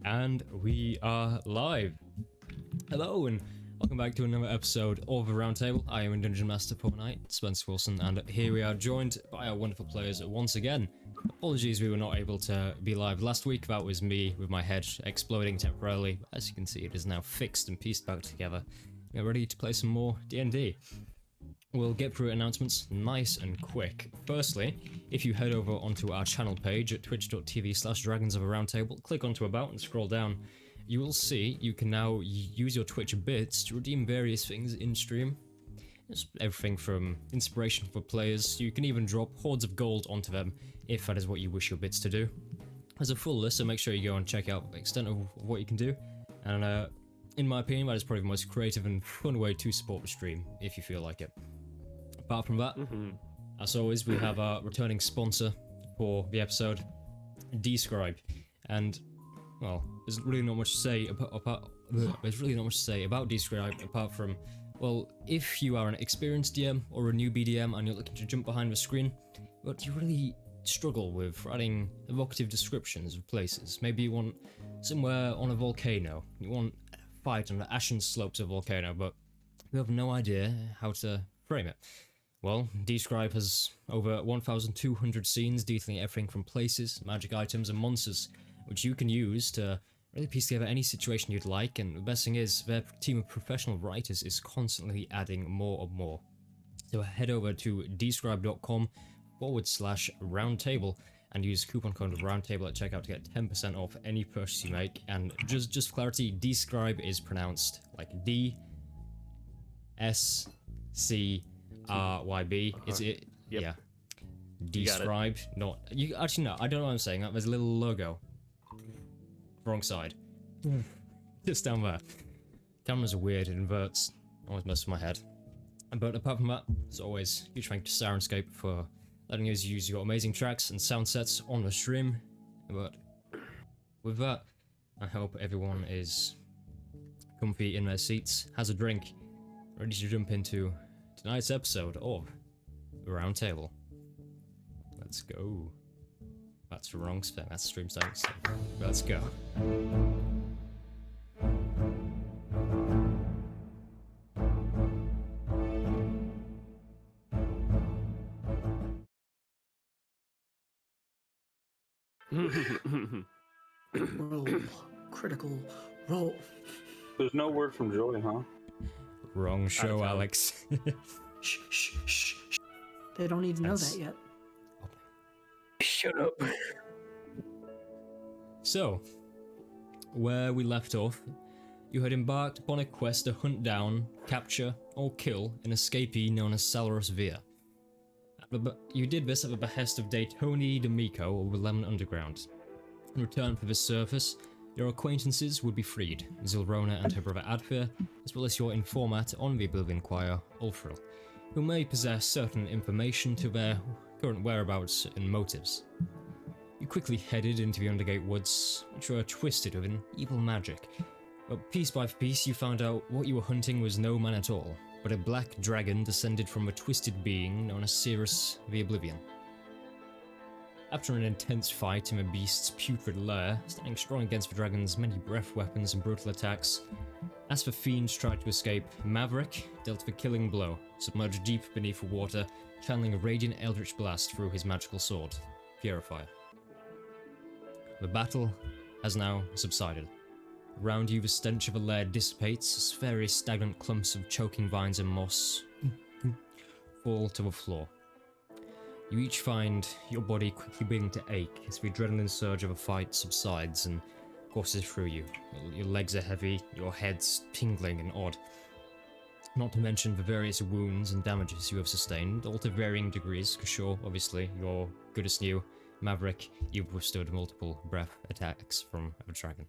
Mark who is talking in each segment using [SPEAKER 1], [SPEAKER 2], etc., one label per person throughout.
[SPEAKER 1] And we are live. Hello and welcome back to another episode of the Roundtable. I am Dungeon Master for tonight, Spencer Wilson, and here we are joined by our wonderful players once again. apologies we were not able to be live last week. That was me with my head exploding temporarily. As you can see, it is now fixed and pieced back together. We're ready to play some more D&D. We'll get through announcements nice and quick. Firstly, if you head over onto our channel page at twitch.tv/dragonsofAroundtable, click onto About and scroll down, you will see you can now use your Twitch bits to redeem various things in stream. It's everything from inspiration for players, you can even drop hordes of gold onto them if that is what you wish your bits to do. There's a full list, so make sure you go and check out the extent of what you can do. And in my opinion, that is probably the most creative and fun way to support the stream, if you feel like it. Apart from that, as always, we have our returning sponsor for the episode, Describe. And, well, there's really not much to say about Describe apart from, well, if you are an experienced DM or a new BDM and you're looking to jump behind the screen, but you really struggle with writing evocative descriptions of places. Maybe you want somewhere on a volcano, you want a fight on the ashen slopes of a volcano, but you have no idea how to frame it. Well, Describe has over 1,200 scenes detailing everything from places, magic items, and monsters, which you can use to really piece together any situation you'd like, and the best thing is, their team of professional writers is constantly adding more and more. So head over to describe.com/roundtable and use coupon code roundtable at checkout to get 10% off any purchase you make. And just for clarity, Describe is pronounced like D-S-C-R-Y-B. Is it?
[SPEAKER 2] Yep.
[SPEAKER 1] Yeah. Describe, not... You actually, no, I don't know what I'm saying. There's a little logo. Wrong side. Just down there. Cameras are weird, it inverts. Always messes with my head. But apart from that, as always, huge thank you to Sirenscape for letting us use your amazing tracks and sound sets on the stream. But with that, I hope everyone is comfy in their seats, has a drink, ready to jump into tonight's episode of Roundtable. Let's go. That's the wrong spelling, that's stream style. Let's go.
[SPEAKER 3] Roll. Critical roll.
[SPEAKER 4] There's no word from Joey, huh?
[SPEAKER 1] Wrong show, Alex.
[SPEAKER 3] Shh, shh, shh, shh. They don't need to know that yet.
[SPEAKER 2] Shut up.
[SPEAKER 1] So, where we left off, you had embarked upon a quest to hunt down, capture, or kill an escapee known as Salorus Via. You did this at the behest of Daytoni D'Amico of Lemon Underground. In return for this service, your acquaintances would be freed, Zilrona and her brother Adfir, as well as your informant on the Oblivion Choir, Ulfril, who may possess certain information to their current whereabouts and motives. You quickly headed into the Undergate Woods, which were twisted with an evil magic, but piece by piece you found out what you were hunting was no man at all, but a black dragon descended from a twisted being known as Cirrus the Oblivion. After an intense fight in the beast's putrid lair, standing strong against the dragon's many breath weapons and brutal attacks, as the fiends tried to escape, Maverick dealt the killing blow, submerged deep beneath the water, channeling a radiant eldritch blast through his magical sword, Purifier. The battle has now subsided. Around you the stench of the lair dissipates as various stagnant clumps of choking vines and moss fall to the floor. You each find your body quickly beginning to ache as the adrenaline surge of a fight subsides and courses through you. Your legs are heavy, your head's tingling and odd. Not to mention the various wounds and damages you have sustained, all to varying degrees. Kishore, obviously, you're good as new. Maverick, you've withstood multiple breath attacks from a dragon.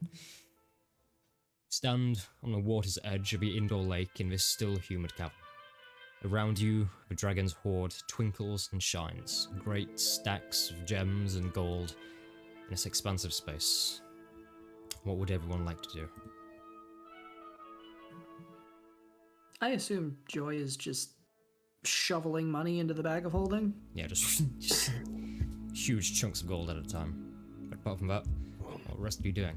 [SPEAKER 1] Stand on the water's edge of the indoor lake in this still humid cavern. Around you, the dragon's hoard twinkles and shines, great stacks of gems and gold in this expansive space. What would everyone like to do?
[SPEAKER 3] I assume Joy is just shoveling money into the bag of holding.
[SPEAKER 1] Yeah, just huge chunks of gold at a time. But apart from that, what the rest of you doing?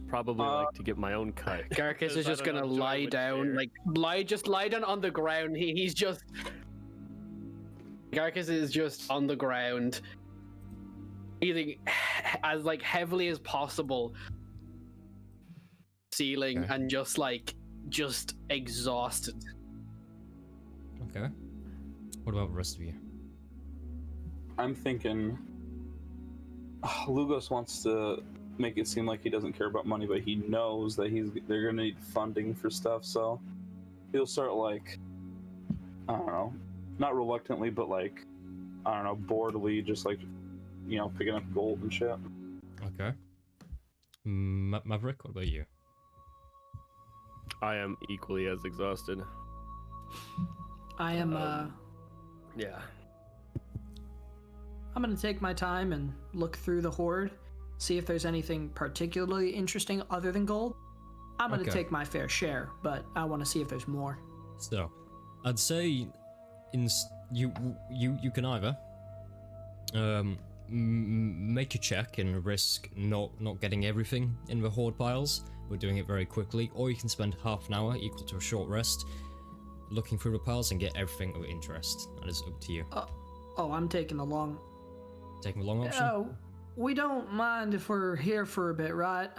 [SPEAKER 2] Probably like to get my own cut.
[SPEAKER 5] Garcus is just gonna lie down, just lie down on the ground. He's just Garcus is just on the ground, eating as like heavily as possible, ceiling,
[SPEAKER 1] Okay.
[SPEAKER 5] and just exhausted.
[SPEAKER 1] Okay. What about the rest of you?
[SPEAKER 4] I'm thinking Lugos wants to make it seem like he doesn't care about money, but he knows that they're gonna need funding for stuff, so he'll start like, I don't know, not reluctantly, but like, I don't know, boredly, just like, you know, picking up gold and shit.
[SPEAKER 1] Okay. Maverick, what about you?
[SPEAKER 2] I am equally as exhausted.
[SPEAKER 3] I am.
[SPEAKER 2] Yeah.
[SPEAKER 3] I'm gonna take my time and look through the hoard, see if there's anything particularly interesting other than gold. I'm gonna
[SPEAKER 1] Okay.
[SPEAKER 3] take my fair share, but I want to see if there's more.
[SPEAKER 1] So, I'd say you can either make a check and risk not getting everything in the hoard piles. We're doing it very quickly, or you can spend half an hour equal to a short rest looking through the piles and get everything of interest. That is up to you.
[SPEAKER 3] Oh, I'm taking the long.
[SPEAKER 1] Taking the long option.
[SPEAKER 3] Oh, we don't mind if we're here for a bit, right?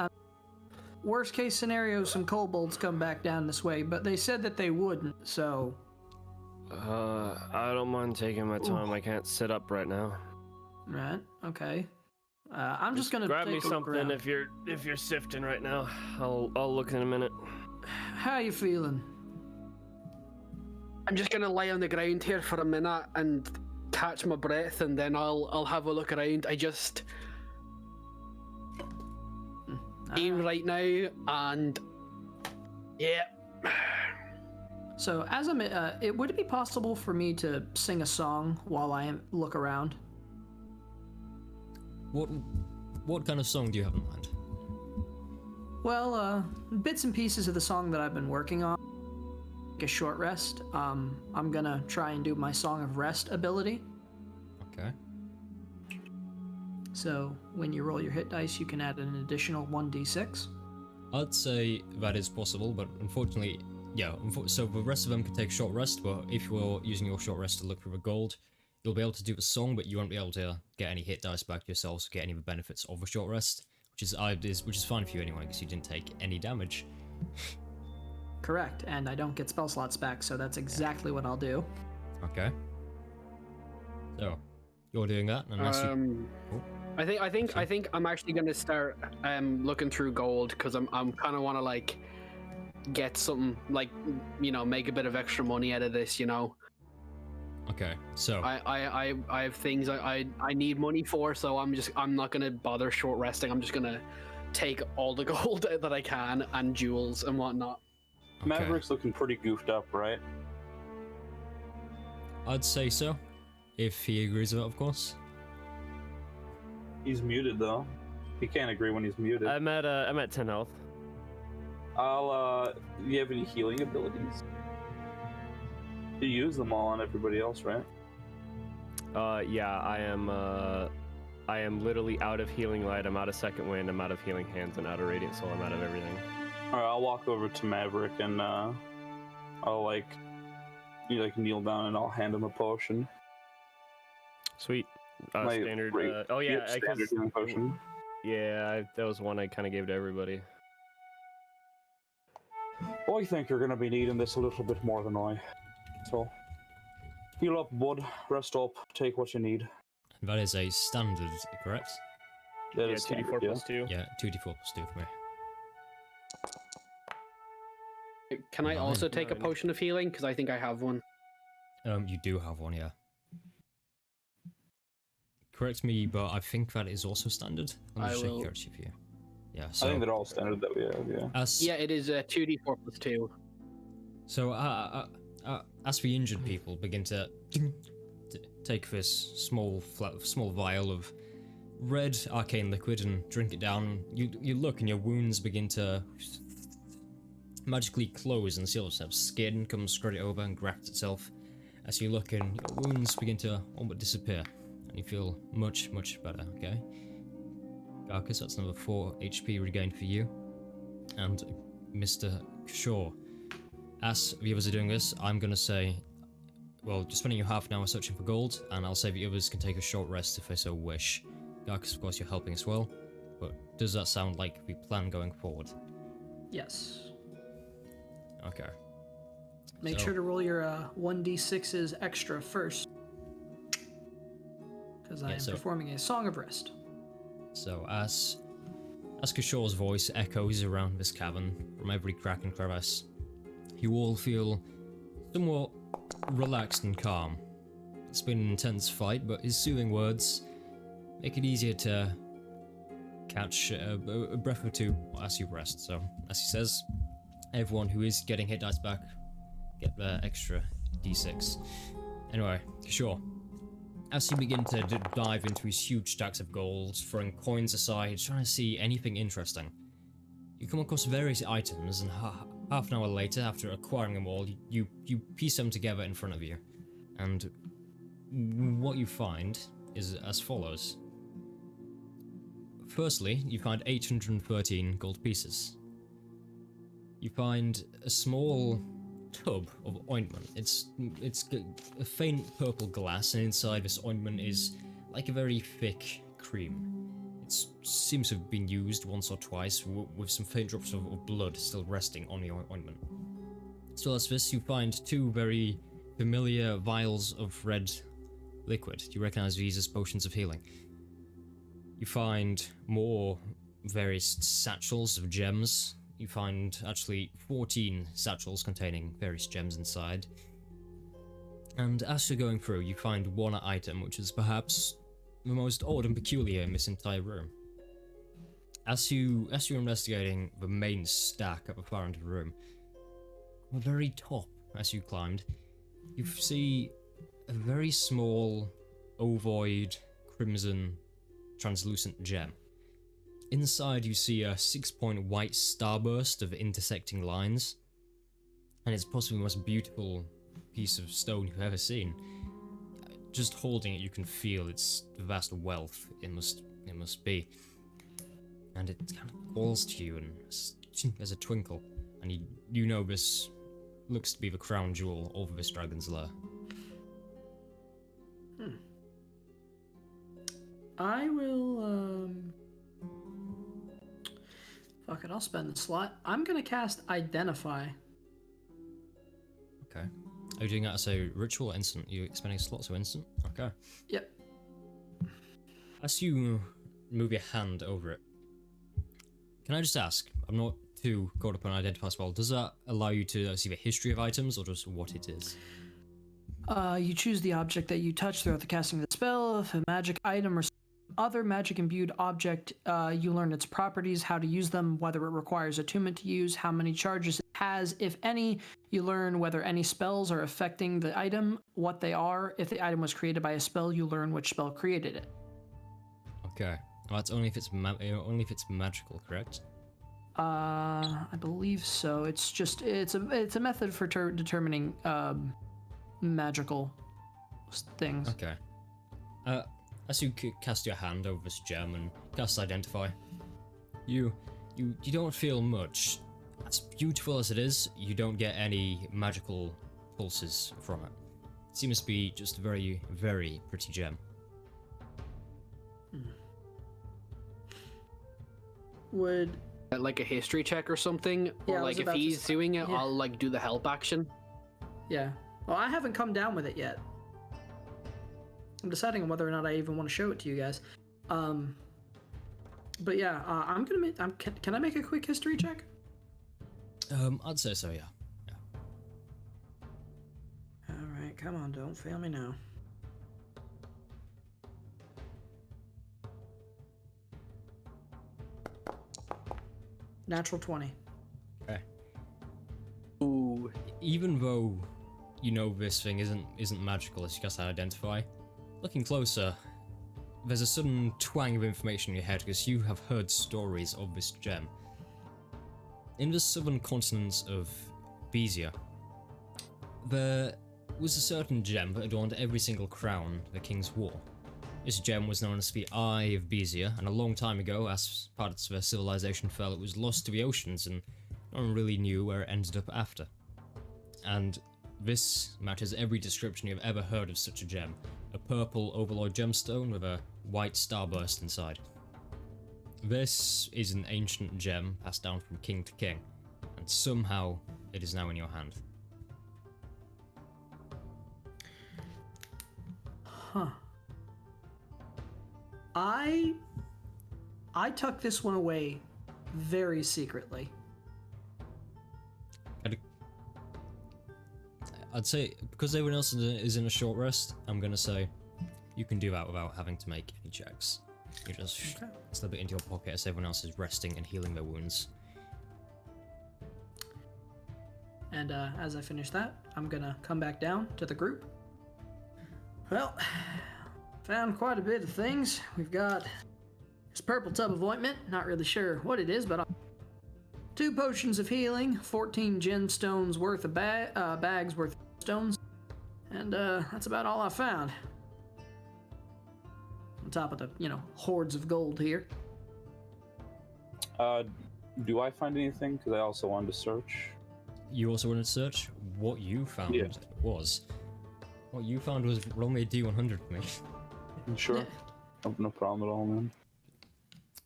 [SPEAKER 3] Worst case scenario, some kobolds come back down this way, but they said that they wouldn't, so.
[SPEAKER 2] I don't mind taking my time. I can't sit up right now.
[SPEAKER 3] Right. Okay. I'm just gonna
[SPEAKER 2] grab
[SPEAKER 3] take
[SPEAKER 2] me
[SPEAKER 3] a look
[SPEAKER 2] something
[SPEAKER 3] around.
[SPEAKER 2] if you're sifting right now. I'll look in a minute.
[SPEAKER 3] How you feeling?
[SPEAKER 5] I'm just gonna lie on the ground here for a minute and catch my breath, and then I'll have a look around. I just aim right now, and yeah.
[SPEAKER 3] So, as I'm, would it be possible for me to sing a song while I look around?
[SPEAKER 1] What kind of song do you have in mind?
[SPEAKER 3] Well, bits and pieces of the song that I've been working on. Take a short rest. I'm gonna try and do my Song of Rest ability.
[SPEAKER 1] Okay.
[SPEAKER 3] So, when you roll your hit dice, you can add an additional 1d6.
[SPEAKER 1] I'd say that is possible, but unfortunately, yeah. So the rest of them can take short rest, but if you're using your short rest to look for the gold, you'll be able to do the song, but you won't be able to get any hit dice back yourselves, get any of the benefits of a short rest, which is fine for you anyway, because you didn't take any damage.
[SPEAKER 3] Correct, and I don't get spell slots back, so that's exactly what I'll do.
[SPEAKER 1] Okay. So you're doing that, unless you. Oh,
[SPEAKER 5] I think I'm actually gonna start looking through gold, because I'm kind of want to like get something, like, you know, make a bit of extra money out of this, you know.
[SPEAKER 1] okay. So
[SPEAKER 5] I have things I need money for, so I'm not gonna bother short resting. I'm just gonna take all the gold that I can and jewels and whatnot.
[SPEAKER 1] okay.
[SPEAKER 4] Maverick's looking pretty goofed up, right?
[SPEAKER 1] I'd say so, if he agrees with it, of course.
[SPEAKER 4] He's muted though. He can't agree when he's muted.
[SPEAKER 2] I'm at 10 health.
[SPEAKER 4] Do you have any healing abilities? You use them all on everybody else, right?
[SPEAKER 2] Yeah, I am literally out of healing light. I'm out of second wind. I'm out of healing hands and out of radiant soul. I'm out of everything.
[SPEAKER 4] All right, I'll walk over to Maverick and I'll kneel down and I'll hand him a potion.
[SPEAKER 2] Sweet.
[SPEAKER 4] My
[SPEAKER 2] Standard.
[SPEAKER 4] rate-
[SPEAKER 2] Oh yeah,
[SPEAKER 4] Yep, standard healing potion.
[SPEAKER 2] yeah. That was one I kind of gave to everybody.
[SPEAKER 4] I think you're gonna be needing this a little bit more than I. So, heal up, bud. Rest up. Take what you need.
[SPEAKER 1] That is a standard, correct?
[SPEAKER 4] That
[SPEAKER 2] Yeah,
[SPEAKER 4] is
[SPEAKER 2] 2d4
[SPEAKER 4] standard, yeah.
[SPEAKER 2] plus 2.
[SPEAKER 1] Yeah, 2d4 plus 2 for me.
[SPEAKER 5] Can I
[SPEAKER 1] Nine.
[SPEAKER 5] also take a
[SPEAKER 2] 9.
[SPEAKER 5] potion of healing? Because I think I have one.
[SPEAKER 1] You do have one, yeah. Correct me, but I think that is also standard. Let me
[SPEAKER 5] I
[SPEAKER 1] just check
[SPEAKER 5] will-
[SPEAKER 1] currency for you. Yeah,
[SPEAKER 4] I
[SPEAKER 1] so
[SPEAKER 4] think they're all standard that we have, yeah.
[SPEAKER 1] as
[SPEAKER 5] Yeah, it is 2d4 plus 2.
[SPEAKER 1] so as the injured people begin to take this small vial of red arcane liquid and drink it down, you look and your wounds begin to magically close and seal themselves. Skin comes straight over and grafts itself. As you look and your wounds begin to almost disappear, and you feel much better. Okay. Garcus, that's another 4 HP regained for you. And Mr. Shaw, as the others are doing this, I'm gonna say well, just spending your half an hour searching for gold, and I'll say the others can take a short rest if they so wish. Garcus, of course, you're helping as well, but does that sound like the plan going forward?
[SPEAKER 3] Yes.
[SPEAKER 1] Okay.
[SPEAKER 3] Make
[SPEAKER 1] So-
[SPEAKER 3] sure to roll your 1d6s extra first. Because I am
[SPEAKER 1] so-
[SPEAKER 3] performing a Song of Rest.
[SPEAKER 1] So as Kishor's voice echoes around this cavern from every crack and crevice, you all feel somewhat relaxed and calm. It's been an intense fight, but his soothing words make it easier to catch a breath or two as you rest. So, as he says, everyone who is getting hit dice back, get their extra d6. Anyway, Kishore, as you begin to dive into these huge stacks of gold, throwing coins aside, trying to see anything interesting, you come across various items, and half an hour later, after acquiring them all, you piece them together in front of you. And what you find is as follows. Firstly, you find 813 gold pieces. You find a small tub of ointment. It's a faint purple glass, and inside this ointment is like a very thick cream. It seems to have been used once or twice, with some faint drops of blood still resting on the ointment. As well as this, you find two very familiar vials of red liquid. You recognize these as potions of healing. You find more various satchels of gems. You find actually 14 satchels containing various gems inside. And as you're going through, you find one item which is perhaps the most odd and peculiar in this entire room. As you're investigating the main stack at the far end of the room, on the very top, as you climbed, you see a very small, ovoid, crimson, translucent gem. Inside you see a 6-point white starburst of intersecting lines, and it's possibly the most beautiful piece of stone you've ever seen. Just holding it, you can feel its vast wealth it must be. And it kind of calls to you, and there's a twinkle, and you know this looks to be the crown jewel over this dragon's lair.
[SPEAKER 3] I will, fuck it, I'll spend the slot. I'm gonna cast Identify.
[SPEAKER 1] Okay. Are you doing that as a ritual or instant? You expending slots or instant? Okay.
[SPEAKER 3] Yep.
[SPEAKER 1] As you move your hand over it, can I just ask, I'm not too caught up on Identify spell, does that allow you to see the history of items or just what it is?
[SPEAKER 3] You choose the object that you touch throughout the casting of the spell. If a magic item or other magic imbued object, you learn its properties, how to use them, whether it requires attunement to use, how many charges it has, if any. You learn whether any spells are affecting the item, what they are. If the item was created by a spell, you learn which spell created it.
[SPEAKER 1] Okay. Well, that's only if it's magical, correct?
[SPEAKER 3] I believe so. It's just it's a method for determining magical things.
[SPEAKER 1] Okay. As you cast your hand over this gem and cast Identify, you don't feel much. As beautiful as it is, you don't get any magical pulses from it. It seems to be just a very, very pretty gem.
[SPEAKER 3] Would
[SPEAKER 5] Like a history check or something,
[SPEAKER 3] Yeah, I
[SPEAKER 5] or
[SPEAKER 3] was
[SPEAKER 5] like if
[SPEAKER 3] about to
[SPEAKER 5] he's
[SPEAKER 3] say-
[SPEAKER 5] doing it,
[SPEAKER 3] yeah.
[SPEAKER 5] I'll like do the help action.
[SPEAKER 3] yeah. Well, I haven't come down with it yet. I'm deciding on whether or not I even want to show it to you guys. But yeah, I'm gonna make. Can I make a quick history check?
[SPEAKER 1] I'd say so, yeah.
[SPEAKER 3] All right, come on, don't fail me now. Natural 20.
[SPEAKER 1] Okay.
[SPEAKER 5] Ooh,
[SPEAKER 1] Even though you know this thing isn't magical as you cast Identify, looking closer, there's a sudden twang of information in your head because you have heard stories of this gem. In the southern continents of Bezier, there was a certain gem that adorned every single crown the kings wore. This gem was known as the Eye of Bezier, and a long time ago, as parts of their civilization fell, it was lost to the oceans, and no one really knew where it ended up after. And This matches every description you've ever heard of such a gem. A purple overload gemstone with a white starburst inside. This is an ancient gem passed down from king to king, and somehow it is now in your hand.
[SPEAKER 3] Huh. I tucked this one away very secretly.
[SPEAKER 1] I'd say, because everyone else is in a short rest, I'm gonna say you can do that without having to make any checks. You just slip it into your pocket as everyone else is resting and healing their wounds.
[SPEAKER 3] And as I finish that, I'm gonna come back down to the group. Well, found quite a bit of things. We've got this purple tub of ointment, not really sure what it is, but 2 potions of healing, 14 gemstones worth of bags worth of stones, and that's about all I found. On top of the, hordes of gold here.
[SPEAKER 4] Do I find anything? Because I also wanted to search.
[SPEAKER 1] You also wanted to search? What you found was... What you found was roll me a D100 for me.
[SPEAKER 4] Sure. No problem at all, man.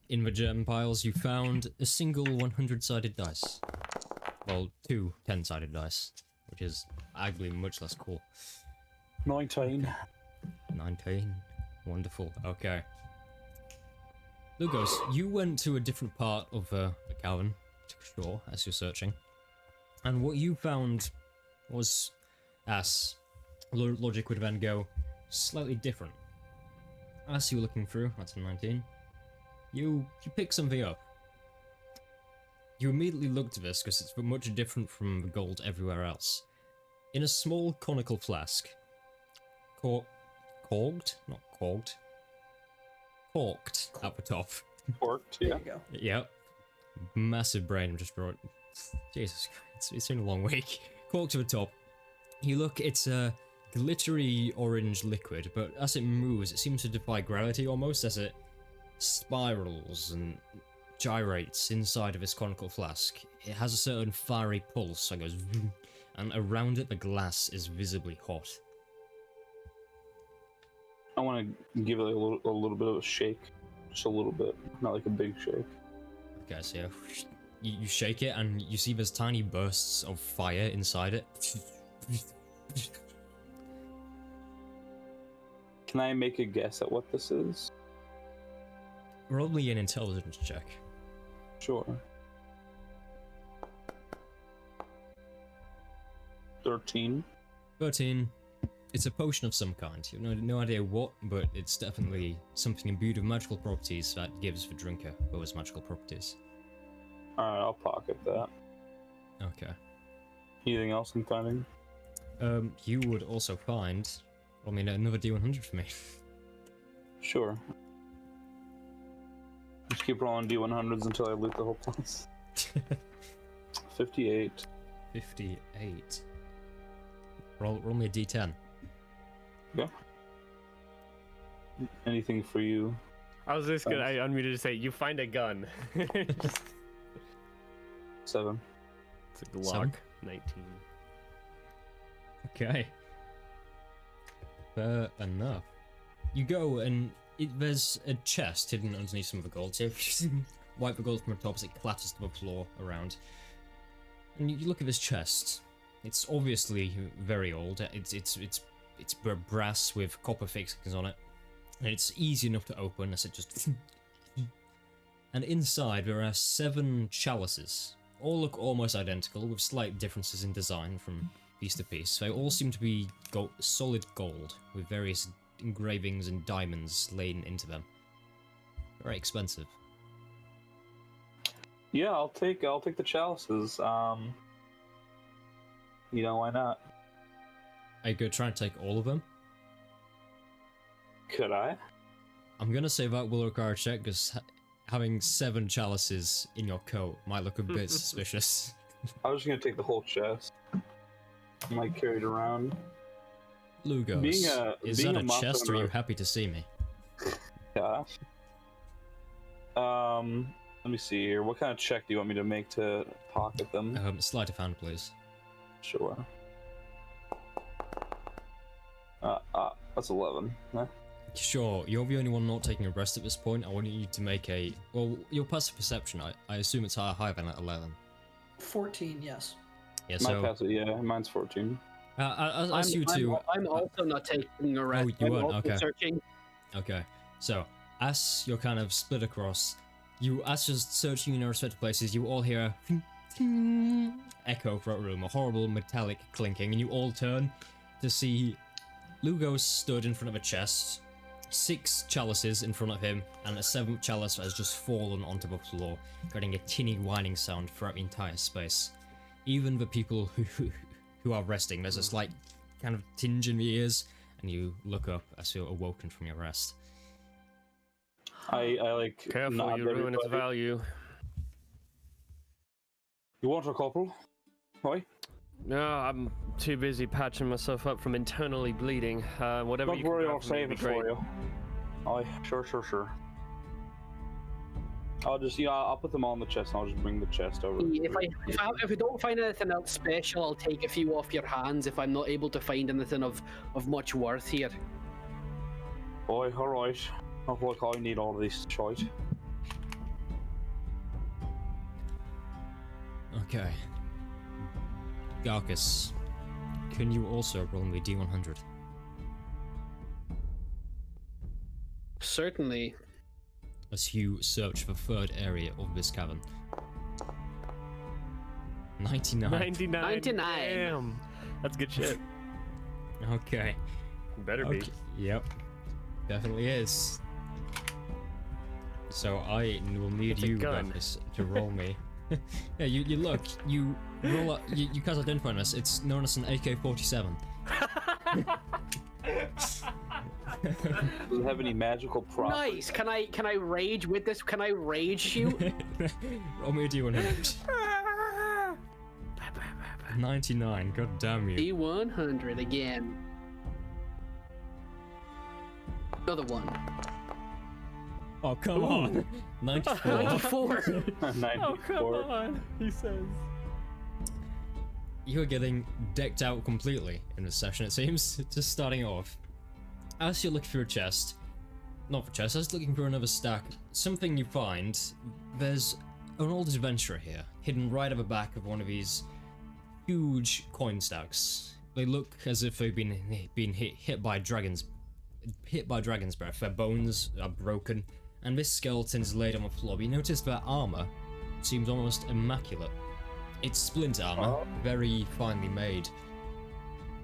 [SPEAKER 1] In the gem piles, you found a single 100-sided dice. Well, 2 10-sided dice, which is arguably much less cool.
[SPEAKER 4] 19.
[SPEAKER 1] 19. Wonderful. Okay. Lugos, you went to a different part of the cavern, to shore, as you're searching. And what you found was, as logic would then go, slightly different. As you were looking through, that's a 19, you pick something up. You immediately looked at this because it's much different from the gold everywhere else. In a small conical flask, corked? Not corked. Corked at the top.
[SPEAKER 4] Corked, yeah.
[SPEAKER 3] There you go.
[SPEAKER 1] Yep. Massive brain just brought. Jesus Christ, it's been a long week. Corked to the top. You look, it's a glittery orange liquid, but as it moves, it seems to defy gravity almost as it spirals and gyrates inside of this conical flask. It has a certain fiery pulse, so it goes vroom, and around it the glass is visibly hot.
[SPEAKER 4] I want to give it a little bit of a shake. Just a little bit, not like a big shake.
[SPEAKER 1] Okay, so you shake it and you see there's tiny bursts of fire inside it.
[SPEAKER 4] Can I make a guess at what this is?
[SPEAKER 1] Roll me an intelligence check.
[SPEAKER 4] Sure. 13.
[SPEAKER 1] 13. It's a potion of some kind. You have no idea what, but it's definitely something imbued with magical properties that gives the drinker those magical properties.
[SPEAKER 4] Alright, I'll pocket that.
[SPEAKER 1] Okay.
[SPEAKER 4] Anything else I'm finding?
[SPEAKER 1] You would also find... I mean, another D100 for me.
[SPEAKER 4] Sure. Just keep rolling D100s until I loot the whole place. 58.
[SPEAKER 1] 58. Roll me a D10.
[SPEAKER 4] Yeah. Anything for you?
[SPEAKER 2] I was just gonna, I unmuted to say, you find a gun.
[SPEAKER 4] 7.
[SPEAKER 2] It's a Glock.
[SPEAKER 1] 7?
[SPEAKER 2] 19.
[SPEAKER 1] Okay. Fair enough. You go and there's a chest hidden underneath some of the gold. So wipe the gold from the top as it clatters to the floor around. And you look at this chest. It's obviously very old. It's brass with copper fixings on it. And it's easy enough to open as it just... And inside there are 7 chalices. All look almost identical with slight differences in design from piece to piece. They all seem to be solid gold with various engravings and diamonds laden into them. Very expensive.
[SPEAKER 4] Yeah, I'll take the chalices. Why not?
[SPEAKER 1] Are you gonna try and take all of them?
[SPEAKER 4] Could I?
[SPEAKER 1] I'm gonna say that will require a check because having 7 chalices in your coat might look a bit suspicious.
[SPEAKER 4] I was just gonna take the whole chest. I might carry it around.
[SPEAKER 1] Lugos, is that a chest or are you happy to see me?
[SPEAKER 4] Yeah. Let me see here. What kind of check do you want me to make to pocket them?
[SPEAKER 1] Sleight of hand, please.
[SPEAKER 4] Sure. That's 11. Huh?
[SPEAKER 1] Sure, you're the only one not taking a rest at this point. I want you to make a... Well, your passive perception, I assume it's higher than at 11.
[SPEAKER 3] 14, yes.
[SPEAKER 1] Yeah,
[SPEAKER 4] My
[SPEAKER 1] so...
[SPEAKER 4] passive, yeah, mine's 14.
[SPEAKER 1] As you two...
[SPEAKER 5] I'm also not taking a rest.
[SPEAKER 1] you
[SPEAKER 5] I'm
[SPEAKER 1] weren't?
[SPEAKER 5] also
[SPEAKER 1] Okay.
[SPEAKER 5] searching.
[SPEAKER 1] Okay, so, as you're kind of split across, as you're searching in your respective places, you all hear echo throughout the room, a horrible metallic clinking, and you all turn to see Lugo stood in front of a chest, 6 chalices in front of him, and a 7th chalice has just fallen onto the floor, creating a tinny whining sound throughout the entire space. Even the people who are resting, there's a slight kind of tinge in the ears, and you look up as you're awoken from your rest.
[SPEAKER 4] I like.
[SPEAKER 2] Careful,
[SPEAKER 4] nod
[SPEAKER 2] you ruin its
[SPEAKER 4] everybody.
[SPEAKER 2] value.
[SPEAKER 4] You want a couple? Why?
[SPEAKER 2] No, I'm too busy patching myself up from internally bleeding. Whatever
[SPEAKER 4] Don't
[SPEAKER 2] you can
[SPEAKER 4] worry,
[SPEAKER 2] grab
[SPEAKER 4] I'll
[SPEAKER 2] for me
[SPEAKER 4] save
[SPEAKER 2] would
[SPEAKER 4] it
[SPEAKER 2] be
[SPEAKER 4] for
[SPEAKER 2] great.
[SPEAKER 4] you. Aye, sure. I'll just, I'll put them all in the chest and I'll just bring the chest over.
[SPEAKER 5] If I don't find anything else special, I'll take a few off your hands if I'm not able to find anything of much worth here.
[SPEAKER 4] Boy, alright. Not like I need all of this shite.
[SPEAKER 1] Okay. Garcus, can you also roll me D100?
[SPEAKER 5] Certainly.
[SPEAKER 1] As you search the third area of this cavern. 99.
[SPEAKER 2] 99.
[SPEAKER 5] 99.
[SPEAKER 2] Damn. That's good shit.
[SPEAKER 1] Okay.
[SPEAKER 2] Better be.
[SPEAKER 1] Yep. Definitely is. So I will need
[SPEAKER 2] It's a
[SPEAKER 1] you,
[SPEAKER 2] gun.
[SPEAKER 1] Garcus, to roll me. Yeah, you look, you roll up, you guys identify this. It's known as an AK-47.
[SPEAKER 4] Does it have any magical properties?
[SPEAKER 5] Nice. Can I rage with this? Can I rage shoot?
[SPEAKER 1] Roll me a D100. 99, god damn you.
[SPEAKER 5] D100 again. Another one.
[SPEAKER 1] Oh, come on. 94.
[SPEAKER 5] 94.
[SPEAKER 4] 94.
[SPEAKER 2] on, he says.
[SPEAKER 1] You are getting decked out completely in this session, it seems. Just starting off. As you're looking through a chest, not for chest, as looking through another stack, something you find, there's an old adventurer here, hidden right at the back of one of these huge coin stacks. They look as if they've been hit by dragon's breath. Their bones are broken, and this skeleton is laid on the floor. You notice their armor seems almost immaculate. It's splint armor, very finely made,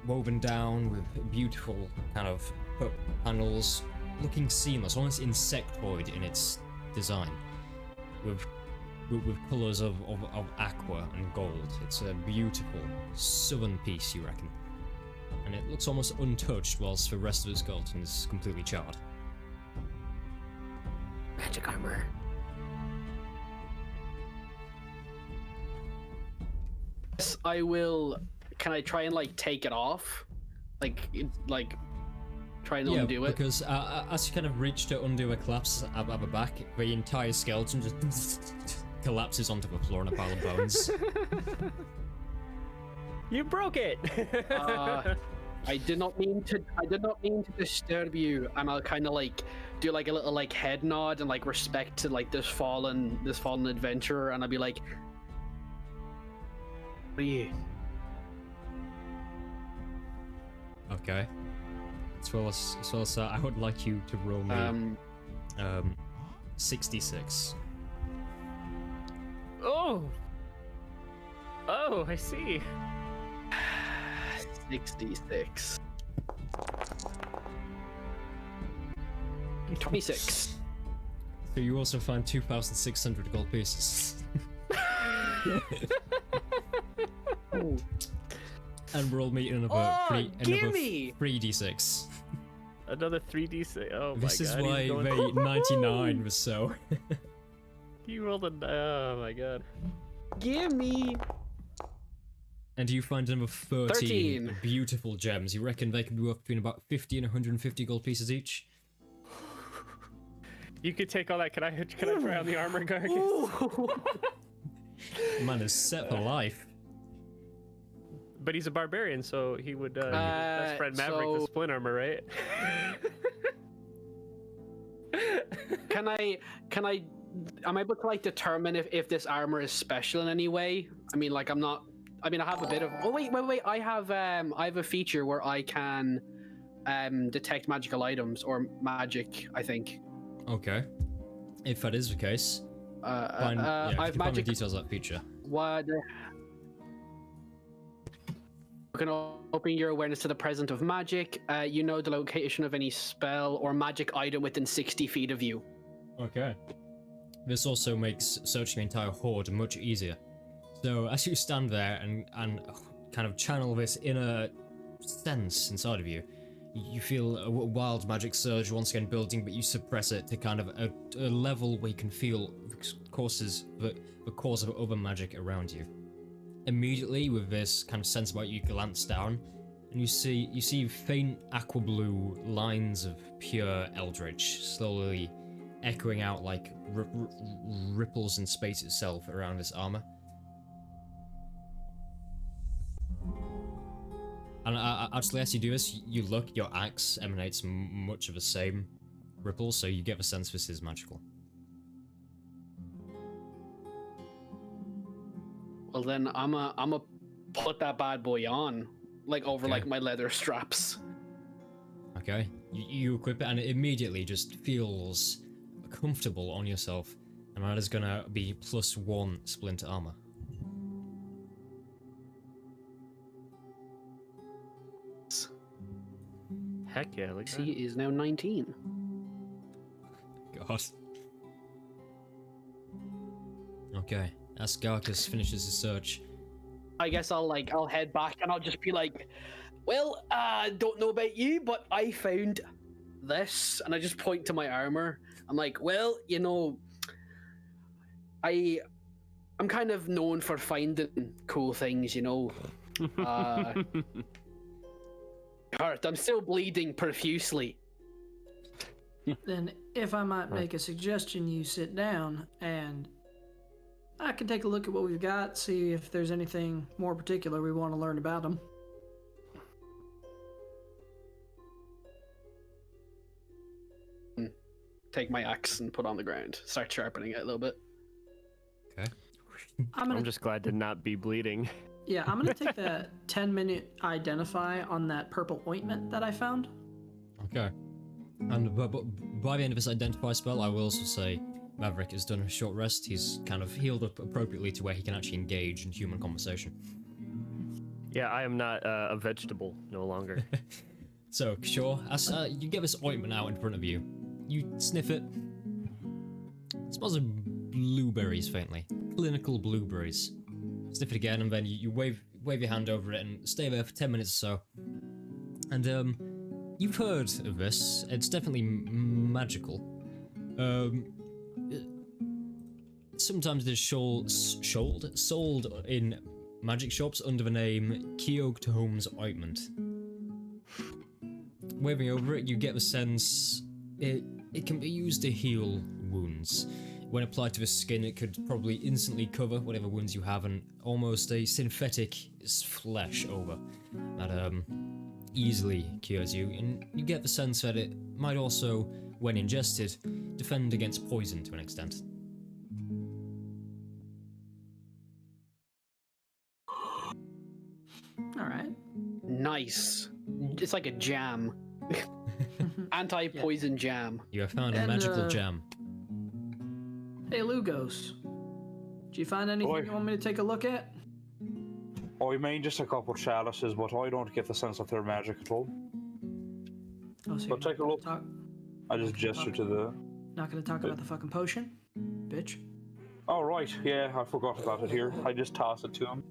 [SPEAKER 1] woven down with beautiful kind of panels, looking seamless, almost insectoid in its design, with colours of aqua and gold. It's a beautiful southern piece, you reckon, and it looks almost untouched, whilst the rest of the skeleton is completely charred.
[SPEAKER 5] Magic armor. Yes, I will. Can I try and like take it off? Like try and undo it?
[SPEAKER 1] Because as you kind of reach to undo a collapse at the back, the entire skeleton just collapses onto the floor in a pile of bones.
[SPEAKER 2] You broke it.
[SPEAKER 5] I did not mean to disturb you, and I'll kind of like do like a little like head nod and like respect to like this fallen adventurer, and I'll be like, "What are you?"
[SPEAKER 1] Okay. As well as that, I would like you to roll me 66.
[SPEAKER 2] Oh, I see.
[SPEAKER 5] 66. 26.
[SPEAKER 1] So you also find 2,600 gold pieces.
[SPEAKER 5] Ooh.
[SPEAKER 1] And roll me another
[SPEAKER 5] Oh,
[SPEAKER 1] 3d6.
[SPEAKER 2] Another 3d6. Oh my god.
[SPEAKER 1] This is
[SPEAKER 2] he's
[SPEAKER 1] why
[SPEAKER 2] going-
[SPEAKER 1] the 99 was so.
[SPEAKER 2] You rolled a. Oh my god.
[SPEAKER 5] Gimme.
[SPEAKER 1] And you find another 13
[SPEAKER 5] 13.
[SPEAKER 1] beautiful gems. You reckon they could be worth between about 50 and 150 gold pieces each?
[SPEAKER 2] You could take all that. Can I try on the armor, Gargus?
[SPEAKER 1] Man is set for life.
[SPEAKER 2] but he's a barbarian, so he would best friend Maverick the
[SPEAKER 5] so-
[SPEAKER 2] splint armor, right?
[SPEAKER 5] Can I am I able to like determine if this armor is special in any way? I mean, like I have a bit of. Oh wait. I have a feature where I can detect magical items or magic. I think.
[SPEAKER 1] Okay. If that is the case, find,
[SPEAKER 5] I
[SPEAKER 1] if
[SPEAKER 5] have
[SPEAKER 1] you find the
[SPEAKER 5] magic.
[SPEAKER 1] details of that feature.
[SPEAKER 5] What? You can open your awareness to the presence of magic. You know the location of any spell or magic item within 60 feet of you.
[SPEAKER 1] Okay. This also makes searching the entire horde much easier. So as you stand there and kind of channel this inner sense inside of you, you feel a wild magic surge once again building, but you suppress it to kind of a level where you can feel the cause of other magic around you. Immediately, with this kind of sense about you, glance down, and you see faint aqua blue lines of pure eldritch slowly echoing out like ripples in space itself around this armor. And actually, as you do this, you look, your axe emanates much of the same ripples, so you get the sense this is magical.
[SPEAKER 5] Well, then I'm a put that bad boy on, like over
[SPEAKER 1] Okay.
[SPEAKER 5] like my leather straps.
[SPEAKER 1] Okay, you equip it, and it immediately just feels comfortable on yourself, and that is gonna be +1 splint armor.
[SPEAKER 2] Heck yeah, look at
[SPEAKER 5] He is now 19.
[SPEAKER 1] God. Okay, as Garcus finishes his search,
[SPEAKER 5] I guess I'll head back and I'll just be like, well, don't know about you, but I found this, and I just point to my armor. I'm like, well, you know, I'm kind of known for finding cool things, you know. Hurt. I'm still bleeding profusely.
[SPEAKER 3] Then, if I might make a suggestion, you sit down and I can take a look at what we've got, see if there's anything more particular we want to learn about them.
[SPEAKER 5] Take my axe and put on the ground. Start sharpening it a little bit.
[SPEAKER 1] okay.
[SPEAKER 2] I'm just glad to not be bleeding.
[SPEAKER 3] Yeah, I'm gonna take that 10-minute identify on that purple ointment that I found.
[SPEAKER 1] Okay. And but by the end of this identify spell, I will also say Maverick has done a short rest. He's kind of healed up appropriately to where he can actually engage in human conversation.
[SPEAKER 2] Yeah, I am not a vegetable no longer.
[SPEAKER 1] So, sure, as you get this ointment out in front of you, you sniff it. It smells of blueberries faintly. Clinical blueberries. Sniff it again, and then you wave your hand over it and stay there for 10 minutes or so. And you've heard of this. It's definitely magical. Sometimes it is sold in magic shops under the name Keogh Tomes Ointment. Waving over it, you get the sense it can be used to heal wounds. When applied to the skin, it could probably instantly cover whatever wounds you have, and almost a synthetic flesh over that easily cures you. And you get the sense that it might also, when ingested, defend against poison to an extent.
[SPEAKER 3] All right.
[SPEAKER 5] Nice. It's like a jam. Anti-poison jam.
[SPEAKER 1] You have found a
[SPEAKER 3] And,
[SPEAKER 1] magical gem.
[SPEAKER 3] Hey, Lugos. Did you find anything
[SPEAKER 4] Oi.
[SPEAKER 3] you want me to take a look at?
[SPEAKER 4] I mean, just a couple chalices, but I don't get the sense that they're magic at all.
[SPEAKER 3] Oh, so
[SPEAKER 4] But take a look.
[SPEAKER 3] Talk,
[SPEAKER 4] I just gesture to the...
[SPEAKER 3] not gonna talk about the fucking potion, bitch.
[SPEAKER 4] Oh, right. Yeah, I forgot about it here. I just toss it to him.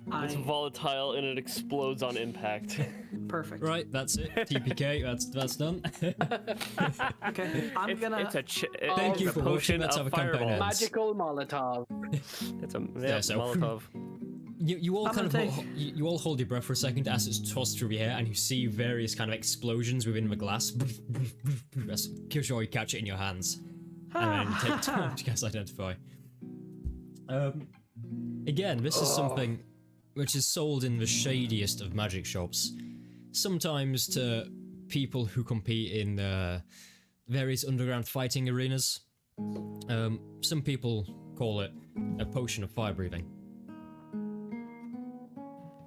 [SPEAKER 2] It's
[SPEAKER 3] I
[SPEAKER 2] volatile and it explodes on impact.
[SPEAKER 3] perfect.
[SPEAKER 1] Right, that's it. TPK, that's done.
[SPEAKER 3] Okay,
[SPEAKER 2] It's a
[SPEAKER 1] Thank you
[SPEAKER 2] a
[SPEAKER 1] for watching.
[SPEAKER 2] potion
[SPEAKER 1] Let's
[SPEAKER 2] of
[SPEAKER 1] have a campaign
[SPEAKER 2] fireball.
[SPEAKER 1] end.
[SPEAKER 5] Magical Molotov.
[SPEAKER 2] It's a
[SPEAKER 1] Yeah, so-
[SPEAKER 2] Molotov.
[SPEAKER 1] You all
[SPEAKER 3] I'm
[SPEAKER 1] kind of
[SPEAKER 3] gonna
[SPEAKER 1] you all hold your breath for a second as it's tossed through the air, and you see various kind of explosions within the glass. As Kishore, you catch it in your hands, and then you take time to cast identify. Again, this is something which is sold in the shadiest of magic shops, sometimes to people who compete in various underground fighting arenas. Some people call it a potion of fire breathing.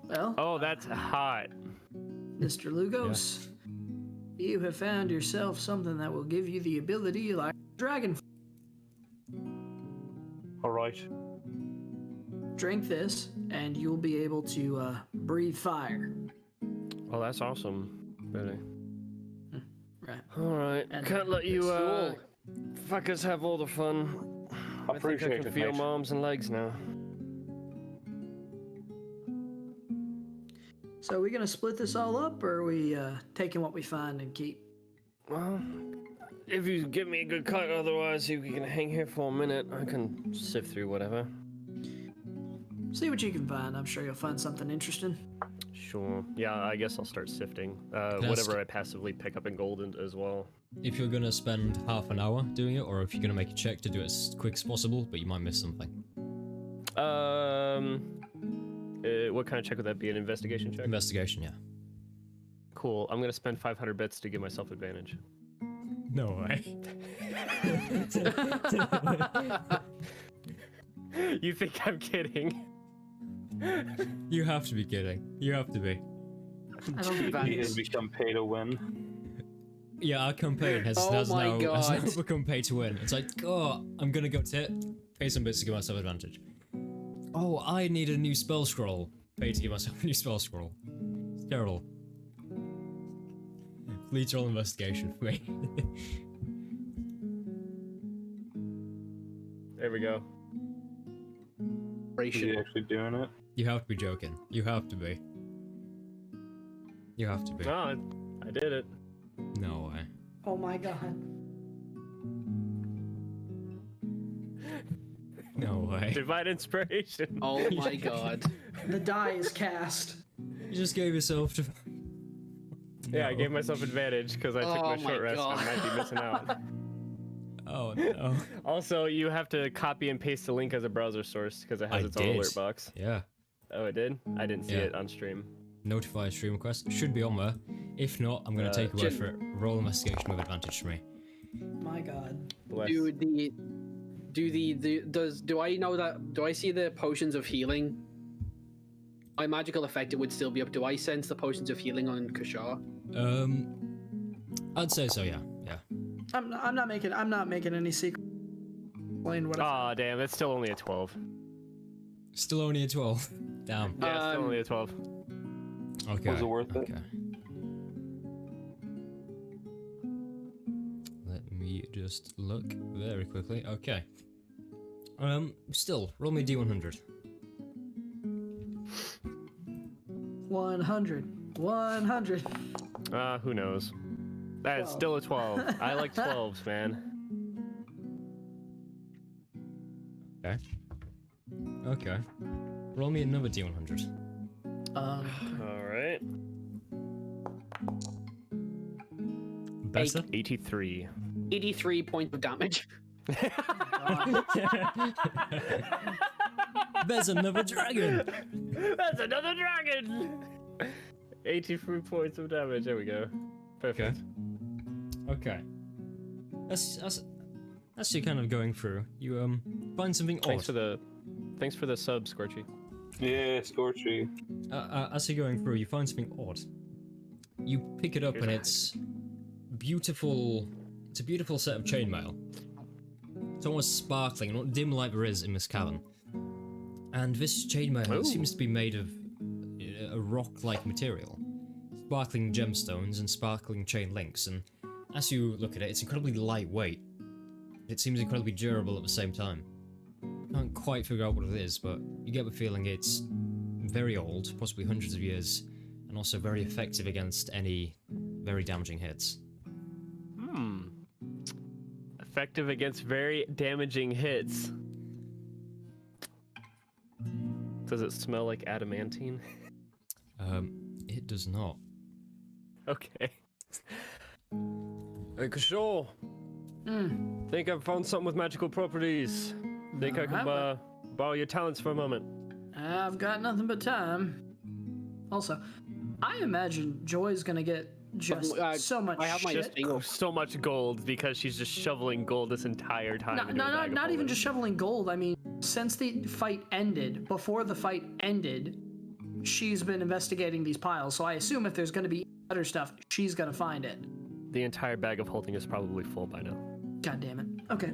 [SPEAKER 3] Well,
[SPEAKER 2] Oh, that's hot.
[SPEAKER 3] Mr. Lugos, you have found yourself something that will give you the ability like dragon.
[SPEAKER 4] All right.
[SPEAKER 3] Drink this, and you'll be able to breathe fire.
[SPEAKER 2] Oh, that's awesome. Really.
[SPEAKER 3] Right.
[SPEAKER 2] All right.
[SPEAKER 3] And
[SPEAKER 2] Can't let you
[SPEAKER 3] cool.
[SPEAKER 2] fuckers have all the fun. I think I
[SPEAKER 4] Appreciate
[SPEAKER 2] can
[SPEAKER 4] it,
[SPEAKER 2] feel
[SPEAKER 4] mate.
[SPEAKER 2] my arms and legs now.
[SPEAKER 3] So are we gonna split this all up, or are we taking what we find and keep?
[SPEAKER 2] Well, if you give me a good cut, otherwise you can hang here for a minute. I can sift through whatever.
[SPEAKER 3] See what you can find. I'm sure you'll find something interesting.
[SPEAKER 2] Sure. Yeah, I guess I'll start sifting.
[SPEAKER 1] I
[SPEAKER 2] Whatever I passively pick up in gold as well.
[SPEAKER 1] If you're gonna spend half an hour doing it, or if you're gonna make a check to do it as quick as possible, but you might miss something.
[SPEAKER 2] What kind of check would that be? An investigation check?
[SPEAKER 1] Investigation, yeah.
[SPEAKER 2] Cool. I'm gonna spend 500 bits to give myself advantage.
[SPEAKER 1] No way.
[SPEAKER 2] You think I'm kidding?
[SPEAKER 1] You have to be kidding. You have to be.
[SPEAKER 3] I don't think
[SPEAKER 4] He has become pay to win.
[SPEAKER 1] Yeah, our campaign has,
[SPEAKER 5] Oh
[SPEAKER 1] has,
[SPEAKER 5] my
[SPEAKER 1] now, has now
[SPEAKER 5] God.
[SPEAKER 1] become pay to win. It's like, oh, I'm gonna go pay some bits to give myself advantage. Oh, I need a new spell scroll. Pay to give myself a new spell scroll. It's terrible. Please roll investigation for me.
[SPEAKER 2] There we go.
[SPEAKER 4] Is he actually doing it?
[SPEAKER 1] You have to be joking. You have to be. You have to be.
[SPEAKER 2] No, I did it.
[SPEAKER 1] No way.
[SPEAKER 3] Oh my god.
[SPEAKER 1] No way.
[SPEAKER 2] Divine inspiration.
[SPEAKER 5] Oh my god.
[SPEAKER 3] The die is cast.
[SPEAKER 1] You just gave yourself to.
[SPEAKER 2] Yeah, I
[SPEAKER 1] No.
[SPEAKER 2] gave myself advantage because I took
[SPEAKER 5] Oh
[SPEAKER 2] my
[SPEAKER 5] my
[SPEAKER 2] short rest and
[SPEAKER 5] God.
[SPEAKER 2] I might be missing out.
[SPEAKER 1] Oh no.
[SPEAKER 2] Also, you have to copy and paste the link as a browser source because it has
[SPEAKER 1] I
[SPEAKER 2] its own
[SPEAKER 1] did.
[SPEAKER 2] alert box.
[SPEAKER 1] Yeah.
[SPEAKER 2] Oh, it did? I didn't see
[SPEAKER 1] Yeah.
[SPEAKER 2] it on stream.
[SPEAKER 1] Notify stream request should be on there. If not, I'm gonna take away
[SPEAKER 5] Jin-
[SPEAKER 1] for it. Roll investigation with advantage for me.
[SPEAKER 3] My god.
[SPEAKER 2] Bless.
[SPEAKER 5] Do I know that? Do I see the potions of healing? My magical effect, it would still be up. Do I sense the potions of healing on Kashar?
[SPEAKER 1] I'd say so. Yeah. Yeah.
[SPEAKER 3] I'm not making any secret. Explain what I
[SPEAKER 2] Aw, damn, it's still only a 12.
[SPEAKER 1] Still only a 12. Damn.
[SPEAKER 2] Yeah, it's still only a 12.
[SPEAKER 1] Okay.
[SPEAKER 4] Was it worth it?
[SPEAKER 1] Okay. Let me just look very quickly. Okay. Still, roll me a D100.
[SPEAKER 3] 100. 100.
[SPEAKER 2] Who knows? That is
[SPEAKER 3] 12.
[SPEAKER 2] still a 12. I like 12s, man.
[SPEAKER 1] Okay. Okay. Roll me another D100.
[SPEAKER 2] Alright.
[SPEAKER 1] Better?
[SPEAKER 2] 83.
[SPEAKER 5] 83 points of damage.
[SPEAKER 1] There's another dragon!
[SPEAKER 2] That's another dragon! 83 points of damage. There we go. Perfect.
[SPEAKER 1] Okay. That's you kind of going through. You find something
[SPEAKER 2] Thanks
[SPEAKER 1] odd.
[SPEAKER 2] Thanks for the sub, Scorchy.
[SPEAKER 4] Yeah, Scorchy.
[SPEAKER 1] As you're going through, you find something odd. You pick it up and it's beautiful. It's a beautiful set of chainmail. It's almost sparkling, and what dim light there is in this cavern. And this chainmail
[SPEAKER 2] Ooh.
[SPEAKER 1] seems to be made of a rock-like material, sparkling gemstones and sparkling chain links. And as you look at it, it's incredibly lightweight. It seems incredibly durable at the same time. Can't quite figure out what it is, but you get the feeling it's very old, possibly hundreds of years, and also very effective against any very damaging hits.
[SPEAKER 2] Effective against very damaging hits. Does it smell like adamantine?
[SPEAKER 1] It does not.
[SPEAKER 2] Okay. Hey, Kishore. Think I've found something with magical properties. Think I could
[SPEAKER 3] Alright,
[SPEAKER 2] borrow your talents for a moment.
[SPEAKER 3] I've got nothing but time. Also, I imagine Joy's gonna get just so much
[SPEAKER 5] I have my
[SPEAKER 3] shit.
[SPEAKER 5] thing.
[SPEAKER 2] So much gold because she's just shoveling gold this entire time.
[SPEAKER 3] No,
[SPEAKER 2] into
[SPEAKER 3] no,
[SPEAKER 2] a
[SPEAKER 3] no,
[SPEAKER 2] bag of
[SPEAKER 3] not even
[SPEAKER 2] holding.
[SPEAKER 3] just shoveling gold. I mean, since the fight ended, before the fight ended, she's been investigating these piles. So I assume if there's going to be other stuff, she's going to find it.
[SPEAKER 2] The entire bag of holding is probably full by now.
[SPEAKER 3] God damn it. Okay.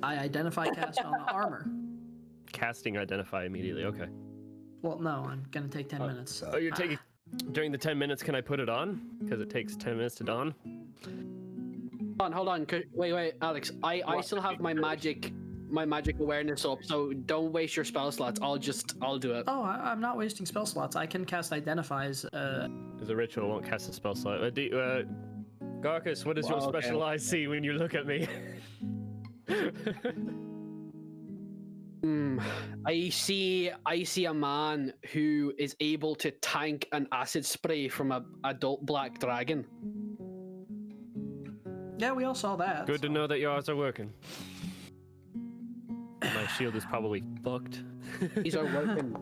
[SPEAKER 3] I identify cast on armor.
[SPEAKER 2] Casting identify immediately. Okay.
[SPEAKER 3] Well, no, I'm going to take 10 minutes.
[SPEAKER 2] Oh, you're taking. During the 10 minutes, can I put it on? Because it takes 10 minutes to dawn.
[SPEAKER 5] Hold on. Wait, Alex. I still have my magic awareness up, so don't waste your spell slots. I'll do it.
[SPEAKER 3] Oh, I'm not wasting spell slots. I can cast identify as
[SPEAKER 2] As a ritual, won't cast a spell slot. Garcus, what does your
[SPEAKER 5] Well, okay.
[SPEAKER 2] special eye see when you look at me?
[SPEAKER 5] I see a man who is able to tank an acid spray from a adult black dragon.
[SPEAKER 3] Yeah, we all saw that.
[SPEAKER 2] Good to know that yours are working. My shield is probably fucked.
[SPEAKER 5] These are working.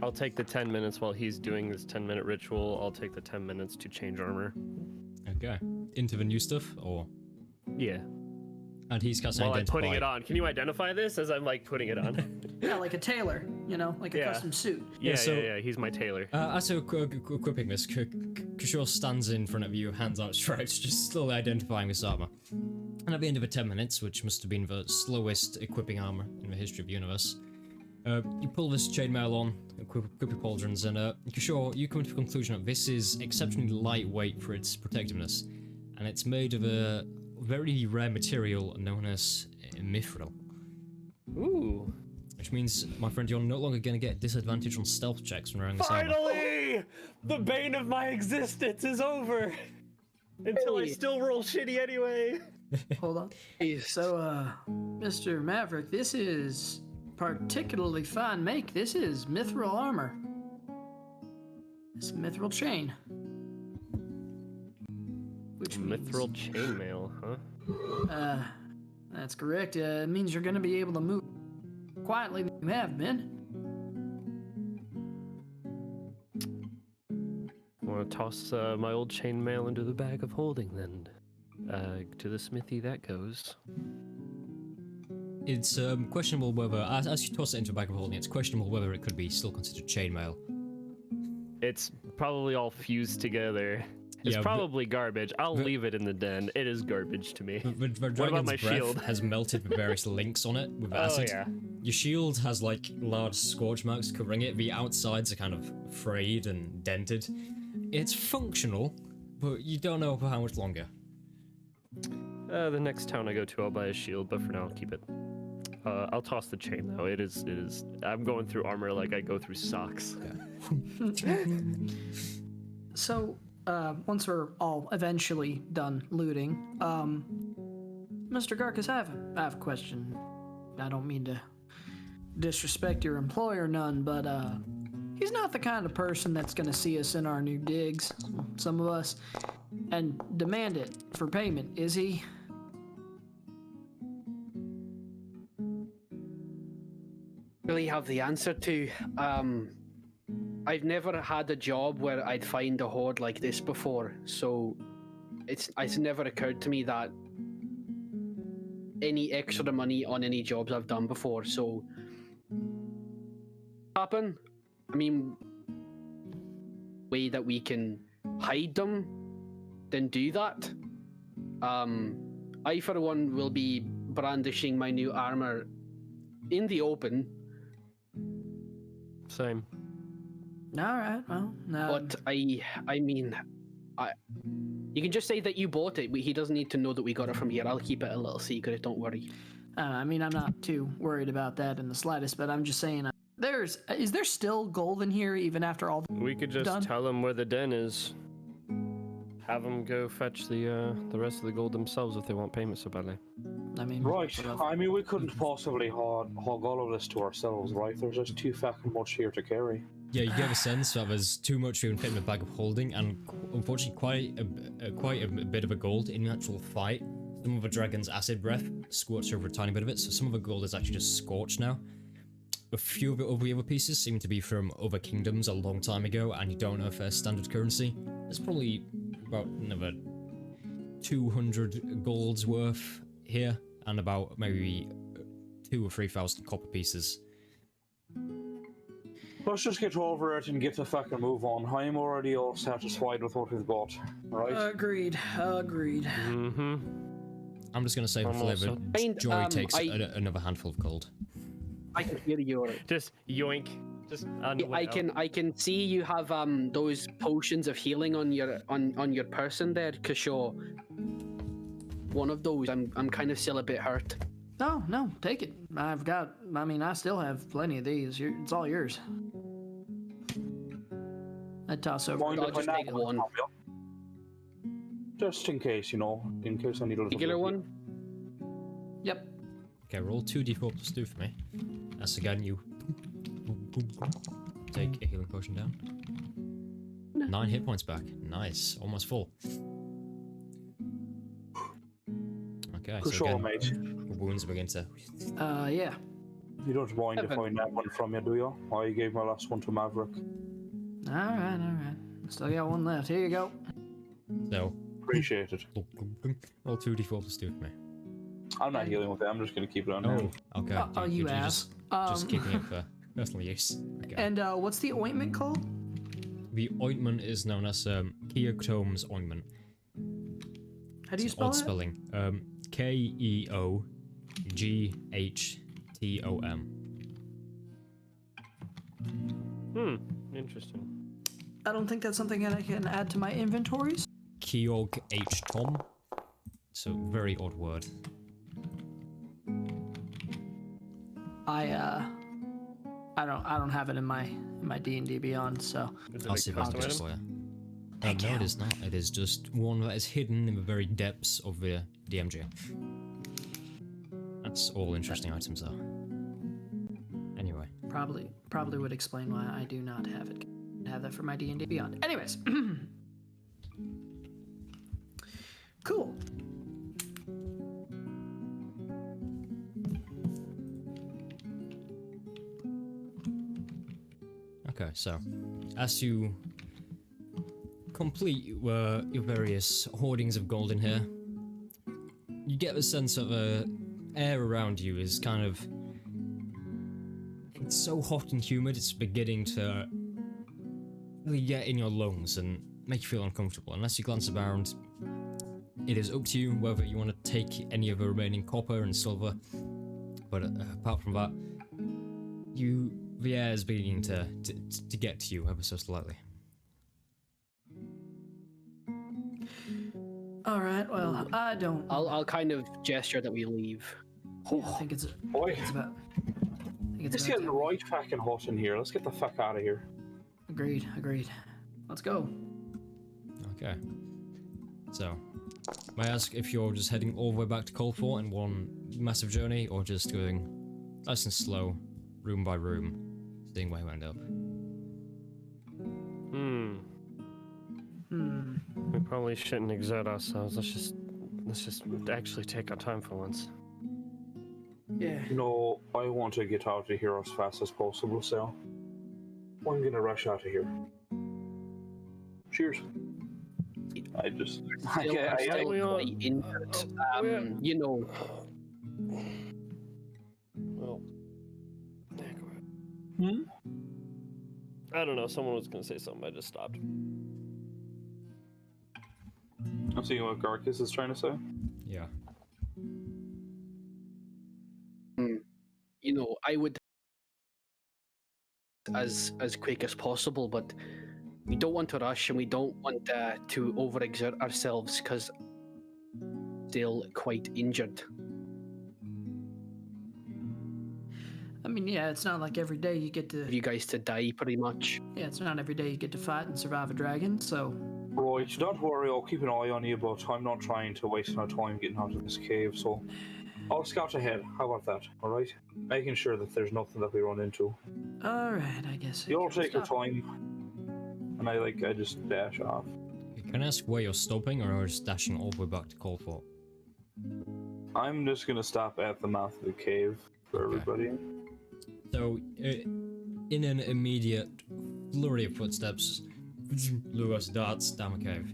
[SPEAKER 2] I'll take the 10 minutes while he's doing this 10-minute ritual. I'll take the 10 minutes to change armor.
[SPEAKER 1] Okay. Into the new stuff, or
[SPEAKER 2] Yeah.
[SPEAKER 1] and he's casting
[SPEAKER 2] While I'm
[SPEAKER 1] identify.
[SPEAKER 2] putting it on. Can you identify this as I'm like putting it on?
[SPEAKER 3] Yeah, like a tailor, like a
[SPEAKER 2] Yeah.
[SPEAKER 3] custom suit.
[SPEAKER 2] yeah,
[SPEAKER 1] so-
[SPEAKER 2] yeah. He's my tailor.
[SPEAKER 1] As you're equipping this, Kishore stands in front of you, hands outstretched, just slowly identifying this armor. And at the end of the 10 minutes, which must have been the slowest equipping armor in the history of the universe, you pull this chainmail on, equip your pauldrons, and Kishore, you come to the conclusion that this is exceptionally lightweight for its protectiveness, and it's made of a very rare material known as mithril.
[SPEAKER 2] Ooh.
[SPEAKER 1] Which means, my friend, you're no longer going to get disadvantage on stealth checks when wearing this armor.
[SPEAKER 2] Finally! The bane of my existence is over! Until I
[SPEAKER 5] Hey.
[SPEAKER 2] still roll shitty anyway.
[SPEAKER 3] Hold on. So, Mr. Maverick, this is particularly fine make. This is mithril armor. It's mithril chain. Which means,
[SPEAKER 2] Mithril chainmail, huh?
[SPEAKER 3] that's correct. It means you're going to be able to move quietly than you have been.
[SPEAKER 2] Want to toss my old chainmail into the bag of holding then? To the smithy that goes.
[SPEAKER 1] It's questionable whether, as you toss it into a bag of holding, it's questionable whether it could be still considered chainmail.
[SPEAKER 2] It's probably all fused together. It's
[SPEAKER 1] Yeah,
[SPEAKER 2] probably garbage. I'll leave it in the den. It is garbage to me.
[SPEAKER 1] The
[SPEAKER 2] about
[SPEAKER 1] dragon's
[SPEAKER 2] my
[SPEAKER 1] breath
[SPEAKER 2] shield?
[SPEAKER 1] has melted with various links on it with
[SPEAKER 2] Oh
[SPEAKER 1] acid.
[SPEAKER 2] yeah.
[SPEAKER 1] Your shield has like large scorch marks covering it. The outsides are kind of frayed and dented. It's functional, but you don't know for how much longer.
[SPEAKER 2] The next town I go to, I'll buy a shield, but for now I'll keep it. I'll toss the chain though. It is. I'm going through armor like I go through socks.
[SPEAKER 3] So, once we're all eventually done looting, Mr. Garcus, I have a question. I don't mean to disrespect your employer none, but he's not the kind of person that's gonna see us in our new digs, some of us, and demand it for payment, is he?
[SPEAKER 5] Really have the answer to. I've never had a job where I'd find a hoard like this before, so it's never occurred to me that any extra money on any jobs I've done before. So happen. I mean, way that we can hide them, then do that. I for one will be brandishing my new armor in the open.
[SPEAKER 2] Same.
[SPEAKER 3] All right, well, no.
[SPEAKER 5] But I mean, you can just say that you bought it. He doesn't need to know that we got it from here. I'll keep it a little secret. Don't worry.
[SPEAKER 3] I mean, I'm not too worried about that in the slightest, but I'm just saying, is there still gold in here even after all
[SPEAKER 2] We could just
[SPEAKER 3] done?
[SPEAKER 2] tell them where the den is. Have them go fetch the rest of the gold themselves if they want payment so badly.
[SPEAKER 3] I mean,
[SPEAKER 4] Right.
[SPEAKER 3] whatever.
[SPEAKER 4] I mean, we couldn't possibly hog all of this to ourselves, right? There's just too fucking much here to carry.
[SPEAKER 1] Yeah, you get a sense that there's too much even fit in the bag of holding, and unfortunately quite a bit of a gold in the actual fight. Some of the dragon's acid breath squirts over a tiny bit of it, so some of the gold is actually just scorched now. A few of the other pieces seem to be from other kingdoms a long time ago, and you don't know if they're standard currency. There's probably about another 200 golds worth here, and about maybe 2,000 or 3,000 copper pieces.
[SPEAKER 4] Let's just get over it and get the fucking move on. I'm already all satisfied with what we've got, right?
[SPEAKER 3] Agreed.
[SPEAKER 2] Mm-hmm.
[SPEAKER 1] I'm just gonna say for flavor, Joy takes another handful of gold.
[SPEAKER 5] I can hear you.
[SPEAKER 2] Just yoink. Just
[SPEAKER 5] I can see you have those potions of healing on your person there, Kashaw. One of those. I'm kind of still a bit hurt.
[SPEAKER 3] No, take it. I still have plenty of these. It's all yours. I toss over.
[SPEAKER 5] I'll just take one.
[SPEAKER 4] Just in case, in case I need a little
[SPEAKER 5] Regular one?
[SPEAKER 3] Yep.
[SPEAKER 1] Okay, roll 2d4 plus 2 for me. That's again you. Take a healing potion down. 9 hit points back. Nice, almost full. Okay,
[SPEAKER 4] For
[SPEAKER 1] so
[SPEAKER 4] sure,
[SPEAKER 1] again,
[SPEAKER 4] mate.
[SPEAKER 1] the wounds begin to.
[SPEAKER 3] Yeah.
[SPEAKER 4] You don't mind if I nab one from you, do you? I gave my last one to Maverick.
[SPEAKER 3] All right. Still got one left. Here you go.
[SPEAKER 1] So.
[SPEAKER 4] Appreciate it.
[SPEAKER 1] Roll 2d4 plus 2 for me.
[SPEAKER 4] I'm not healing with it. I'm just going to keep it on
[SPEAKER 1] Oh,
[SPEAKER 4] hand.
[SPEAKER 1] okay.
[SPEAKER 3] You
[SPEAKER 1] You're
[SPEAKER 3] ass.
[SPEAKER 1] Just keeping it for personal use. Okay.
[SPEAKER 3] And what's the ointment called?
[SPEAKER 1] The ointment is known as Keotome's ointment.
[SPEAKER 3] How do you
[SPEAKER 1] It's
[SPEAKER 3] spell
[SPEAKER 1] odd
[SPEAKER 3] it?
[SPEAKER 1] spelling. Keoghtom.
[SPEAKER 2] Interesting.
[SPEAKER 3] I don't think that's something that I can add to my inventories.
[SPEAKER 1] Keoghtom. It's a very odd word.
[SPEAKER 3] I don't have it in my D&D Beyond, so
[SPEAKER 1] I'll see if I can get it for you. No, it is not. It is just one that is hidden in the very depths of the DMG. That's all interesting items though. Anyway.
[SPEAKER 3] probably would explain why I do not have it. Have that for my D&D Beyond. Anyways. Cool.
[SPEAKER 1] Okay, so as you complete your various hoardings of gold in here, you get the sense of air around you is kind of, it's so hot and humid, it's beginning to really get in your lungs and make you feel uncomfortable. Unless you glance around, it is up to you whether you want to take any of the remaining copper and silver, but apart from that, the air is beginning to get to you ever so slightly.
[SPEAKER 3] All right. Well, I don't.
[SPEAKER 5] I'll kind of gesture that we leave.
[SPEAKER 3] I think it's
[SPEAKER 4] Boy,
[SPEAKER 3] about.
[SPEAKER 4] it's getting right fucking hot in here. Let's get the fuck out of here.
[SPEAKER 3] Agreed. Let's go.
[SPEAKER 1] Okay. So, may I ask if you're just heading all the way back to Coldfort in one massive journey, or just going nice and slow, room by room, seeing where you end up?
[SPEAKER 2] We probably shouldn't exert ourselves. Let's just actually take our time for once.
[SPEAKER 3] Yeah.
[SPEAKER 4] I want to get out of here as fast as possible, so I'm gonna rush out of here. Cheers. I just...
[SPEAKER 5] Quite injured.
[SPEAKER 2] Well, I don't know. Someone was gonna say something. I just stopped.
[SPEAKER 4] I'm seeing what Garcus is trying to say.
[SPEAKER 1] Yeah.
[SPEAKER 5] I would as quick as possible, but we don't want to rush and we don't want to overexert ourselves because still quite injured.
[SPEAKER 3] I mean, yeah, it's not like every day you get to.
[SPEAKER 5] For you guys to die, pretty much.
[SPEAKER 3] Yeah, it's not every day you get to fight and survive a dragon. So.
[SPEAKER 4] Right, don't worry. I'll keep an eye on you, but I'm not trying to waste no time getting out of this cave. So I'll scout ahead. How about that? All right, making sure that there's nothing that we run into.
[SPEAKER 3] All right, I guess.
[SPEAKER 4] You all take your time, and I just dash off.
[SPEAKER 1] Can I ask where you're stopping, or are you just dashing all the way back to Coldfort?
[SPEAKER 4] I'm just gonna stop at the mouth of the cave for
[SPEAKER 1] Okay.
[SPEAKER 4] everybody.
[SPEAKER 1] So, in an immediate flurry of footsteps, Lugos darts down the cave.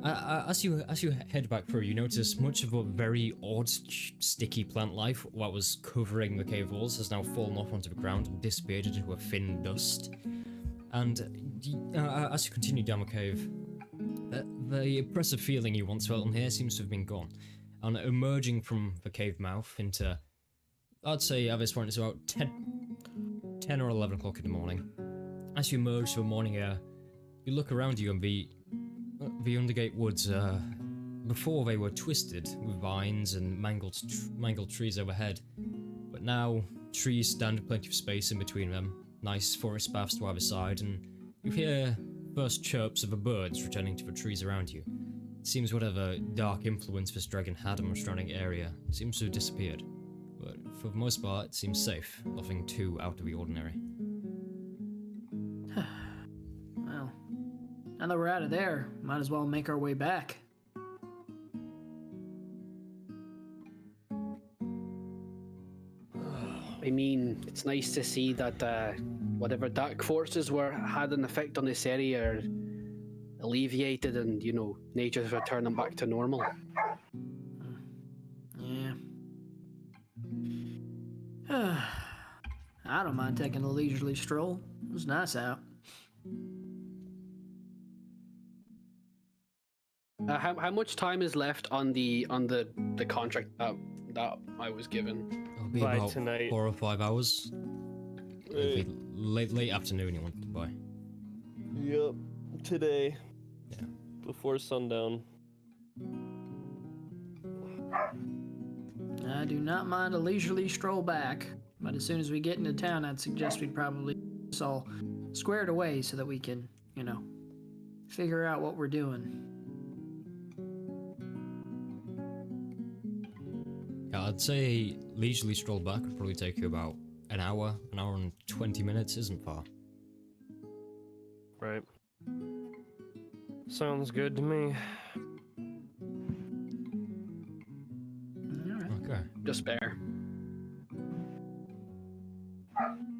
[SPEAKER 1] As you head back through, you notice much of a very odd, sticky plant life that was covering the cave walls has now fallen off onto the ground and disappeared into a thin dust. And as you continue down the cave, the oppressive feeling you once felt in here seems to have been gone. And emerging from the cave mouth into, I'd say at this point it's about 10 or 11 o'clock in the morning. As you emerge to the morning air, you look around you and the Undergate woods, before they were twisted with vines and mangled trees overhead, but now trees stand plenty of space in between them, nice forest paths to either side, and you hear first chirps of the birds returning to the trees around you. It seems whatever dark influence this dragon had on the surrounding area seems to have disappeared, but for the most part it seems safe, nothing too out of the ordinary.
[SPEAKER 3] Well, now that we're out of there, might as well make our way back.
[SPEAKER 5] I mean, it's nice to see that whatever dark forces had an effect on this area are alleviated, and nature's returning back to normal.
[SPEAKER 3] Yeah. I don't mind taking a leisurely stroll. It was nice out.
[SPEAKER 5] How much time is left on the contract that I was given?
[SPEAKER 1] It'll be
[SPEAKER 2] By
[SPEAKER 1] about
[SPEAKER 2] tonight.
[SPEAKER 1] 4 or 5 hours. It'll be late afternoon you want to buy.
[SPEAKER 2] Yep. Today.
[SPEAKER 1] Yeah.
[SPEAKER 2] Before sundown.
[SPEAKER 3] I do not mind a leisurely stroll back, but as soon as we get into town, I'd suggest we'd probably get this all squared away so that we can, figure out what we're doing.
[SPEAKER 1] Yeah, I'd say leisurely stroll back would probably take you about an hour and 20 minutes isn't far.
[SPEAKER 2] Right. Sounds good to me.
[SPEAKER 3] All right.
[SPEAKER 1] Okay.
[SPEAKER 5] Despair.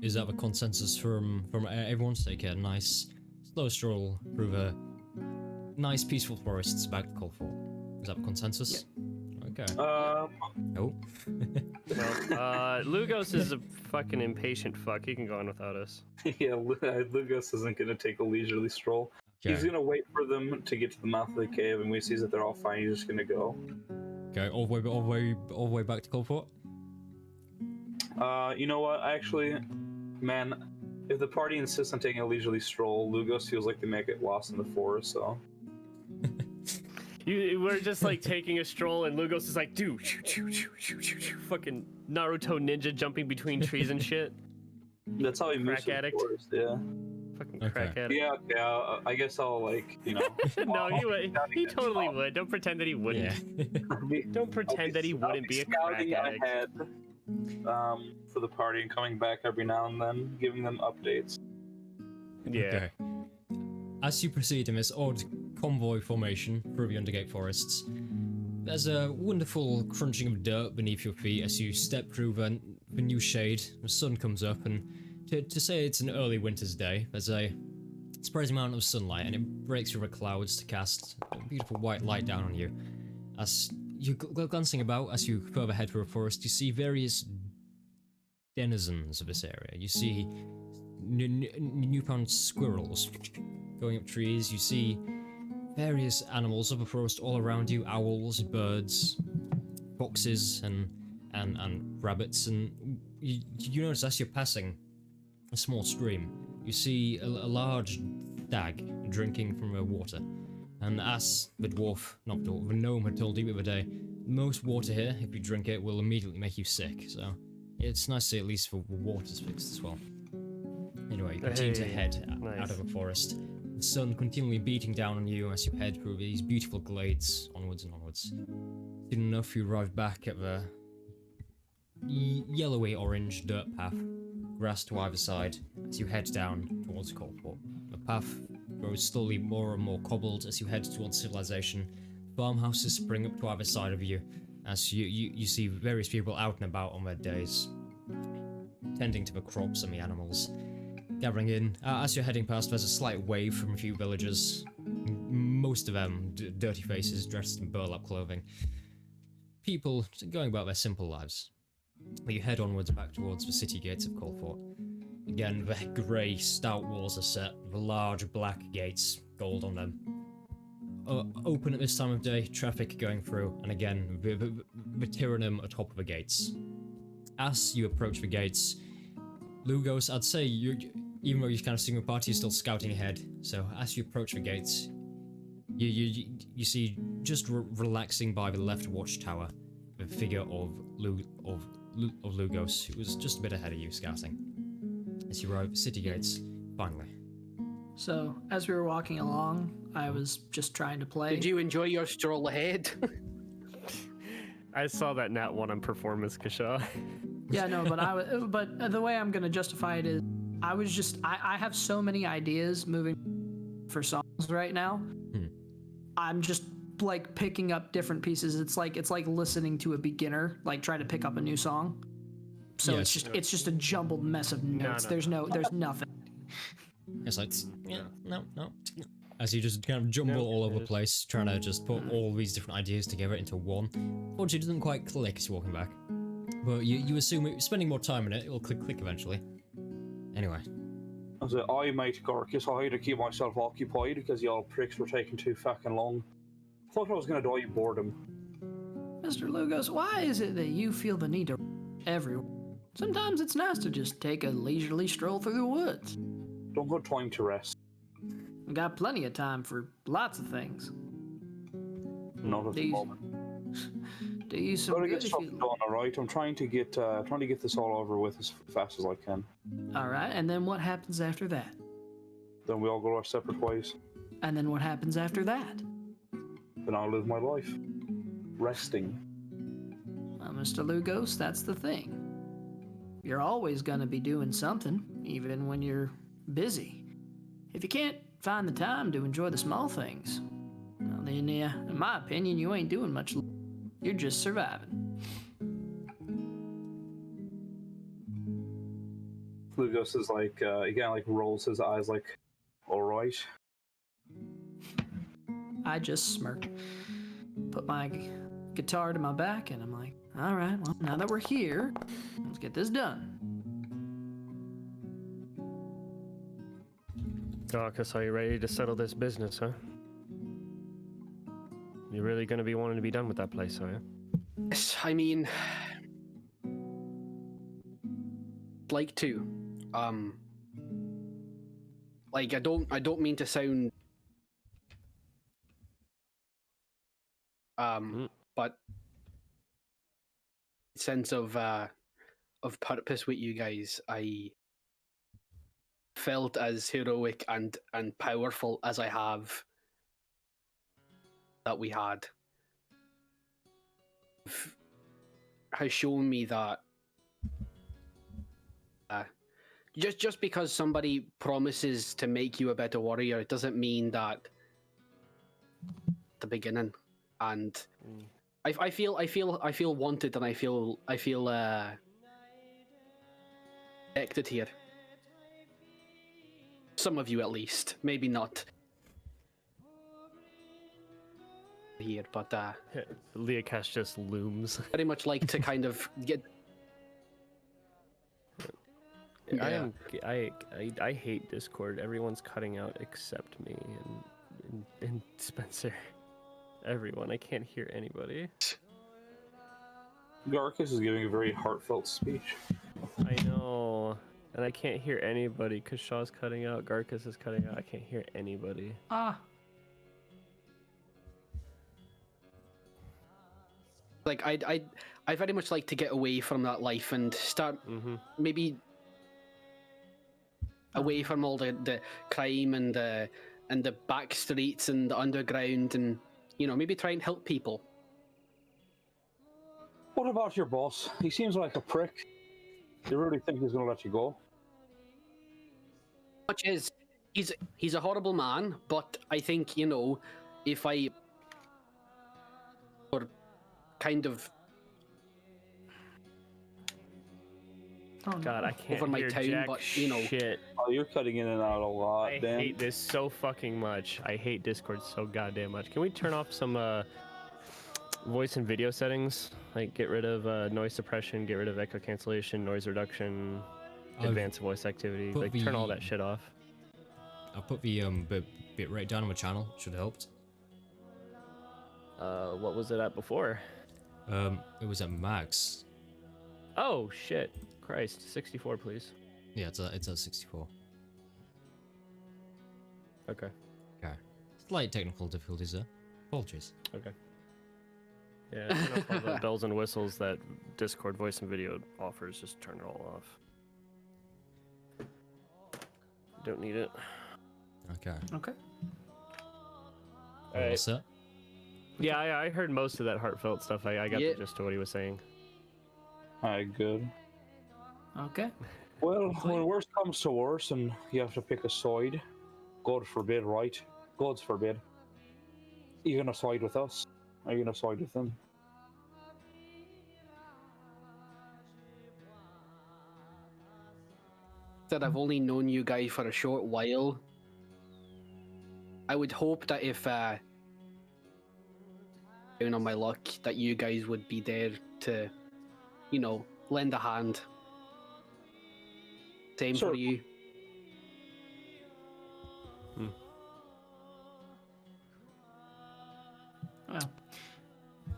[SPEAKER 1] Is that the consensus from everyone to take a nice slow stroll through the nice peaceful forests back to Colfort? Is that the consensus? Okay. Oh.
[SPEAKER 2] Well, Lugos is a fucking impatient fuck. He can go on without us.
[SPEAKER 4] Yeah, Lugos isn't gonna take a leisurely stroll.
[SPEAKER 1] Okay.
[SPEAKER 4] He's gonna wait for them to get to the mouth of the cave, and when he sees that they're all fine, he's just gonna go.
[SPEAKER 1] Okay, all the way back to Colfort?
[SPEAKER 4] You know what? Actually, man, if the party insists on taking a leisurely stroll, Lugos feels like they may get lost in the forest, so...
[SPEAKER 2] We're just like taking a stroll, and Lugos is like, dude, fucking Naruto ninja jumping between trees and shit.
[SPEAKER 4] That's how he moves
[SPEAKER 2] Crack
[SPEAKER 4] through the
[SPEAKER 2] addict.
[SPEAKER 4] forest, yeah.
[SPEAKER 2] Fucking
[SPEAKER 1] Okay.
[SPEAKER 2] crack addict.
[SPEAKER 4] Yeah, okay, I guess I'll,
[SPEAKER 2] No, he would. He totally would. Don't pretend that he wouldn't.
[SPEAKER 1] Yeah.
[SPEAKER 2] Don't pretend that he wouldn't be a crack
[SPEAKER 4] scouting
[SPEAKER 2] addict.
[SPEAKER 4] ahead, for the party and coming back every now and then, giving them updates.
[SPEAKER 2] Yeah.
[SPEAKER 1] Okay. As you proceed in this odd convoy formation through the Undergate forests, there's a wonderful crunching of dirt beneath your feet as you step through the new shade. The sun comes up, and to say it's an early winter's day, there's a surprising amount of sunlight, and it breaks through the clouds to cast a beautiful white light down on you. As you go glancing about, as you further head through the forest, you see various denizens of this area. You see newfound squirrels going up trees. You see various animals of the forest all around you: owls, birds, foxes, and rabbits. And you notice as you're passing a small stream, you see a large stag drinking from the water. And as the gnome had told you the other day, most water here, if you drink it, will immediately make you sick. So it's nice to see at least the water's fixed as well. Anyway, you continue to head
[SPEAKER 2] nice.
[SPEAKER 1] out of the forest. The sun continually beating down on you as you head through these beautiful glades onwards and onwards. Soon enough, you arrive back at the yellowy orange dirt path, grass to either side, as you head down towards Colport. The path grows slowly more and more cobbled as you head towards civilization, farmhouses spring up to either side of you, as you see various people out and about on their days, tending to the crops and the animals. Gathering in, as you're heading past, there's a slight wave from a few villagers. Most of them dirty faces, dressed in burlap clothing. People going about their simple lives. But you head onwards back towards the city gates of Colfort. Again, the grey, stout walls are set, the large black gates, gold on them. Open at this time of day, traffic going through, and again, the tyrannum atop of the gates. As you approach the gates, Lugos, I'd say, even though you're kind of seeing the party, you're still scouting ahead. So as you approach the gates, you see just relaxing by the left watchtower, the figure of Lugos, who was just a bit ahead of you scouting. As you arrive at the city gates, finally.
[SPEAKER 3] So, as we were walking along, I was just trying to play.
[SPEAKER 5] Did you enjoy your stroll ahead?
[SPEAKER 2] I saw that Nat 1 on performance, Kashaw.
[SPEAKER 3] Yeah, no, but the way I'm gonna justify it is, I have so many ideas moving for songs right now. I'm just like picking up different pieces. It's like listening to a beginner, like try to pick up a new song. So
[SPEAKER 1] Yes.
[SPEAKER 3] it's just a jumbled mess of notes. There's nothing.
[SPEAKER 1] It's like, yeah, no. As you just kind of jumble all over the place, trying to just put all these different ideas together into one. Unfortunately, it doesn't quite click as you're walking back. But you assume spending more time in it, it'll click eventually. Anyway.
[SPEAKER 4] I was like, I mate Gorkis, I had to keep myself occupied because y'all pricks were taking too fucking long. Thought I was gonna die of boredom.
[SPEAKER 3] Mr. Lugos, why is it that you feel the need to everywhere? Sometimes it's nice to just take a leisurely stroll through the woods.
[SPEAKER 4] Don't got time to rest.
[SPEAKER 3] We got plenty of time for lots of things.
[SPEAKER 4] Not at the moment.
[SPEAKER 3] Do you some
[SPEAKER 4] Gotta
[SPEAKER 3] good
[SPEAKER 4] get
[SPEAKER 3] if
[SPEAKER 4] stuff
[SPEAKER 3] you...
[SPEAKER 4] done, alright? I'm trying to get this all over with as fast as I can.
[SPEAKER 3] Alright, and then what happens after that?
[SPEAKER 4] Then we all go our separate ways.
[SPEAKER 3] And then what happens after that?
[SPEAKER 4] Then I'll live my life. Resting.
[SPEAKER 3] Well, Mr. Lugos, that's the thing. You're always gonna be doing something, even when you're busy. If you can't find the time to enjoy the small things, well then, yeah, in my opinion, you ain't doing much. You're just surviving.
[SPEAKER 4] Lugos is like, again, like rolls his eyes like, alright.
[SPEAKER 3] I just smirk, put my guitar to my back, and I'm like, alright, well, now that we're here, let's get this done.
[SPEAKER 2] Darkus, are you ready to settle this business, huh? You're really gonna be wanting to be done with that place, are you?
[SPEAKER 5] Yes, I mean, like to, like I don't mean to sound, but sense of purpose with you guys, I felt as heroic and powerful as I have that we had has shown me that just because somebody promises to make you a better warrior, it doesn't mean that the beginning. And I feel wanted, and I feel connected here. Some of you at least, maybe not here, but
[SPEAKER 2] Leocash just looms.
[SPEAKER 5] very much like to kind of get.
[SPEAKER 2] I hate Discord. Everyone's cutting out except me and Spencer. Everyone. I can't hear anybody.
[SPEAKER 4] Garkus is giving a very heartfelt speech.
[SPEAKER 2] I know. And I can't hear anybody because Shaw's cutting out, Garkus is cutting out. I can't hear anybody.
[SPEAKER 5] Like I very much like to get away from that life and start maybe away from all the crime and the back streets and the underground, and maybe try and help people.
[SPEAKER 4] What about your boss? He seems like a prick. You really think he's gonna let you go?
[SPEAKER 5] Much is he's a horrible man, but I think if I or kind of
[SPEAKER 3] Oh, no.
[SPEAKER 2] God, I can't
[SPEAKER 5] over my
[SPEAKER 2] hear
[SPEAKER 5] town,
[SPEAKER 2] jack
[SPEAKER 5] but, you know.
[SPEAKER 2] shit.
[SPEAKER 4] Oh, you're cutting in and out a lot,
[SPEAKER 2] I
[SPEAKER 4] Dan.
[SPEAKER 2] hate this so fucking much. I hate Discord so goddamn much. Can we turn off some voice and video settings? Like get rid of noise suppression, get rid of echo cancellation, noise reduction, advanced voice activity.
[SPEAKER 1] put
[SPEAKER 2] Like turn all
[SPEAKER 1] the-
[SPEAKER 2] that shit off.
[SPEAKER 1] I'll put the bit rate down on my channel. Should have helped.
[SPEAKER 2] What was it at before?
[SPEAKER 1] It was at max.
[SPEAKER 2] Oh shit. Christ. 64, please.
[SPEAKER 1] Yeah, it's at 64.
[SPEAKER 2] Okay.
[SPEAKER 1] Okay. Slight technical difficulties there. Apologies.
[SPEAKER 2] Okay. Yeah, turn off all the bells and whistles that Discord voice and video offers. Just turn it all off. Don't need it.
[SPEAKER 1] Okay.
[SPEAKER 3] Okay.
[SPEAKER 1] All
[SPEAKER 2] Alright.
[SPEAKER 1] set?
[SPEAKER 2] Yeah, I heard most of that heartfelt stuff. I got
[SPEAKER 5] Yeah.
[SPEAKER 2] the gist of what he was saying.
[SPEAKER 4] Alright, good.
[SPEAKER 3] Okay.
[SPEAKER 4] Well, when worst comes to worst and you have to pick a side, God forbid, right? God's forbid. Are you gonna side with us? Are you gonna side with them?
[SPEAKER 5] That I've only known you guys for a short while. I would hope that if down on my luck, that you guys would be there to, you know, lend a hand. Same
[SPEAKER 4] Sure.
[SPEAKER 5] for you.
[SPEAKER 3] Well,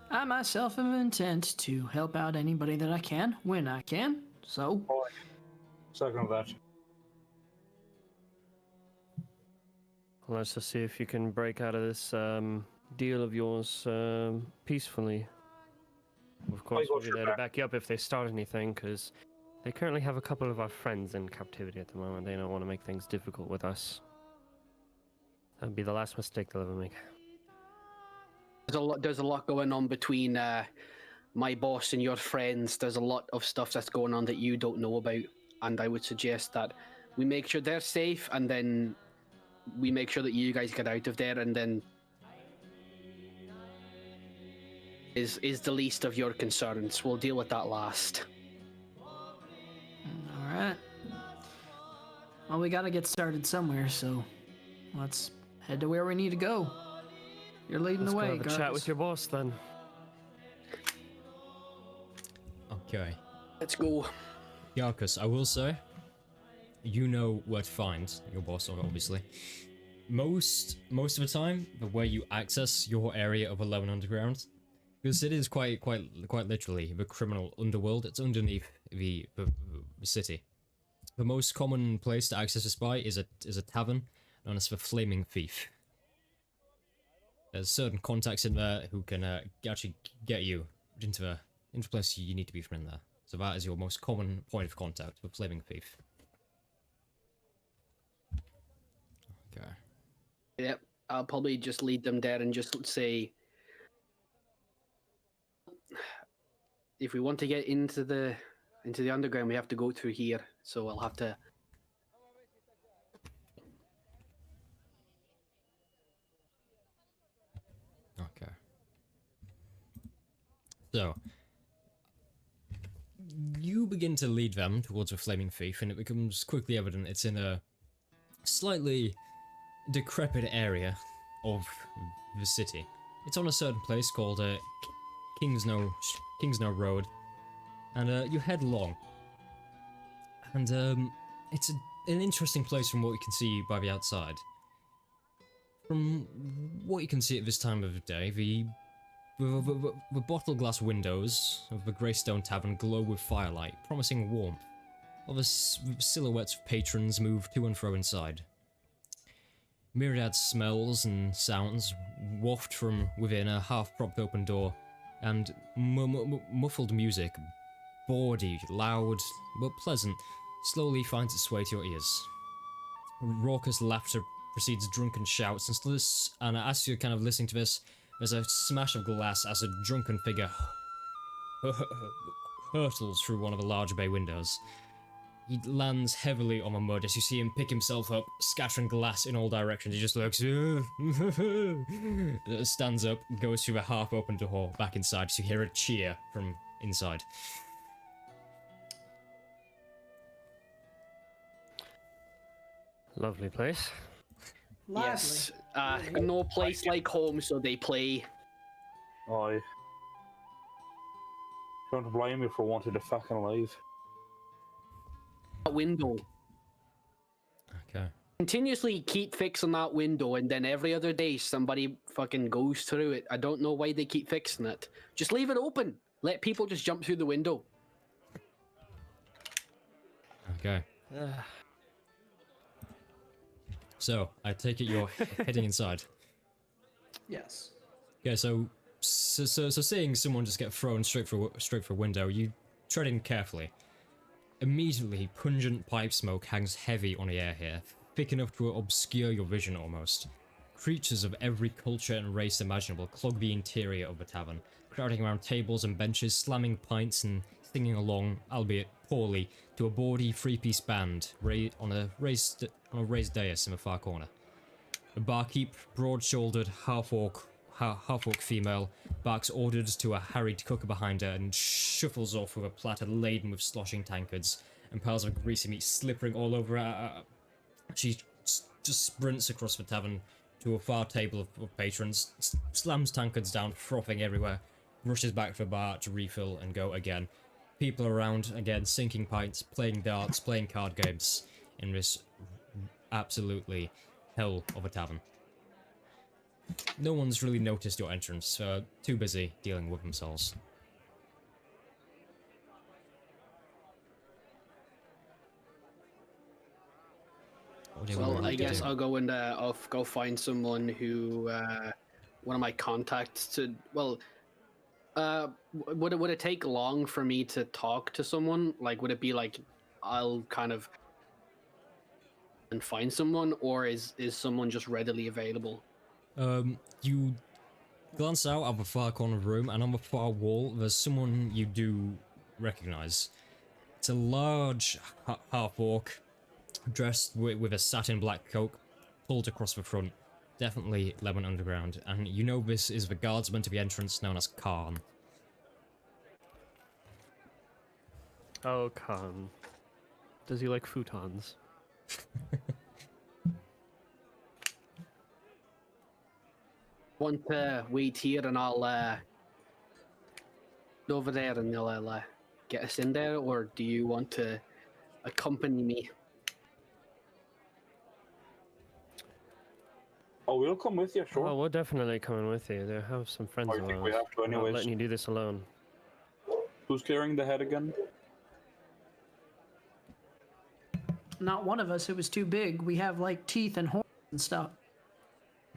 [SPEAKER 3] I myself am intent to help out anybody that I can when I can. So,
[SPEAKER 4] Second of that.
[SPEAKER 2] Let's just see if you can break out of this deal of yours peacefully. Of course,
[SPEAKER 4] got
[SPEAKER 2] we'll be
[SPEAKER 4] your
[SPEAKER 2] there to
[SPEAKER 4] back.
[SPEAKER 2] back you up if they start anything, because they currently have a couple of our friends in captivity at the moment. They don't want to make things difficult with us. That'd be the last mistake they'll ever make.
[SPEAKER 5] There's a lot going on between my boss and your friends. There's a lot of stuff that's going on that you don't know about, and I would suggest that we make sure they're safe, and then we make sure that you guys get out of there, and then is the least of your concerns. We'll deal with that last.
[SPEAKER 3] all right. Well, we gotta get started somewhere, so let's head to where we need to go. You're leading
[SPEAKER 2] Let's
[SPEAKER 3] the
[SPEAKER 2] go
[SPEAKER 3] way,
[SPEAKER 2] have a chat
[SPEAKER 3] Gargus.
[SPEAKER 2] with your boss then.
[SPEAKER 1] Okay.
[SPEAKER 5] Let's go.
[SPEAKER 1] Yarkus, I will say, you know where to find your boss, obviously. Most of the time, the way you access your area of 11 Underground, because it is quite literally the criminal underworld. It's underneath the city. The most common place to access this by is a tavern known as the Flaming Thief. There's certain contacts in there who can actually get you into the place you need to be from in there. So that is your most common point of contact, the Flaming Thief. Okay.
[SPEAKER 5] Yep. I'll probably just lead them there and just say, if we want to get into the underground, we have to go through here. So I'll have to.
[SPEAKER 1] Okay. So, you begin to lead them towards a Flaming Thief, and it becomes quickly evident it's in a slightly decrepit area of the city. It's on a certain place called Kingsno Road, and you head along. And it's an interesting place from what you can see by the outside. From what you can see at this time of the day, the bottle glass windows of the Greystone Tavern glow with firelight, promising warmth, while the silhouettes of patrons move to and fro inside. Myriad smells and sounds waft from within a half-propped open door, and muffled music, bawdy, loud, but pleasant, slowly finds its way to your ears. Raucous laughter precedes drunken shouts, and as you're kind of listening to this, there's a smash of glass as a drunken figure hurtles through one of the large bay windows. He lands heavily on the mud as you see him pick himself up, scattering glass in all directions. He just looks, stands up, goes through the half-open door back inside, so you hear a cheer from inside.
[SPEAKER 2] Lovely place.
[SPEAKER 5] Yes. No place like home, so they play.
[SPEAKER 4] I don't blame you for wanting to fucking leave.
[SPEAKER 5] That window.
[SPEAKER 1] Okay.
[SPEAKER 5] Continuously keep fixing that window, and then every other day somebody fucking goes through it. I don't know why they keep fixing it. Just leave it open. Let people just jump through the window.
[SPEAKER 1] Okay. So, I take it you're heading inside.
[SPEAKER 3] Yes.
[SPEAKER 1] Okay, so seeing someone just get thrown straight for a window, you tread in carefully. Immediately, pungent pipe smoke hangs heavy on the air here, thick enough to obscure your vision almost. Creatures of every culture and race imaginable clog the interior of the tavern, crowding around tables and benches, slamming pints and singing along, albeit poorly, to a bawdy three-piece band on a raised dais in the far corner. The barkeep, broad-shouldered, half-orc female, barks orders to a harried cook behind her and shuffles off with a platter laden with sloshing tankards and piles of greasy meat slippering all over her. She just sprints across the tavern to a far table of patrons, slams tankards down, frothing everywhere, rushes back to the bar to refill and go again. People around, again, sinking pints, playing darts, playing card games in this absolutely hell of a tavern. No one's really noticed your entrance, too busy dealing with themselves.
[SPEAKER 5] Well, I guess I'll go and I'll go find someone who, one of my contacts to. Well, would it take long for me to talk to someone? Like, would it be like I'll kind of and find someone, or is someone just readily available?
[SPEAKER 1] You glance out of the far corner of the room, and on the far wall, there's someone you do recognize. It's a large half-orc, dressed with a satin black coat, pulled across the front. Definitely Lemon Underground, and you know this is the guardsman to the entrance known as Khan.
[SPEAKER 2] Oh, Khan. Does he like futons?
[SPEAKER 5] Want to wait here and I'll go over there and they'll get us in there, or do you want to accompany me?
[SPEAKER 4] Oh, we'll come with you, sure.
[SPEAKER 2] Oh, we're definitely coming with you. They have some friends
[SPEAKER 4] I
[SPEAKER 2] of
[SPEAKER 4] think
[SPEAKER 2] ours.
[SPEAKER 4] we have to
[SPEAKER 2] I'm not
[SPEAKER 4] anyways.
[SPEAKER 2] letting you do this alone.
[SPEAKER 4] Who's carrying the head again?
[SPEAKER 3] Not one of us. It was too big. We have like teeth and horns and stuff.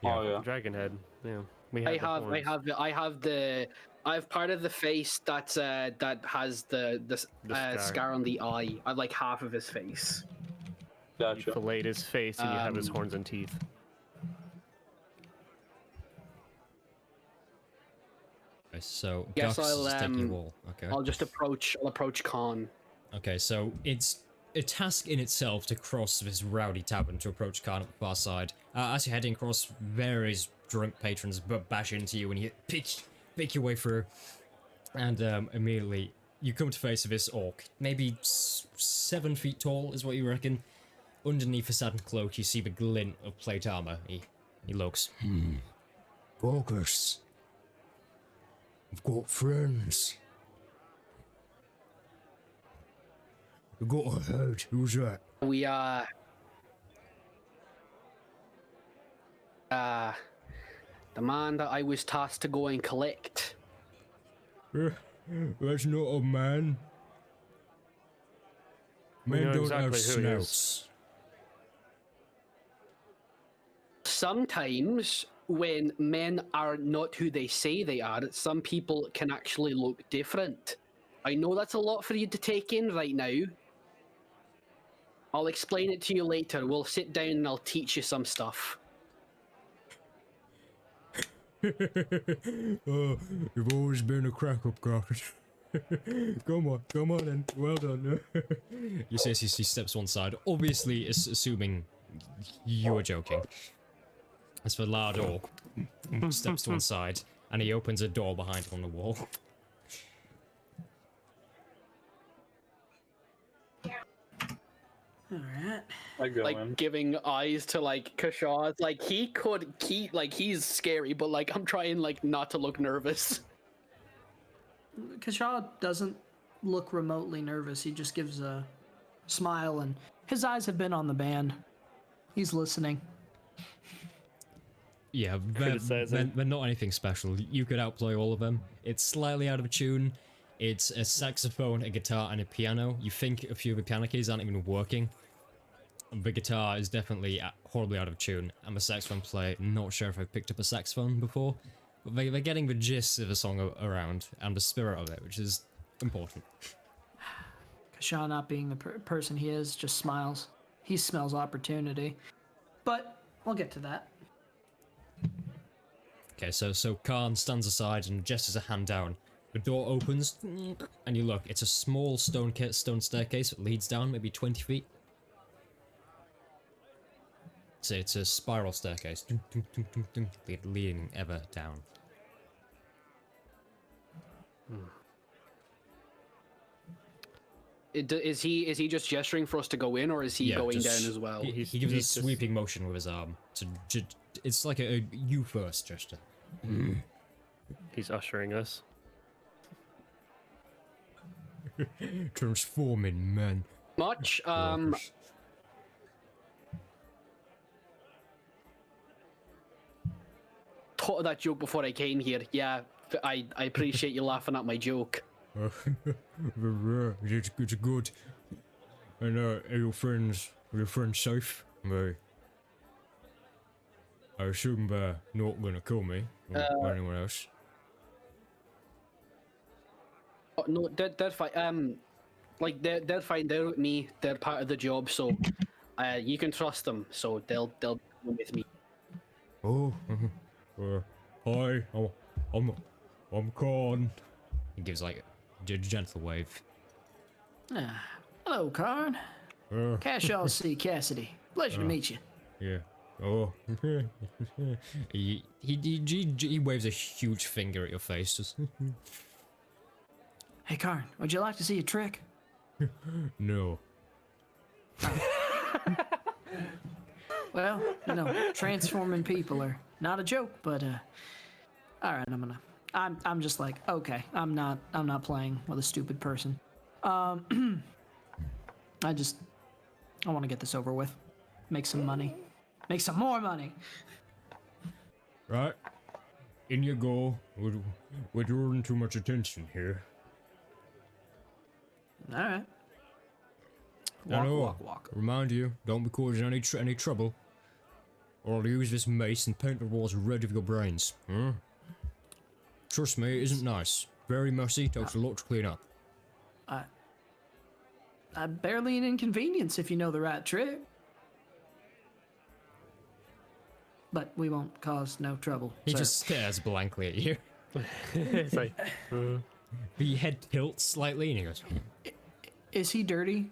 [SPEAKER 4] Oh yeah.
[SPEAKER 2] Dragon head. Yeah.
[SPEAKER 5] I have part of the face that's that has the
[SPEAKER 2] scar.
[SPEAKER 5] scar on the eye. I have like half of his face.
[SPEAKER 2] You
[SPEAKER 4] Gotcha.
[SPEAKER 2] filleted his face and you have his horns and teeth.
[SPEAKER 1] Okay, so
[SPEAKER 5] Guess
[SPEAKER 1] Gux is taking
[SPEAKER 5] I'll
[SPEAKER 1] wall. Okay.
[SPEAKER 5] I'll approach Khan.
[SPEAKER 1] Okay, so it's a task in itself to cross this rowdy tavern to approach Khan at the far side. As you're heading across, various drunk patrons bash into you and you pick your way through. And immediately, you come to face of this orc. Maybe 7 feet tall is what you reckon. Underneath a satin cloak, you see the glint of plate armor. He looks.
[SPEAKER 6] Focus. I've got friends. You got a head. Who's that?
[SPEAKER 5] We the man that I was tasked to go and collect.
[SPEAKER 6] That's not a man.
[SPEAKER 2] We
[SPEAKER 6] Men
[SPEAKER 2] know
[SPEAKER 6] don't
[SPEAKER 2] exactly
[SPEAKER 6] have
[SPEAKER 2] who he is.
[SPEAKER 6] snouts.
[SPEAKER 5] Sometimes when men are not who they say they are, some people can actually look different. I know that's a lot for you to take in right now. I'll explain it to you later. We'll sit down and I'll teach you some stuff.
[SPEAKER 6] You've always been a crack-up, Carpet. Come on, then. Well done.
[SPEAKER 1] You see as he steps one side, obviously assuming you are joking. As for Lardo, steps to one side, and he opens a door behind him on the wall.
[SPEAKER 3] All right.
[SPEAKER 4] I go
[SPEAKER 5] Like
[SPEAKER 4] in.
[SPEAKER 5] giving eyes to like Kashaw. It's like he could keep like he's scary, but like I'm trying like not to look nervous.
[SPEAKER 3] Kashaw doesn't look remotely nervous. He just gives a smile, and his eyes have been on the band. He's listening.
[SPEAKER 1] Yeah,
[SPEAKER 2] Criticizing.
[SPEAKER 1] they're not anything special. You could outplay all of them. It's slightly out of tune. It's a saxophone, a guitar, and a piano. You think a few of the piano keys aren't even working. The guitar is definitely horribly out of tune. I'm a saxophone player, not sure if I've picked up a saxophone before. But they're getting the gist of the song around, and the spirit of it, which is important.
[SPEAKER 3] Kashaw, not being the person he is, just smiles. He smells opportunity. But we'll get to that.
[SPEAKER 1] Okay, so Khan stands aside and gestures a hand down. The door opens, and you look. It's a small stone staircase that leads down, maybe 20 feet. So it's a spiral staircase, leading ever down.
[SPEAKER 5] Is he just gesturing for us to go in, or is he
[SPEAKER 1] Yeah,
[SPEAKER 5] going
[SPEAKER 1] just-
[SPEAKER 5] down as well?
[SPEAKER 1] He gives a sweeping motion with his arm. It's like a you first gesture.
[SPEAKER 2] He's ushering us.
[SPEAKER 6] Transforming man.
[SPEAKER 5] Much.
[SPEAKER 6] Workers.
[SPEAKER 5] Thought of that joke before I came here. Yeah, I appreciate you laughing at my joke.
[SPEAKER 6] It's good. And are your friends safe? I assume they're not gonna kill me or anyone else.
[SPEAKER 5] Oh, no, they're fine. Like they're fine. They're with me. They're part of the job, so you can trust them. So they'll be with me.
[SPEAKER 6] Oh, hi, I'm Khan.
[SPEAKER 1] He gives like a gentle wave.
[SPEAKER 3] Hello, Karn. Cashaw C. Cassidy. Pleasure to meet you.
[SPEAKER 6] Yeah. Oh,
[SPEAKER 1] He waves a huge finger at your face. Just
[SPEAKER 3] Hey, Karn, would you like to see a trick?
[SPEAKER 6] no.
[SPEAKER 3] Well, you know, transforming people are not a joke, but all right, I'm just like, okay, I'm not playing with a stupid person. I want to get this over with. Make some money. Make some more money.
[SPEAKER 6] Right. In you go. We're drawing too much attention here.
[SPEAKER 3] All right.
[SPEAKER 6] I know.
[SPEAKER 3] Walk.
[SPEAKER 6] Remind you, don't be causing any trouble. Or I'll use this mace and paint the walls red of your brains. Huh? Trust me, it isn't nice. Very messy, takes a lot to clean up.
[SPEAKER 3] Barely an inconvenience if you know the right trick. But we won't cause no trouble.
[SPEAKER 1] he
[SPEAKER 3] sir.
[SPEAKER 1] just stares blankly at you.
[SPEAKER 2] It's like,
[SPEAKER 1] The head tilts slightly, and he goes,
[SPEAKER 3] Is he dirty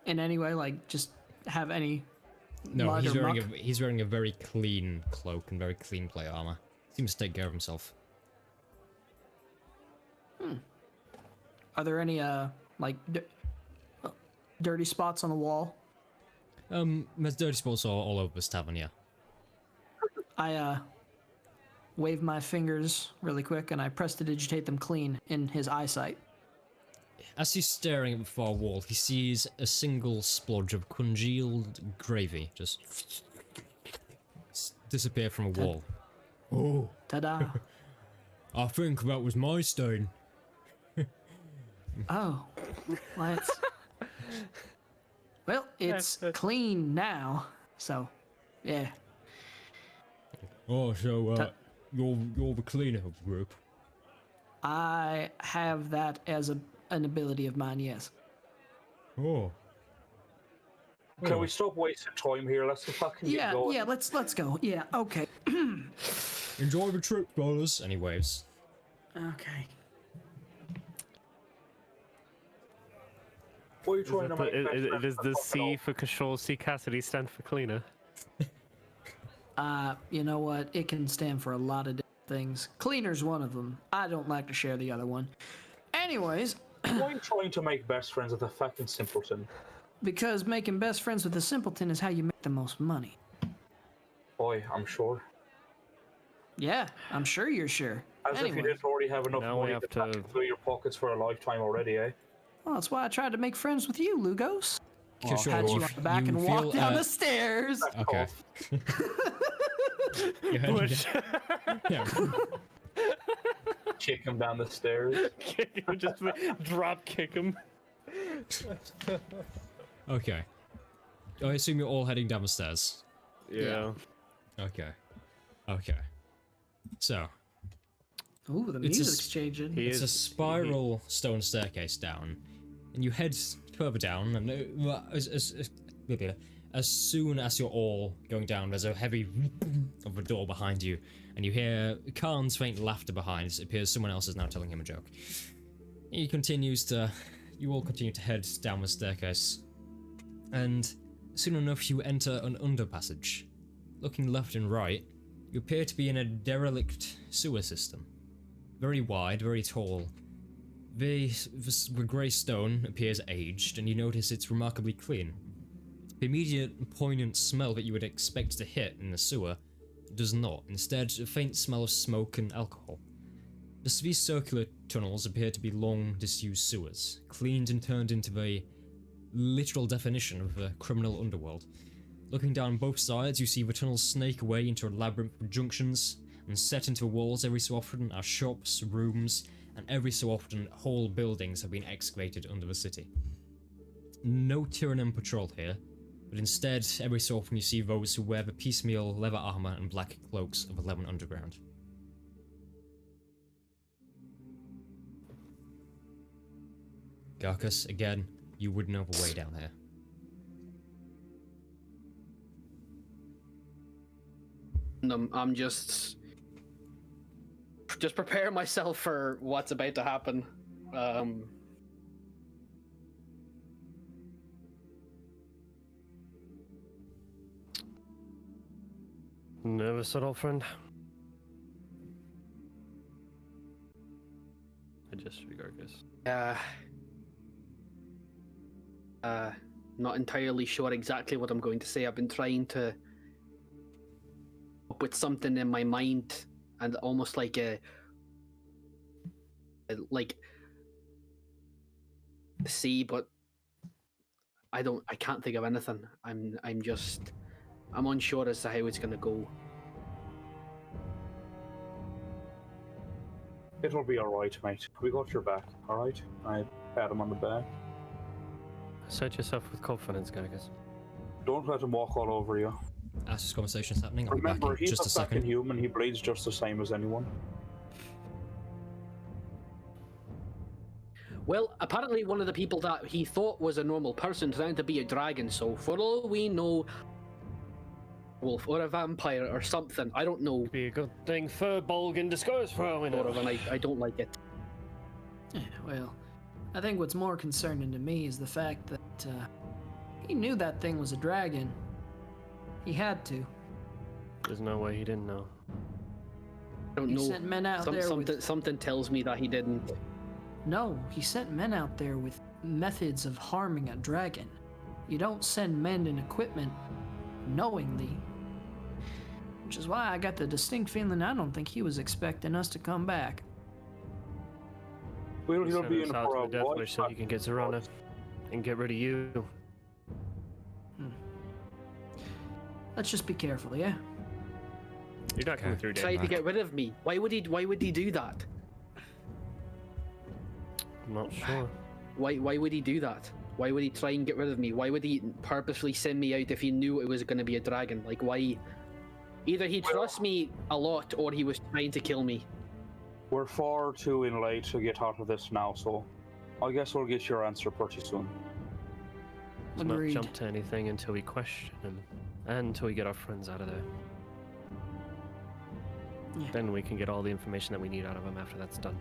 [SPEAKER 3] in any way? Like, just have any
[SPEAKER 1] "No,
[SPEAKER 3] mud
[SPEAKER 1] he's
[SPEAKER 3] or
[SPEAKER 1] wearing
[SPEAKER 3] muck?
[SPEAKER 1] he's wearing a very clean cloak and very clean plate armor. Seems to take care of himself."
[SPEAKER 3] Are there any like dirty spots on the wall?
[SPEAKER 1] There's dirty spots all over this tavern, yeah.
[SPEAKER 3] I wave my fingers really quick and I prestidigitate them clean in his eyesight.
[SPEAKER 1] As he's staring at the far wall, he sees a single splodge of congealed gravy just disappear from a wall.
[SPEAKER 6] Oh,
[SPEAKER 3] Ta-da!
[SPEAKER 6] I think that was my stain.
[SPEAKER 3] Oh, well, it's clean now, so yeah.
[SPEAKER 6] Oh, so you're the cleaner of the group.
[SPEAKER 3] I have that as an ability of mine. Yes.
[SPEAKER 6] Oh,
[SPEAKER 4] Can we stop wasting time here? Let's fucking get
[SPEAKER 3] Yeah.
[SPEAKER 4] going.
[SPEAKER 3] Yeah. Let's go. Yeah. Okay.
[SPEAKER 6] enjoy the trip, fellas.
[SPEAKER 1] And he waves.
[SPEAKER 3] Okay.
[SPEAKER 4] What are you trying to make?
[SPEAKER 2] Does the C for Control C Cassidy stand for cleaner?
[SPEAKER 3] You know what? It can stand for a lot of different things. Cleaner's one of them. I don't like to share the other one. Anyways,
[SPEAKER 4] Why are you trying to make best friends with a fucking simpleton?
[SPEAKER 3] because making best friends with a simpleton is how you make the most money.
[SPEAKER 4] Boy, I'm sure.
[SPEAKER 3] Yeah, I'm sure you're sure.
[SPEAKER 4] As if you didn't already have enough
[SPEAKER 2] Now we
[SPEAKER 4] money
[SPEAKER 2] have
[SPEAKER 4] to
[SPEAKER 2] to-
[SPEAKER 4] fill your pockets for a lifetime already, eh?
[SPEAKER 3] Well, that's why I tried to make friends with you, Lugos.
[SPEAKER 1] Sure,
[SPEAKER 3] Had you on the back and walk down the stairs.
[SPEAKER 1] Okay. You're heading
[SPEAKER 2] Push.
[SPEAKER 1] down- yeah.
[SPEAKER 4] Kick him down the stairs.
[SPEAKER 2] Kick him, just drop kick him.
[SPEAKER 1] Okay. I assume you're all heading down the stairs.
[SPEAKER 2] Yeah.
[SPEAKER 1] Okay. Okay. So,
[SPEAKER 3] Ooh, the
[SPEAKER 1] It's a
[SPEAKER 3] music's changing.
[SPEAKER 1] it's a spiral stone staircase down, and you head further down, and as soon as you're all going down, there's a heavy of a door behind you, and you hear Khan's faint laughter behind. It appears someone else is now telling him a joke. You all continue to head down the staircase, and soon enough you enter an underpassage. Looking left and right, you appear to be in a derelict sewer system. Very wide, very tall. The grey stone appears aged, and you notice it's remarkably clean. The immediate poignant smell that you would expect to hit in the sewer does not. Instead, a faint smell of smoke and alcohol. These circular tunnels appear to be long, disused sewers, cleaned and turned into the literal definition of the criminal underworld. Looking down both sides, you see the tunnels snake away into a labyrinth of junctions, and set into the walls every so often are shops, rooms, and every so often whole buildings have been excavated under the city. No Tyrannem patrol here, but instead every so often you see those who wear the piecemeal leather armor and black cloaks of 11 Underground. Garcus, again, you would know the way down here.
[SPEAKER 5] I'm just preparing myself for what's about to happen.
[SPEAKER 2] Nervous at all, friend? I just regardless.
[SPEAKER 5] Not entirely sure exactly what I'm going to say. I've been trying to up with something in my mind, and almost like see, but I can't think of anything. I'm unsure as to how it's gonna go.
[SPEAKER 4] It'll be alright, mate. We got your back, alright? I pat him on the back.
[SPEAKER 2] Set yourself with confidence, Gargus.
[SPEAKER 4] Don't let him walk all over you.
[SPEAKER 1] As this conversation's happening, I'll be back
[SPEAKER 4] Remember,
[SPEAKER 1] in
[SPEAKER 4] he's
[SPEAKER 1] just
[SPEAKER 4] a
[SPEAKER 1] a second.
[SPEAKER 4] fucking human. He bleeds just the same as anyone.
[SPEAKER 5] Well, apparently one of the people that he thought was a normal person turned out to be a dragon, so for all we know, wolf or a vampire or something, I don't know.
[SPEAKER 2] Be a good thing for Bolgan disguise for all we know.
[SPEAKER 5] Sort of, and I don't like it.
[SPEAKER 3] Yeah, well, I think what's more concerning to me is the fact that he knew that thing was a dragon. He had to.
[SPEAKER 2] There's no way he didn't know.
[SPEAKER 5] I don't
[SPEAKER 3] He
[SPEAKER 5] know.
[SPEAKER 3] sent men out there with...
[SPEAKER 5] Something tells me that he didn't.
[SPEAKER 3] No, he sent men out there with methods of harming a dragon. You don't send men and equipment knowingly. Which is why I got the distinct feeling I don't think he was expecting us to come back.
[SPEAKER 4] He'll
[SPEAKER 2] Send
[SPEAKER 4] be
[SPEAKER 2] us
[SPEAKER 4] in
[SPEAKER 2] out
[SPEAKER 4] for
[SPEAKER 2] to
[SPEAKER 4] a
[SPEAKER 2] the death
[SPEAKER 4] while.
[SPEAKER 2] wish so he can get Zorana and get rid of you.
[SPEAKER 3] Let's just be careful, yeah?
[SPEAKER 2] You're not coming through,
[SPEAKER 5] Tried
[SPEAKER 2] Dan.
[SPEAKER 5] to get rid of me. Why would he do that?
[SPEAKER 2] I'm not sure.
[SPEAKER 5] Why would he do that? Why would he try and get rid of me? Why would he purposely send me out if he knew it was going to be a dragon? Like, why? Either he trusts me a lot or he was trying to kill me.
[SPEAKER 4] We're far too in late to get out of this now, so I guess we'll get your answer pretty soon.
[SPEAKER 2] Let's not
[SPEAKER 3] Agreed.
[SPEAKER 2] jump to anything until we question him and until we get our friends out of there.
[SPEAKER 3] Yeah.
[SPEAKER 2] Then we can get all the information that we need out of him after that's done.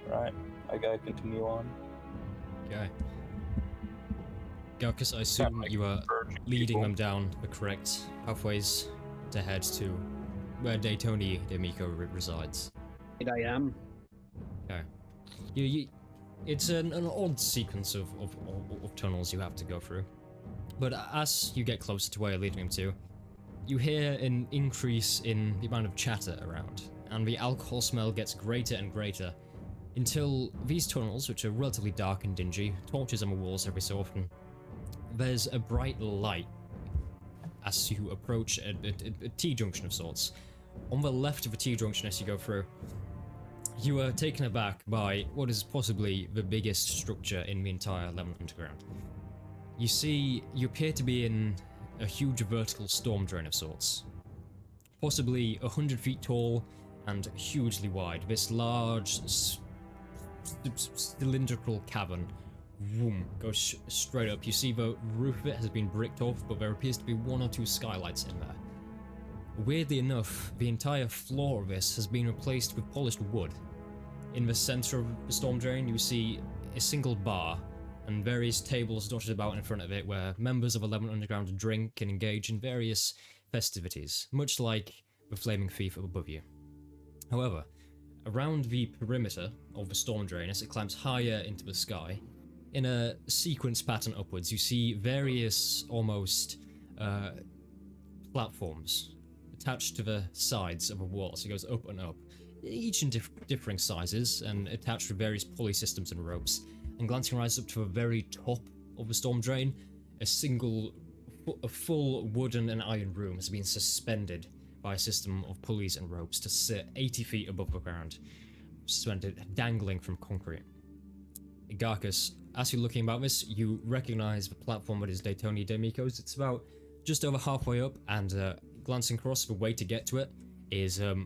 [SPEAKER 4] Right. I gotta continue on.
[SPEAKER 1] Okay. Garcus, I assume you are leading them down the correct pathways to head to where Daytoni D'Amico resides.
[SPEAKER 5] I am.
[SPEAKER 1] Okay. It's an odd sequence of tunnels you have to go through. But as you get closer to where you're leading him to, you hear an increase in the amount of chatter around, and the alcohol smell gets greater and greater, until these tunnels, which are relatively dark and dingy, torches on the walls every so often, there's a bright light as you approach a T-junction of sorts. On the left of the T-junction as you go through, you are taken aback by what is possibly the biggest structure in the entire 11 Underground. You appear to be in a huge vertical storm drain of sorts. Possibly 100 feet tall and hugely wide. This large cylindrical cavern goes straight up. You see the roof of it has been bricked off, but there appears to be one or two skylights in there. Weirdly enough, the entire floor of this has been replaced with polished wood. In the center of the storm drain, you see a single bar and various tables dotted about in front of it where members of 11 Underground drink and engage in various festivities, much like the Flaming Thief above you. However, around the perimeter of the storm drain, as it climbs higher into the sky, in a sequence pattern upwards, you see various almost platforms attached to the sides of a wall, so it goes up and up, each in differing sizes and attached with various pulley systems and ropes. And glancing right up to the very top of the storm drain, a full wooden and iron room has been suspended by a system of pulleys and ropes to sit 80 feet above the ground, suspended, dangling from concrete. Garcus, as you're looking about this, you recognize the platform that is Daytoni D'Amico's. It's about just over halfway up, and glancing across, the way to get to it is a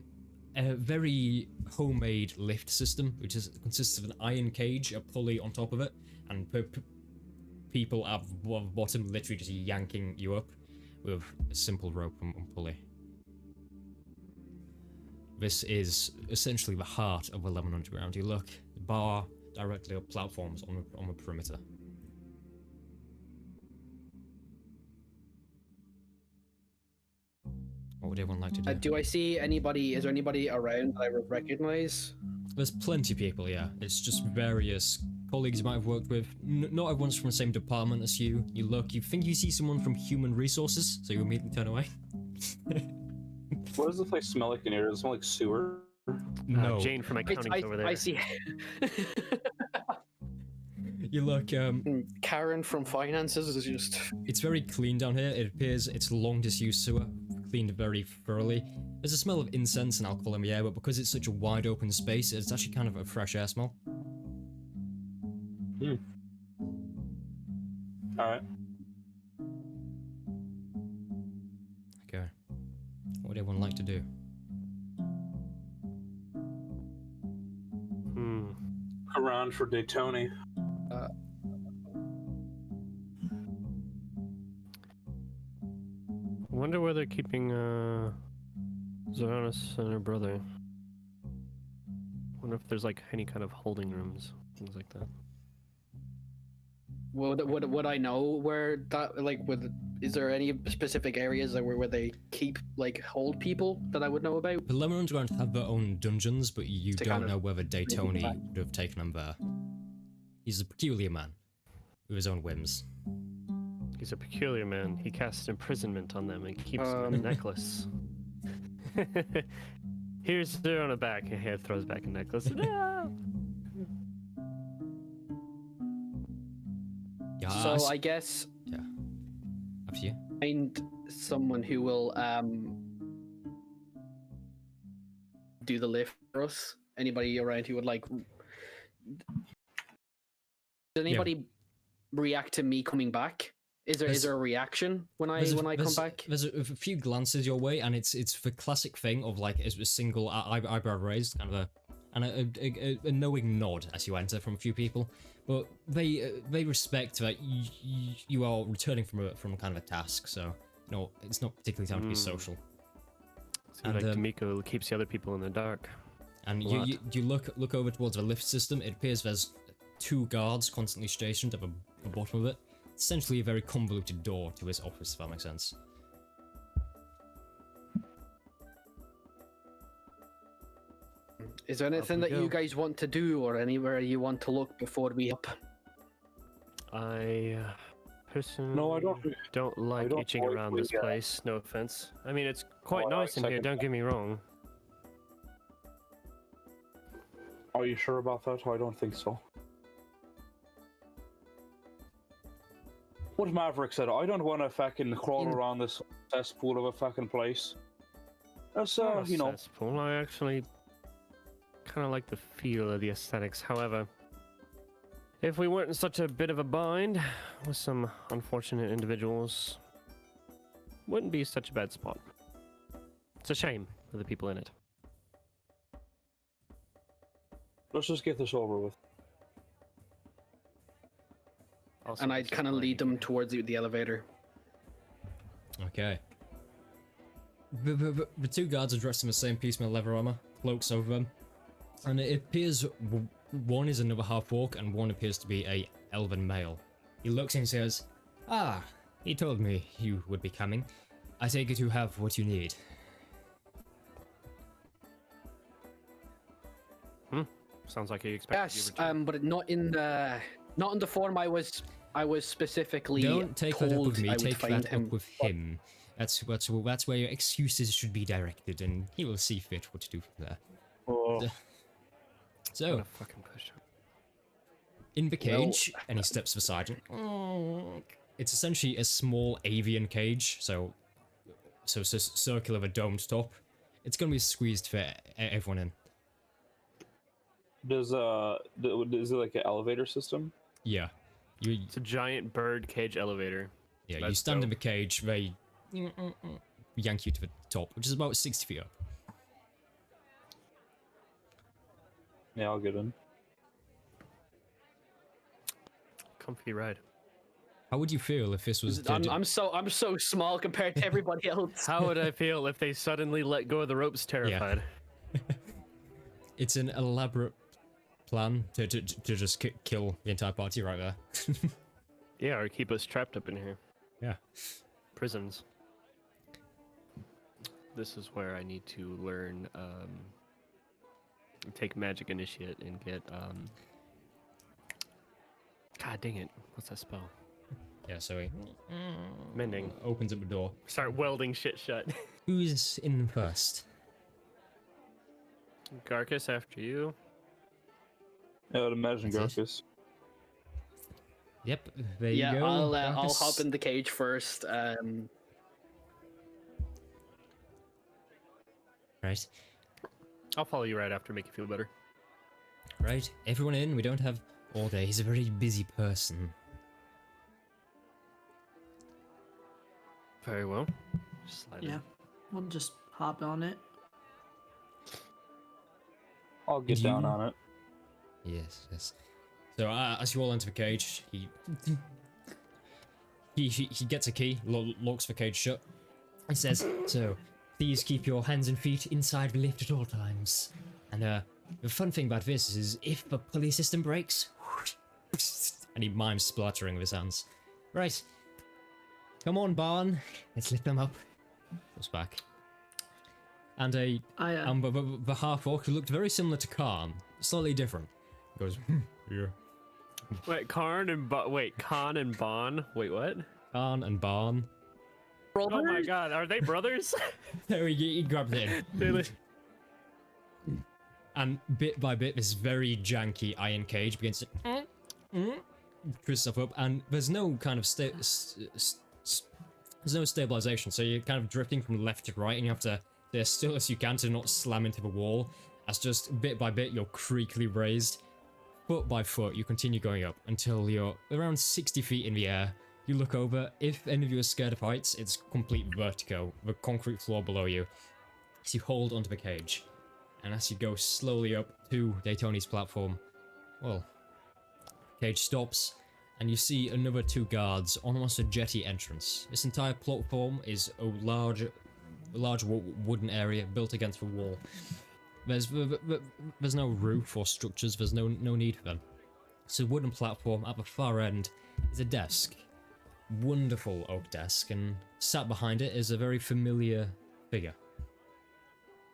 [SPEAKER 1] very homemade lift system, which consists of an iron cage, a pulley on top of it, and people at the bottom literally just yanking you up with a simple rope and pulley. This is essentially the heart of 11 Underground. You look, bar directly up platforms on the perimeter. What would everyone like to do?
[SPEAKER 5] Do I see anybody? Is there anybody around that I would recognize?
[SPEAKER 1] There's plenty of people, yeah. It's just various colleagues you might have worked with. Not everyone's from the same department as you. You look, you think you see someone from human resources, so you immediately turn away.
[SPEAKER 4] What does the place smell like in here? Does it smell like sewer?
[SPEAKER 1] No.
[SPEAKER 2] Jane from accounting's over there.
[SPEAKER 5] I see.
[SPEAKER 1] You look,
[SPEAKER 5] Karen from finances is just.
[SPEAKER 1] it's very clean down here. It appears it's a long disused sewer, cleaned very thoroughly. There's a smell of incense and alcohol in the air, but because it's such a wide open space, it's actually kind of a fresh air smell.
[SPEAKER 4] Alright.
[SPEAKER 1] Okay. What would everyone like to do?
[SPEAKER 4] Around for Daytoni.
[SPEAKER 2] Wonder where they're keeping Zoranus and her brother. Wonder if there's like any kind of holding rooms, things like that.
[SPEAKER 5] Would I know where that is there any specific areas where they keep hold people that I would know about?
[SPEAKER 1] The 11 Underground have their own dungeons, but you
[SPEAKER 5] To
[SPEAKER 1] don't
[SPEAKER 5] kind of
[SPEAKER 1] know whether Daytoni
[SPEAKER 5] back.
[SPEAKER 1] would have taken them there. He's a peculiar man with his own whims.
[SPEAKER 2] He's a peculiar man. He casts imprisonment on them and keeps them in a necklace. Here's her on the back, and he throws back a necklace. No!
[SPEAKER 1] Yes.
[SPEAKER 5] So I guess
[SPEAKER 1] Yeah. Up to you.
[SPEAKER 5] find someone who will do the lift for us. Anybody around who would like? Does anybody react to me coming back? Is there a reaction when I come back?
[SPEAKER 1] There's a few glances your way, and it's the classic thing of it's a single eyebrow raised, kind of a knowing nod as you enter from a few people. But they respect that you are returning from a kind of a task, so no, it's not particularly time to be social.
[SPEAKER 2] Seems like D'Amico keeps the other people in the dark.
[SPEAKER 1] And
[SPEAKER 2] What?
[SPEAKER 1] you look over towards the lift system. It appears there's 2 guards constantly stationed at the bottom of it. Essentially a very convoluted door to his office, if that makes sense.
[SPEAKER 5] Is there anything
[SPEAKER 2] we
[SPEAKER 5] that
[SPEAKER 2] go.
[SPEAKER 5] you guys want to do or anywhere you want to look before we up?
[SPEAKER 2] I personally
[SPEAKER 4] No, I don't.
[SPEAKER 2] don't like
[SPEAKER 4] don't
[SPEAKER 2] itching
[SPEAKER 4] like
[SPEAKER 2] around
[SPEAKER 4] we
[SPEAKER 2] this
[SPEAKER 4] got-
[SPEAKER 2] place. No offense. I mean, it's quite
[SPEAKER 4] Oh, I
[SPEAKER 2] nice in here.
[SPEAKER 4] second
[SPEAKER 2] Don't
[SPEAKER 4] that.
[SPEAKER 2] get me wrong.
[SPEAKER 4] Are you sure about that? I don't think so. What Maverick said, I don't want to fucking crawl around this cesspool of a fucking place. That's,
[SPEAKER 2] Not a
[SPEAKER 4] you know,
[SPEAKER 2] cesspool. I actually kind of like the feel of the aesthetics. However, if we weren't in such a bit of a bind with some unfortunate individuals, wouldn't be such a bad spot. It's a shame for the people in it.
[SPEAKER 4] let's just get this over with.
[SPEAKER 2] Also
[SPEAKER 5] And I'd kind of lead them
[SPEAKER 2] disappointing.
[SPEAKER 5] towards the elevator.
[SPEAKER 1] Okay. The 2 guards are dressed in the same piecemeal leather armor, cloaks over them, and it appears one is another half-orc and one appears to be a elven male. He looks and says, "Ah, he told me you would be coming. I take it you have what you need."
[SPEAKER 2] Sounds like he expected
[SPEAKER 5] Yes,
[SPEAKER 2] you to
[SPEAKER 5] but not in the form I was specifically
[SPEAKER 1] Don't take that up
[SPEAKER 5] told
[SPEAKER 1] with me,
[SPEAKER 5] I would
[SPEAKER 1] take
[SPEAKER 5] find
[SPEAKER 1] that
[SPEAKER 5] him.
[SPEAKER 1] up with him. That's where your excuses should be directed, and he will see fit what to do from there.
[SPEAKER 4] Oh,
[SPEAKER 1] So,
[SPEAKER 2] What a fucking push.
[SPEAKER 1] in the cage, and he steps to the sergeant. It's essentially a small avian cage, so it's a circle of a domed top. It's gonna be squeezed for everyone in.
[SPEAKER 4] is it like an elevator system?
[SPEAKER 1] Yeah, you
[SPEAKER 2] It's a giant bird cage elevator.
[SPEAKER 1] you
[SPEAKER 2] That's
[SPEAKER 1] stand in the
[SPEAKER 2] dope.
[SPEAKER 1] cage. They yank you to the top, which is about 60 feet up.
[SPEAKER 4] Yeah, I'll get in.
[SPEAKER 2] Comfy ride.
[SPEAKER 1] How would you feel if this was?
[SPEAKER 5] I'm so small compared to everybody else.
[SPEAKER 2] How would I feel if they suddenly let go of the ropes terrified?
[SPEAKER 1] It's an elaborate plan to just kill the entire party right there.
[SPEAKER 2] Yeah, or keep us trapped up in here.
[SPEAKER 1] Yeah.
[SPEAKER 2] Prisons. This is where I need to learn, take magic initiate and get, God dang it. What's that spell?
[SPEAKER 1] Yeah, so he
[SPEAKER 2] Mending.
[SPEAKER 1] opens up the door.
[SPEAKER 2] Start welding shit shut.
[SPEAKER 1] Who's in first?
[SPEAKER 2] Garcus after you.
[SPEAKER 4] Yeah, I'd imagine
[SPEAKER 1] That's it.
[SPEAKER 4] Garcus.
[SPEAKER 1] Yep, there
[SPEAKER 5] Yeah,
[SPEAKER 1] you go.
[SPEAKER 5] I'll
[SPEAKER 1] Marcus.
[SPEAKER 5] hop in the cage first.
[SPEAKER 1] Right,
[SPEAKER 2] I'll follow you right after, make you feel better.
[SPEAKER 1] right. Everyone in. We don't have all day. He's a very busy person.
[SPEAKER 2] Very well. Slide in.
[SPEAKER 3] Yeah, we'll just hop on it.
[SPEAKER 4] I'll get
[SPEAKER 1] You-
[SPEAKER 4] down on it.
[SPEAKER 1] Yes, yes. So as you all enter the cage, he gets a key, locks the cage shut, and says, "So, please keep your hands and feet inside the lift at all times. And the fun thing about this is, if the pulley system breaks," and he mimes splattering with his hands. Right. Come on, Barn. Let's lift them up. Goes back. And the half orc who looked very similar to Khan, slightly different, goes, "Yeah."
[SPEAKER 2] Wait, Karn and Khan and Bon. Wait, what?
[SPEAKER 1] Khan and Barn.
[SPEAKER 2] Oh my god, are they brothers?
[SPEAKER 1] There he grabs it in.
[SPEAKER 2] They li-
[SPEAKER 1] And bit by bit, this very janky iron cage begins to twist stuff up, and there's no kind of there's no stabilization, so you're kind of drifting from left to right, and you have to stay as still as you can to not slam into the wall. As just bit by bit, you're creakily raised. Foot by foot, you continue going up until you're around 60 feet in the air. You look over. If any of you are scared of heights, it's complete vertigo. The concrete floor below you. As you hold onto the cage, and as you go slowly up to Daytoni's platform, well, cage stops, and you see another 2 guards on almost a jetty entrance. This entire platform is a large wooden area built against the wall. There's no roof or structures. There's no need for them. It's a wooden platform. At the far end is a desk, wonderful oak desk, and sat behind it is a very familiar figure.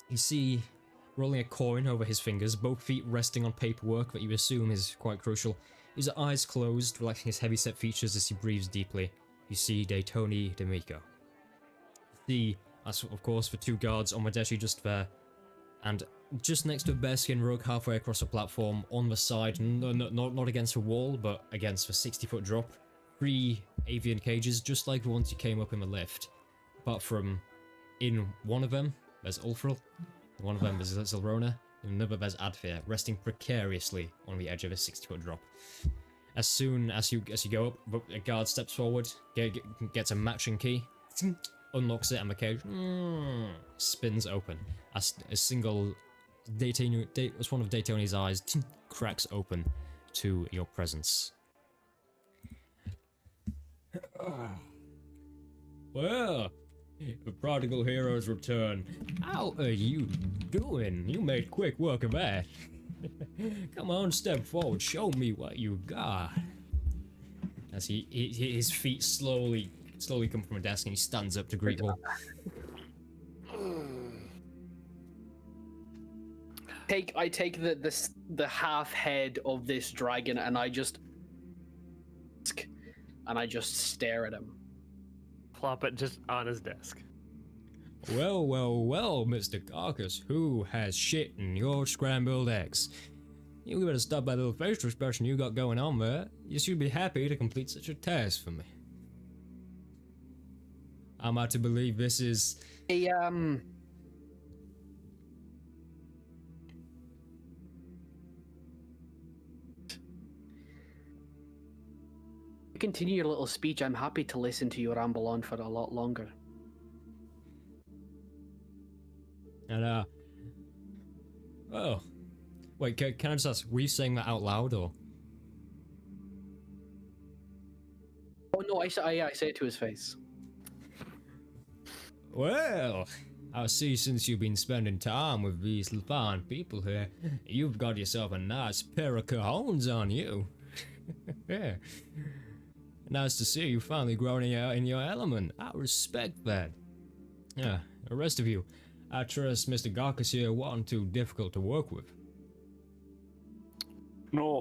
[SPEAKER 1] You see, rolling a coin over his fingers, both feet resting on paperwork that you assume is quite crucial. His eyes closed, relaxing his heavy-set features as he breathes deeply. You see Daytoni D'Amico. The, as of course, the two guards on the desk just there, and just next to a bearskin rug halfway across the platform, on the side, not against the wall, but against the 60-foot drop, 3 avian cages, just like the ones you came up in the lift. Apart from, in one of them, there's Ulfril, in one of them there's Zilrona, in another there's Adfir, resting precariously on the edge of a 60-foot drop. As soon as you go up, a guard steps forward, gets a matching key, unlocks it, and the cage spins open. As a single as one of Daytoni's eyes cracks open to your presence. Well, the prodigal hero's return. How are you doing? You made quick work of that. Come on, step forward. Show me what you got. As his feet slowly come from a desk, and he stands up to greet you.
[SPEAKER 5] I take the half head of this dragon and I just stare at him.
[SPEAKER 2] Plop it just on his desk.
[SPEAKER 1] Well, Mr. Carcass, who has shit in your scrambled eggs? You better stop that little facial expression you got going on there. You should be happy to complete such a task for me. I'm out to believe this is...
[SPEAKER 5] Continue your little speech. I'm happy to listen to you ramble on for a lot longer.
[SPEAKER 1] And, oh. Wait, can I just ask, were you saying that out loud, or?
[SPEAKER 5] Oh no, I say it to his face.
[SPEAKER 1] Well, I see since you've been spending time with these fine people here, you've got yourself a nice pair of cojones on you. Yeah. Nice to see you finally growing out in your element. I respect that. Yeah, the rest of you, I trust Mr. Garkas here wasn't too difficult to work with.
[SPEAKER 4] No.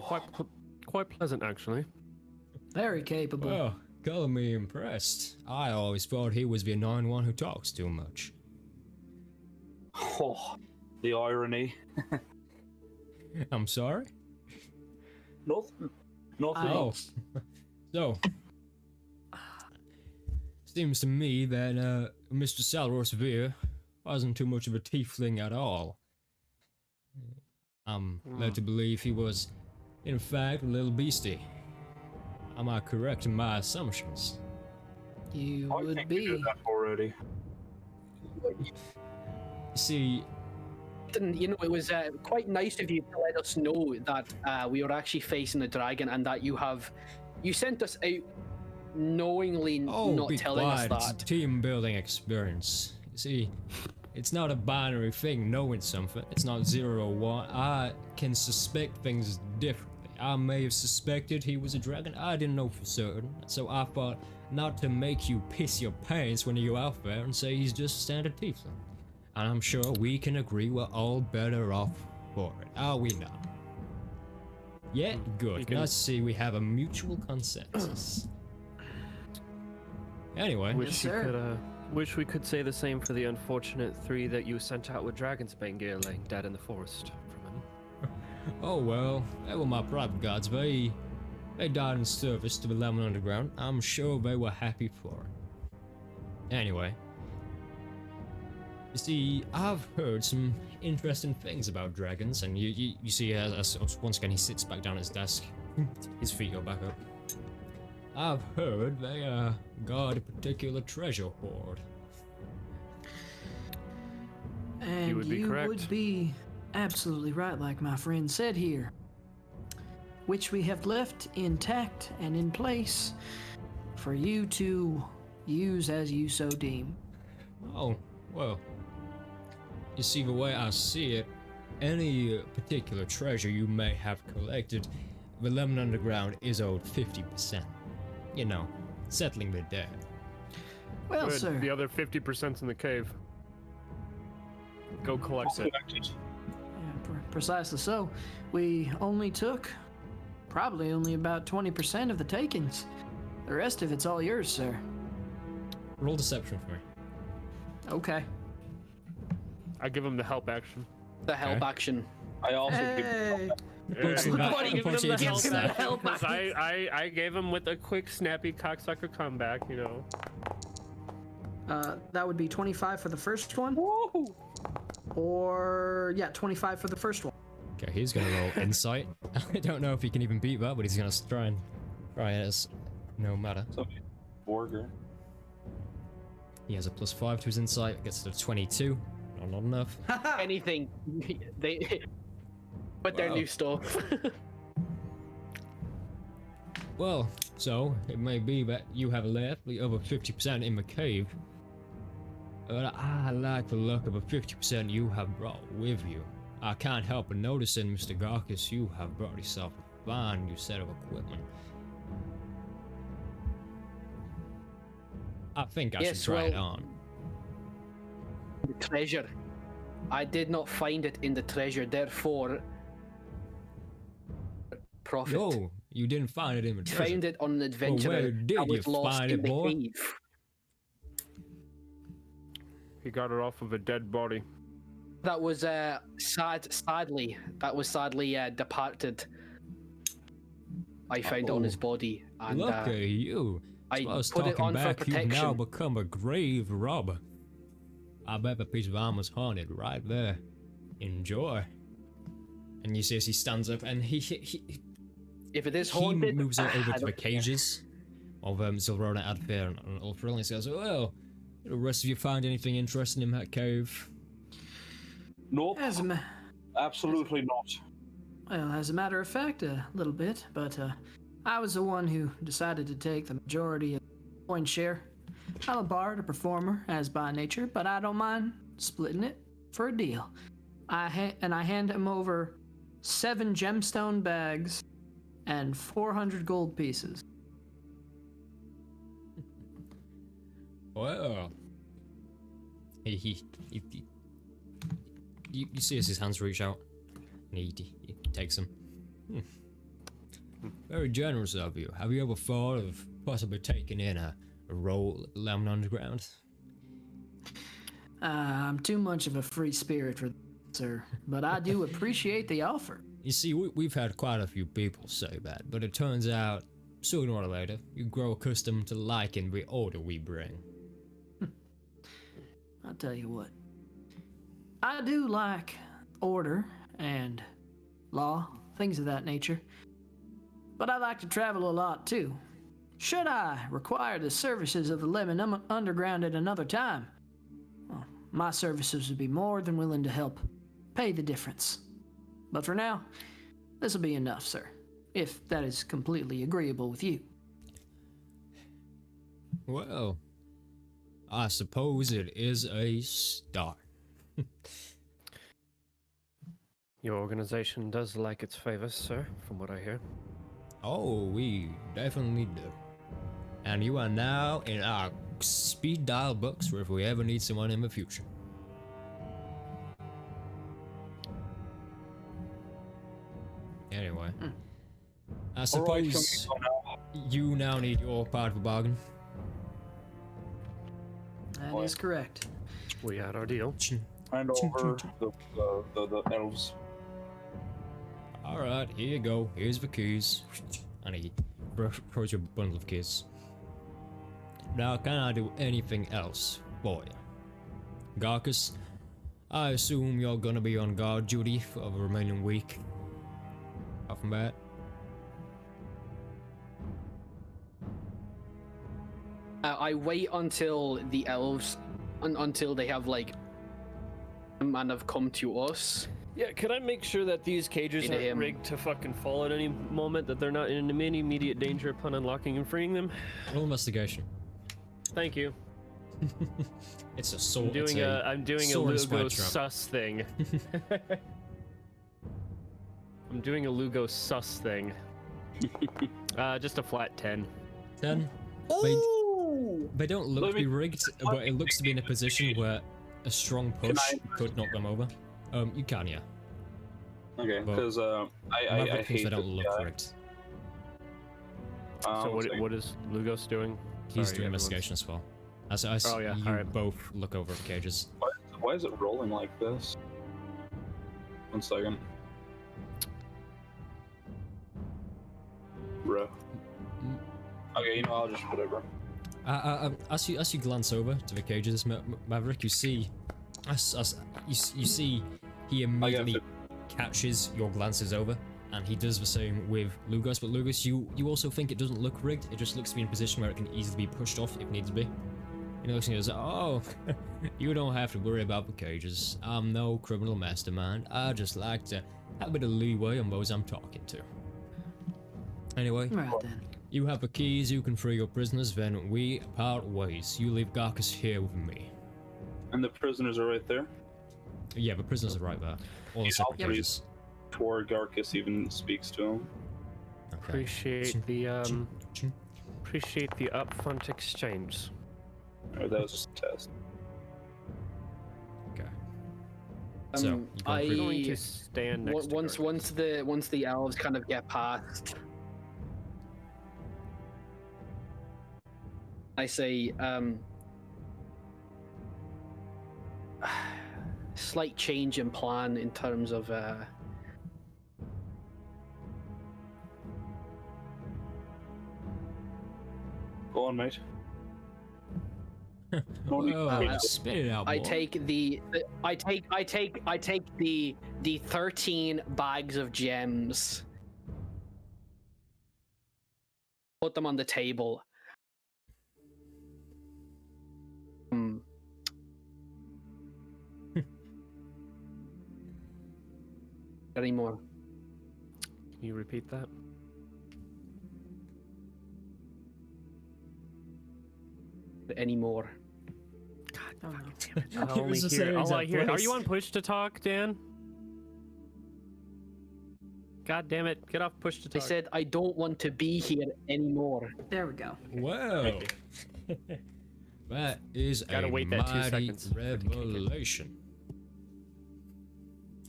[SPEAKER 2] Quite pleasant, actually.
[SPEAKER 3] Very capable.
[SPEAKER 1] Well, color me impressed. I always thought he was the annoying one who talks too much.
[SPEAKER 4] Oh, the irony.
[SPEAKER 1] I'm sorry?
[SPEAKER 4] Nothing.
[SPEAKER 1] Oh. So, seems to me that Mr. Salros Veer wasn't too much of a tiefling at all. I'm led to believe he was, in fact, a little beastie. Am I correct in my assumptions?
[SPEAKER 3] You
[SPEAKER 4] I
[SPEAKER 3] would
[SPEAKER 4] think we
[SPEAKER 3] be.
[SPEAKER 4] did that already.
[SPEAKER 1] See,
[SPEAKER 5] It was quite nice of you to let us know that we were actually facing a dragon and that you sent us out knowingly not
[SPEAKER 1] be
[SPEAKER 5] telling
[SPEAKER 1] quiet.
[SPEAKER 5] us
[SPEAKER 1] It's a
[SPEAKER 5] that.
[SPEAKER 1] team building experience. You see, it's not a binary thing knowing something. It's not 0 or 1. I can suspect things differently. I may have suspected he was a dragon. I didn't know for certain. So I thought not to make you piss your pants when you go out there and say he's just a standard tiefling. And I'm sure we can agree we're all better off for it, are we not? Yeah, good. Nice to see we have a mutual consensus. Anyway,
[SPEAKER 2] Wish we could say the same for the unfortunate 3 that you sent out with Dragonsbane gear laying dead in the forest from him.
[SPEAKER 1] oh well, they were my private guards. They died in service to the Lemon Underground. I'm sure they were happy for it. Anyway, you see, I've heard some interesting things about dragons, and you see as once again he sits back down at his desk, his feet go back up. I've heard they guard a particular treasure hoard.
[SPEAKER 3] And
[SPEAKER 2] You would be correct.
[SPEAKER 3] would be absolutely right, like my friend said here. Which we have left intact and in place for you to use as you so deem.
[SPEAKER 1] Oh, well. You see, the way I see it,
[SPEAKER 6] any particular treasure you may have collected, the Lemon Underground is owed 50%. You know, settling the debt.
[SPEAKER 3] Well,
[SPEAKER 2] Good.
[SPEAKER 3] sir.
[SPEAKER 2] The other 50%'s in the cave. Go collect it.
[SPEAKER 3] Yeah, precisely so. We only took probably only about 20% of the takings. The rest of it's all yours, sir.
[SPEAKER 6] Roll deception for me.
[SPEAKER 3] Okay.
[SPEAKER 2] I give him the help action.
[SPEAKER 5] The help action.
[SPEAKER 4] I also give
[SPEAKER 3] Hey.
[SPEAKER 6] Punching back-
[SPEAKER 2] I give him
[SPEAKER 6] punching
[SPEAKER 2] the
[SPEAKER 6] against
[SPEAKER 2] help
[SPEAKER 6] that.
[SPEAKER 2] action, 'cause I gave him with a quick, snappy cocksucker comeback, you know.
[SPEAKER 3] That would be 25 for the first one.
[SPEAKER 4] Woo!
[SPEAKER 3] Or, yeah, 25 for the first one.
[SPEAKER 6] Okay, he's gonna roll insight. I don't know if he can even beat that, but he's gonna try it as no matter.
[SPEAKER 4] So, Borger.
[SPEAKER 6] He has a +5 to his insight, gets to 22. Not enough.
[SPEAKER 5] Anything. They with their
[SPEAKER 6] Wow.
[SPEAKER 5] new stuff.
[SPEAKER 6] Well, so it may be that you have left the other 50% in the cave. But I like the look of the 50% you have brought with you. I can't help but noticing, Mr. Garkus, you have brought yourself a fine new set of equipment. I think I
[SPEAKER 5] Yes,
[SPEAKER 6] should try it
[SPEAKER 5] well-
[SPEAKER 6] on.
[SPEAKER 5] The treasure. I did not find it in the treasure, therefore profit.
[SPEAKER 6] No, you didn't find it in the treasure.
[SPEAKER 5] Found it on an adventure
[SPEAKER 6] where did
[SPEAKER 5] that was
[SPEAKER 6] you
[SPEAKER 5] lost
[SPEAKER 6] find
[SPEAKER 5] in
[SPEAKER 6] it,
[SPEAKER 5] the
[SPEAKER 6] boy?
[SPEAKER 5] cave.
[SPEAKER 2] He got it off of a dead body.
[SPEAKER 5] That was sadly departed. I found it on his body, and
[SPEAKER 6] Look at you.
[SPEAKER 5] I
[SPEAKER 6] So I was
[SPEAKER 5] put it
[SPEAKER 6] talking
[SPEAKER 5] on for
[SPEAKER 6] back, you've now
[SPEAKER 5] protection.
[SPEAKER 6] become a grave robber. I bet the piece of armor's haunted right there. Enjoy. And you see as he stands up and he
[SPEAKER 5] If it is haunted,
[SPEAKER 6] moves over
[SPEAKER 5] I
[SPEAKER 6] to the
[SPEAKER 5] don't care.
[SPEAKER 6] cages of Zilrona, Adfair, and Ulfril, and he says, "Well, did the rest of you find anything interesting in that cave?"
[SPEAKER 4] Nope.
[SPEAKER 3] As a,
[SPEAKER 4] Absolutely not.
[SPEAKER 3] well, as a matter of fact, a little bit, but I was the one who decided to take the majority of the coin share. I'm a bard, a performer, as by nature, but I don't mind splitting it for a deal. I hand him over 7 gemstone bags and 400 gold pieces.
[SPEAKER 6] Well, you see as his hands reach out, and he takes them. Very generous of you. Have you ever thought of possibly taking in a role at Lemon Underground?
[SPEAKER 3] I'm too much of a free spirit for that, sir, but I do appreciate the offer.
[SPEAKER 6] You see, we've had quite a few people say that, but it turns out, sooner or later, you grow accustomed to liking the order we bring.
[SPEAKER 3] I'll tell you what. I do like order and law, things of that nature. But I like to travel a lot too. Should I require the services of the Lemon Underground at another time, well, my services would be more than willing to help pay the difference. But for now, this will be enough, sir, if that is completely agreeable with you.
[SPEAKER 6] Well, I suppose it is a start.
[SPEAKER 2] Your organization does like its favors, sir, from what I hear.
[SPEAKER 6] Oh, we definitely do. And you are now in our speed dial books for if we ever need someone in the future. Anyway, I suppose you now need your part of the bargain.
[SPEAKER 3] That is correct.
[SPEAKER 2] We had our deal.
[SPEAKER 4] Hand over the elves.
[SPEAKER 6] Alright, here you go. Here's the keys. And he throws you a bundle of keys. Now, can I do anything else for you? Garkus, I assume you're gonna be on guard duty for the remaining week. Apart from that,
[SPEAKER 5] I wait until the elves, until they have like, and have come to us.
[SPEAKER 2] Yeah, can I make sure that these cages
[SPEAKER 5] Into
[SPEAKER 2] aren't
[SPEAKER 5] him.
[SPEAKER 2] rigged to fucking fall at any moment, that they're not in any immediate danger upon unlocking and freeing them?
[SPEAKER 6] roll investigation.
[SPEAKER 2] Thank you.
[SPEAKER 6] It's a sword.
[SPEAKER 2] I'm doing a
[SPEAKER 6] sword and
[SPEAKER 2] Lugo
[SPEAKER 6] spike trap.
[SPEAKER 2] sus thing. I'm doing a Lugo sus thing. Just a flat 10.
[SPEAKER 1] 10. They don't look to be rigged, but it looks to be in a position where a strong push could knock them over. You can, yeah.
[SPEAKER 4] Okay,
[SPEAKER 1] But
[SPEAKER 4] because I
[SPEAKER 1] Maverick thinks
[SPEAKER 4] hate
[SPEAKER 1] they don't
[SPEAKER 4] this
[SPEAKER 1] look
[SPEAKER 4] guy.
[SPEAKER 1] rigged.
[SPEAKER 2] So
[SPEAKER 4] It's like-
[SPEAKER 2] what is Lugos doing?
[SPEAKER 1] He's
[SPEAKER 2] Sorry,
[SPEAKER 1] doing
[SPEAKER 2] everyone's-
[SPEAKER 1] investigation as well. As
[SPEAKER 2] Oh, yeah,
[SPEAKER 1] you
[SPEAKER 2] alright.
[SPEAKER 1] both look over the cages.
[SPEAKER 4] Why is it rolling like this? 1 second. Bro. Okay, you know, I'll just whatever.
[SPEAKER 1] As you glance over to the cages, Maverick, you see, you see, he immediately catches your glances over, and he does the same with Lugos. But Lugos, you also think it doesn't look rigged. It just looks to be in a position where it can easily be pushed off if needs be. He looks and goes, "Oh, you don't have to worry about the cages. I'm no criminal mastermind. I just like to have a bit of leeway on those I'm talking to." Anyway,
[SPEAKER 3] Right then.
[SPEAKER 1] you have the keys, you can free your prisoners, then we part ways. You leave Garcus here with me.
[SPEAKER 4] And the prisoners are right there.
[SPEAKER 1] Yeah, the prisoners are right there. All in separate
[SPEAKER 4] I'll
[SPEAKER 1] cages.
[SPEAKER 4] Before Garcus even speaks to him.
[SPEAKER 1] Okay.
[SPEAKER 2] Appreciate the
[SPEAKER 1] Chin, chin.
[SPEAKER 2] appreciate the upfront exchange.
[SPEAKER 4] Or that was just a test.
[SPEAKER 1] Okay. So, you go
[SPEAKER 2] We're
[SPEAKER 1] through-
[SPEAKER 2] going to stand next to Garcus.
[SPEAKER 5] once the elves kind of get past, I say, slight change in plan in terms of
[SPEAKER 4] Go on, mate.
[SPEAKER 1] Well, spit it out,
[SPEAKER 5] I
[SPEAKER 1] boy.
[SPEAKER 5] take the 13 bags of gems, put them on the table. Any more?
[SPEAKER 2] Can you repeat that?
[SPEAKER 5] Any more?
[SPEAKER 3] Oh, no.
[SPEAKER 2] I only
[SPEAKER 1] was the
[SPEAKER 2] hear.
[SPEAKER 1] same
[SPEAKER 2] All I
[SPEAKER 1] exact
[SPEAKER 2] hear. Are
[SPEAKER 1] place.
[SPEAKER 2] you on push to talk, Dan? God damn it! Get off push to
[SPEAKER 5] I
[SPEAKER 2] talk.
[SPEAKER 5] said I don't want to be here anymore.
[SPEAKER 3] There we go.
[SPEAKER 1] Wow. That is
[SPEAKER 2] Gotta
[SPEAKER 1] a
[SPEAKER 2] wait that 2
[SPEAKER 1] mighty
[SPEAKER 2] seconds for it to kick in.
[SPEAKER 1] revelation.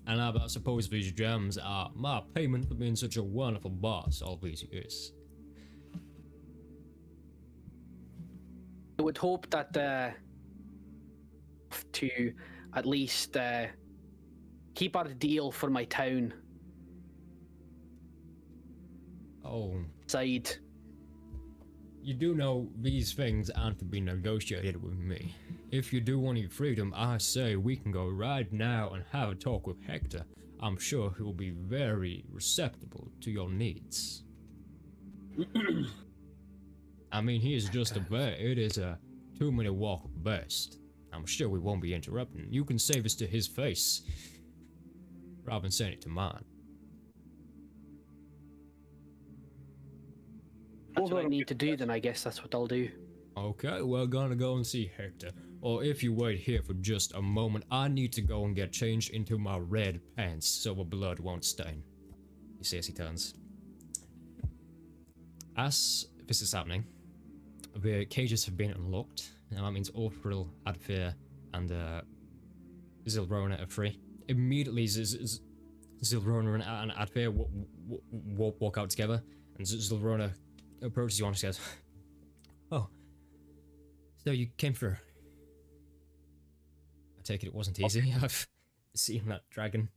[SPEAKER 1] And I suppose these gems are my payment for being such a wonderful boss all these years.
[SPEAKER 5] I would hope that to at least keep our deal for my town
[SPEAKER 1] Oh,
[SPEAKER 5] side.
[SPEAKER 1] you do know these things aren't to be negotiated with me. If you do want your freedom, I say we can go right now and have a talk with Hector. I'm sure he will be very receptive to your needs. I mean, he is just a bear. It is a 2-minute walk at best. I'm sure we won't be interrupting. You can say this to his face, rather than saying it to mine.
[SPEAKER 5] That's what I need to do. Then I guess that's what I'll do.
[SPEAKER 1] Okay, we're gonna go and see Hector. Or if you wait here for just a moment, I need to go and get changed into my red pants so the blood won't stain. You see as he turns. As this is happening, the cages have been unlocked. Now that means Orfril, Adfir, and Zilrona are free. Immediately, Zilrona and Adfir walk out together, and Zilrona approaches you and says, "Oh, so you came through. I take it wasn't easy. I've seen that dragon.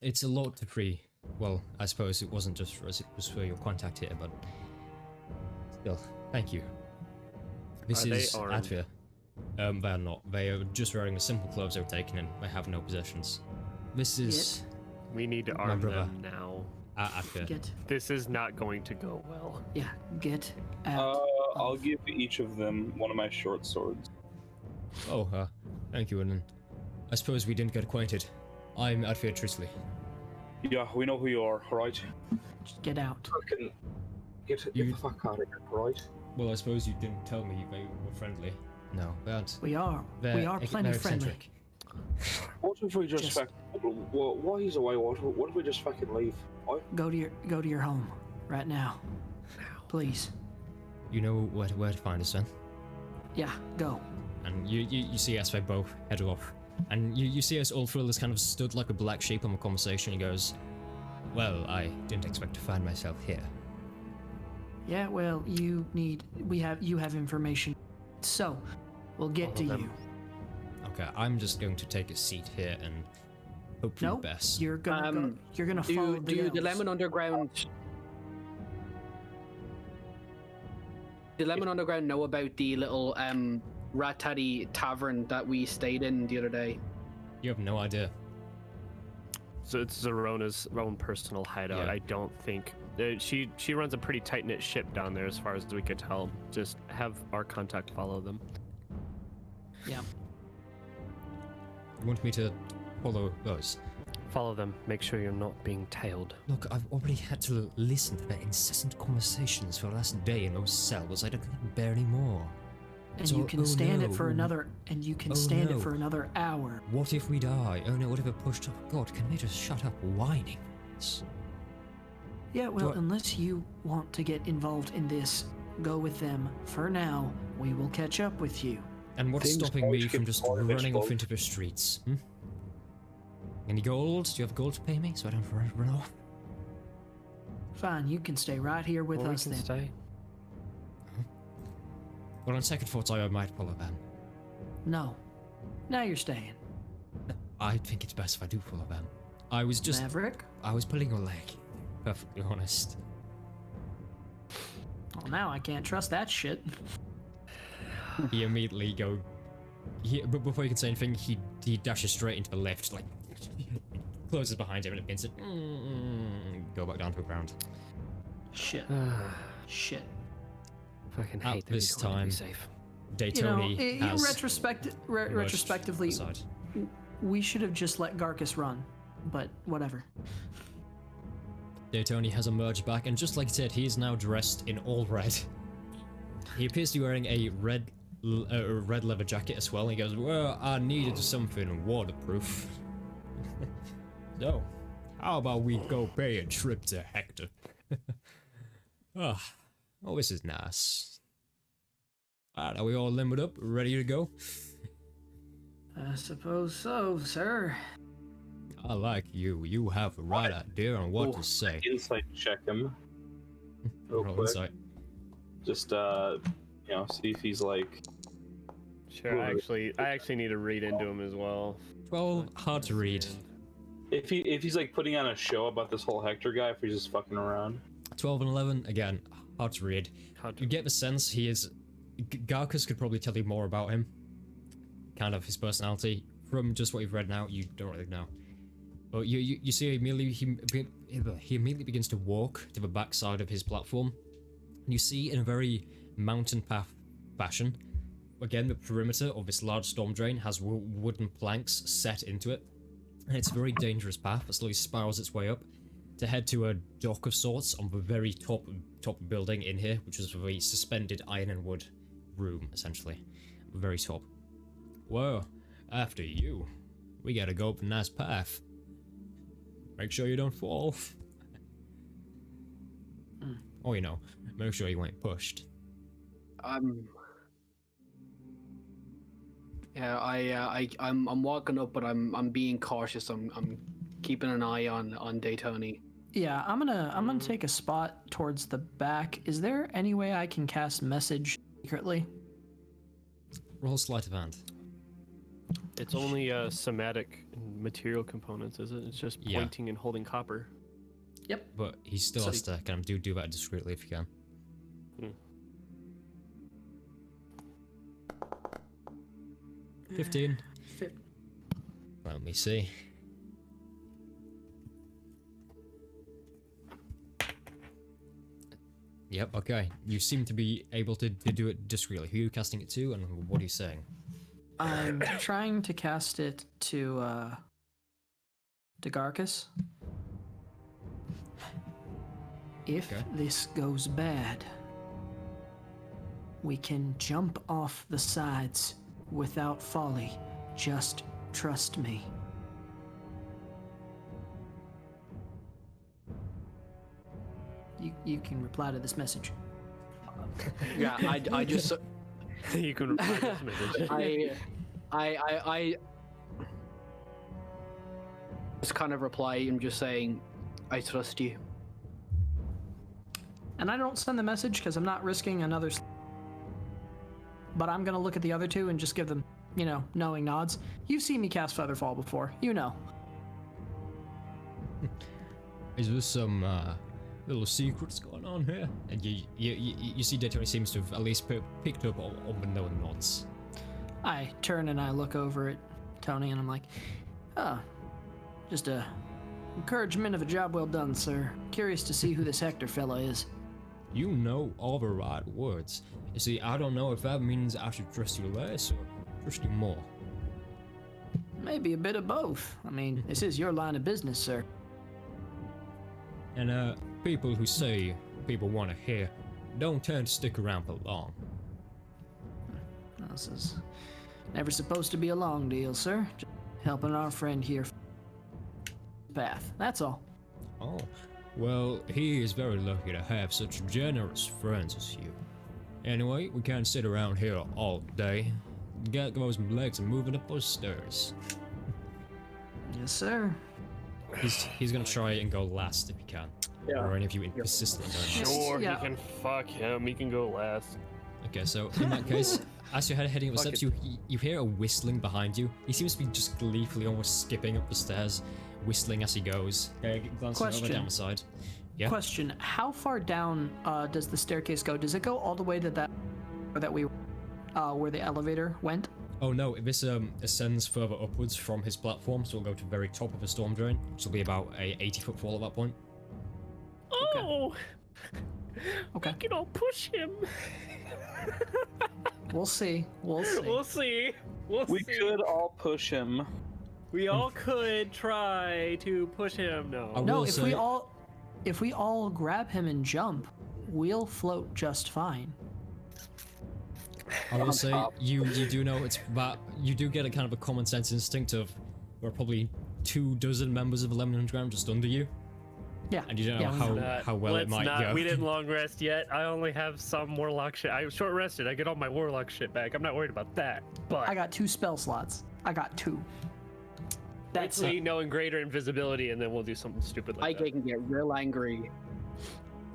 [SPEAKER 1] It's a lot to free. Well, I suppose it wasn't just for us, it was for your contact here, but still, thank you. This
[SPEAKER 2] Are they
[SPEAKER 1] is
[SPEAKER 2] armed?
[SPEAKER 1] Adfir. They are not. They are just wearing the simple clothes they were taken and they have no possessions. This is
[SPEAKER 2] We need to
[SPEAKER 1] My
[SPEAKER 2] arm
[SPEAKER 1] brother.
[SPEAKER 2] them now.
[SPEAKER 1] Adfir.
[SPEAKER 3] Get,
[SPEAKER 2] This is not going to go well.
[SPEAKER 3] yeah, get out.
[SPEAKER 4] I'll give each of them one of my short swords.
[SPEAKER 1] Oh, thank you, and I suppose we didn't get acquainted. I'm Adfir Trisley.
[SPEAKER 4] Yeah, we know who you are, right?
[SPEAKER 3] Just get out.
[SPEAKER 4] Fucking get
[SPEAKER 1] You-
[SPEAKER 4] the fuck out of here, right?
[SPEAKER 1] Well, I suppose you didn't tell me they were friendly. No, but
[SPEAKER 3] We are
[SPEAKER 1] they're
[SPEAKER 3] plenty
[SPEAKER 1] they're
[SPEAKER 3] friendly.
[SPEAKER 1] eccentric.
[SPEAKER 4] What if we just,
[SPEAKER 3] Just-
[SPEAKER 4] while he's away, what if we just fucking leave? What?
[SPEAKER 3] Go to your home right now, please.
[SPEAKER 1] You know where to find us then.
[SPEAKER 3] Yeah, go.
[SPEAKER 1] And you see us both head off. And you see us all three just kind of stood like a black sheep on the conversation. He goes, well, I didn't expect to find myself here.
[SPEAKER 3] Yeah, well, you have information, so we'll get to you.
[SPEAKER 1] Okay, I'm just going to take a seat here and hope for
[SPEAKER 3] No,
[SPEAKER 1] the best.
[SPEAKER 3] you're gonna follow
[SPEAKER 5] Do the
[SPEAKER 3] elves.
[SPEAKER 5] Lemon Underground? Did Lemon Underground know about the little Rat Tatty tavern that we stayed in the other day?
[SPEAKER 1] You have no idea.
[SPEAKER 2] So it's Zerona's own personal hideout.
[SPEAKER 1] Yeah.
[SPEAKER 2] I don't think she runs a pretty tight knit ship down there, as far as we could tell. Just have our contact follow them.
[SPEAKER 3] Yeah.
[SPEAKER 1] You want me to follow those?
[SPEAKER 2] Follow them. Make sure you're not being tailed.
[SPEAKER 1] Look, I've already had to listen to their incessant conversations for the last day in those cells. I don't bear any more.
[SPEAKER 3] And
[SPEAKER 1] So-
[SPEAKER 3] you can
[SPEAKER 1] oh
[SPEAKER 3] stand
[SPEAKER 1] no.
[SPEAKER 3] it for another. And you can
[SPEAKER 1] Oh
[SPEAKER 3] stand
[SPEAKER 1] no.
[SPEAKER 3] it for another hour.
[SPEAKER 1] What if we die? Oh no, what if we're pushed off? God, can they just shut up whining?
[SPEAKER 3] Yeah, well,
[SPEAKER 1] I-
[SPEAKER 3] unless you want to get involved in this, go with them. For now, we will catch up with you.
[SPEAKER 1] And what's
[SPEAKER 4] Things
[SPEAKER 1] stopping me
[SPEAKER 4] always
[SPEAKER 1] from
[SPEAKER 4] get
[SPEAKER 1] just
[SPEAKER 4] more
[SPEAKER 1] running off
[SPEAKER 4] difficult.
[SPEAKER 1] into the streets? Any gold? Do you have gold to pay me so I don't run off?
[SPEAKER 3] Fine, you can stay right here with
[SPEAKER 2] Or we
[SPEAKER 3] us
[SPEAKER 2] can
[SPEAKER 3] then.
[SPEAKER 2] stay.
[SPEAKER 1] Well, on second thoughts, I might follow them.
[SPEAKER 3] No. Now you're staying.
[SPEAKER 1] I think it's best if I do follow them. I was just...
[SPEAKER 3] Maverick?
[SPEAKER 1] I was pulling your leg. Perfectly honest.
[SPEAKER 3] Well, now I can't trust that shit.
[SPEAKER 1] He immediately but before you can say anything, he dashes straight into the lift, like closes behind him and it pins it. Go back down to the ground.
[SPEAKER 3] Shit. Shit.
[SPEAKER 2] Fucking
[SPEAKER 1] At
[SPEAKER 2] hate that
[SPEAKER 1] this
[SPEAKER 2] we don't wanna be
[SPEAKER 1] time,
[SPEAKER 2] safe.
[SPEAKER 3] You know,
[SPEAKER 1] Daytoni has emerged
[SPEAKER 3] retrospectively,
[SPEAKER 1] from the side.
[SPEAKER 3] we should have just let Garcus run. But whatever.
[SPEAKER 1] Daytoni has emerged back, and just like I said, he is now dressed in all red. He appears to be wearing a red leather jacket as well. And he goes, well, I needed something waterproof. So, how about we go pay a trip to Hector? Oh, this is nice. Alright, are we all limbered up, ready to go?
[SPEAKER 3] I suppose so, sir.
[SPEAKER 1] I like you. You have the right idea on what to say.
[SPEAKER 4] Insight check him. Real
[SPEAKER 1] Roll
[SPEAKER 4] quick.
[SPEAKER 1] insight.
[SPEAKER 4] Just see if he's like.
[SPEAKER 2] Sure. I actually need to read into him as well.
[SPEAKER 1] 12, hard to read.
[SPEAKER 4] If he's like putting on a show about this whole Hector guy, if he's just fucking around.
[SPEAKER 1] 12 and 11, again, hard to read. You get the sense he is... Garcus could probably tell you more about him. Kind of his personality. From just what you've read now, you don't really know. But you see immediately, he immediately begins to walk to the backside of his platform. And you see in a very mountain path fashion, again, the perimeter of this large storm drain has wooden planks set into it. And it's a very dangerous path that slowly spirals its way up to head to a dock of sorts on the very top building in here, which is the suspended iron and wood room, essentially. Very top. Whoa, after you. We gotta go up a nice path. Make sure you don't fall. Or, make sure you ain't pushed.
[SPEAKER 5] Yeah, I'm walking up, but I'm being cautious. I'm keeping an eye on Daytoni.
[SPEAKER 3] Yeah, I'm gonna take a spot towards the back. Is there any way I can cast message secretly?
[SPEAKER 1] Roll sleight of hand.
[SPEAKER 2] It's only somatic material components, is it? It's just
[SPEAKER 1] Yeah.
[SPEAKER 2] pointing and holding copper.
[SPEAKER 3] Yep.
[SPEAKER 1] But he still
[SPEAKER 3] So
[SPEAKER 1] has to kind of do that discreetly if you can.
[SPEAKER 2] Hmm.
[SPEAKER 1] 15. Let me see. Yep, okay. You seem to be able to do it discreetly. Who are you casting it to, and what are you saying?
[SPEAKER 3] I'm trying to cast it to Garcus. If
[SPEAKER 1] Okay.
[SPEAKER 3] this goes bad, we can jump off the sides without folly. Just trust me. You can reply to this message.
[SPEAKER 5] Yeah, I just
[SPEAKER 2] You can reply to this message.
[SPEAKER 5] I just kind of reply. I'm just saying, I trust you.
[SPEAKER 3] And I don't send the message because I'm not risking another. But I'm gonna look at the other two and just give them, knowing nods. You've seen me cast Featherfall before, you know.
[SPEAKER 6] Is there some little secrets going on here? And you see that he seems to have at least picked up on the nods.
[SPEAKER 3] I turn and I look over at Tony and I'm like, just a encouragement of a job well done, sir. Curious to see who this Hector fellow is.
[SPEAKER 6] You know all the right words. You see, I don't know if that means I should trust you less or trust you more.
[SPEAKER 3] Maybe a bit of both. I mean, this is your line of business, sir.
[SPEAKER 6] And people who say people want to hear don't tend to stick around for long.
[SPEAKER 3] This is never supposed to be a long deal, sir. Just helping our friend here path. That's all.
[SPEAKER 6] Oh, well, he is very lucky to have such generous friends as you. Anyway, we can't sit around here all day. Get those legs moving up those stairs.
[SPEAKER 3] Yes, sir.
[SPEAKER 6] He's gonna try and go last if he can.
[SPEAKER 5] Yeah.
[SPEAKER 6] Or any of you insist on going last.
[SPEAKER 2] Sure,
[SPEAKER 3] Yeah.
[SPEAKER 2] he can fuck him. He can go last.
[SPEAKER 6] Okay, so in that case, as you're heading up the steps, you hear a whistling behind you. He seems to be just gleefully almost skipping up the stairs, whistling as he goes. Glancing over
[SPEAKER 3] Question.
[SPEAKER 6] down the side. Yeah.
[SPEAKER 3] Question: how far down does the staircase go? Does it go all the way to that where the elevator went?
[SPEAKER 6] Oh no, this ascends further upwards from his platform, so it'll go to the very top of the storm drain, which will be about a 80-foot fall at that point.
[SPEAKER 2] Oh!
[SPEAKER 3] Okay.
[SPEAKER 2] We can all push him.
[SPEAKER 3] We'll see. We'll see.
[SPEAKER 2] We'll see.
[SPEAKER 4] We could all push him.
[SPEAKER 2] We all could try to push him. No.
[SPEAKER 6] I
[SPEAKER 3] No,
[SPEAKER 6] will
[SPEAKER 3] if
[SPEAKER 6] say,
[SPEAKER 3] we all grab him and jump, we'll float just fine.
[SPEAKER 6] I will say you do know it's that you do get a kind of a common sense instinct of there are probably 24 members of the Lemon Underground just under you,
[SPEAKER 3] Yeah.
[SPEAKER 6] and you don't know
[SPEAKER 3] we know.
[SPEAKER 6] how well it might go.
[SPEAKER 2] We didn't long rest yet. I only have some warlock shit. I short rested. I get all my warlock shit back. I'm not worried about that. But
[SPEAKER 3] I got 2 spell slots. I got 2.
[SPEAKER 2] that's me knowing greater invisibility, and then we'll do something stupid
[SPEAKER 5] I
[SPEAKER 2] like that.
[SPEAKER 5] can get real angry.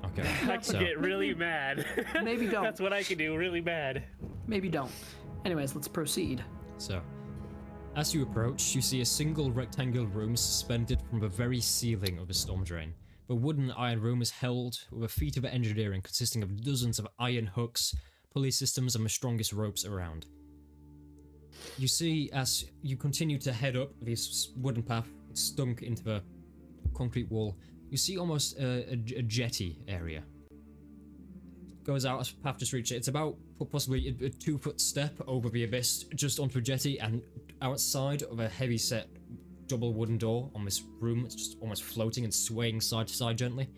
[SPEAKER 6] Okay,
[SPEAKER 2] I can
[SPEAKER 6] so
[SPEAKER 2] get really mad.
[SPEAKER 3] Maybe don't.
[SPEAKER 2] That's what I can do. Really mad.
[SPEAKER 3] Maybe don't. Anyways, let's proceed.
[SPEAKER 6] so as you approach, you see a single rectangular room suspended from the very ceiling of the storm drain. The wooden iron room is held with a feat of engineering consisting of dozens of iron hooks, pulley systems, and the strongest ropes around. You see, as you continue to head up this wooden path stunk into the concrete wall, you see almost a jetty area. Goes out as the path just reaches it. It's about possibly a 2-foot step over the abyss, just onto a jetty, and outside of a heavy set double wooden door on this room, it's just almost floating and swaying side to side gently.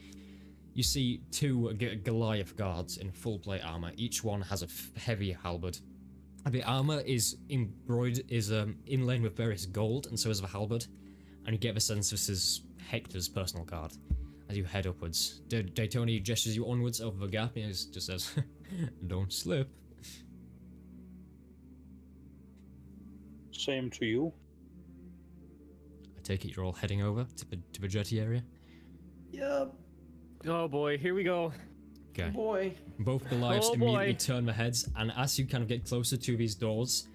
[SPEAKER 6] You see 2 Goliath guards in full plate armor. Each one has a heavy halberd. The armor is inlaid with various gold, and so is the halberd. And you get the sense this is Hector's personal guard. As you head upwards, Daytona gestures you onwards over the gap and he just says, "Don't slip."
[SPEAKER 4] Same to you.
[SPEAKER 6] I take it you're all heading over to the jetty area.
[SPEAKER 3] Yep.
[SPEAKER 2] Oh boy, here we go.
[SPEAKER 6] Okay.
[SPEAKER 3] Boy.
[SPEAKER 6] Both Goliaths
[SPEAKER 2] Oh,
[SPEAKER 6] immediately
[SPEAKER 2] boy.
[SPEAKER 6] turn their heads, and as you kind of get closer to these doors,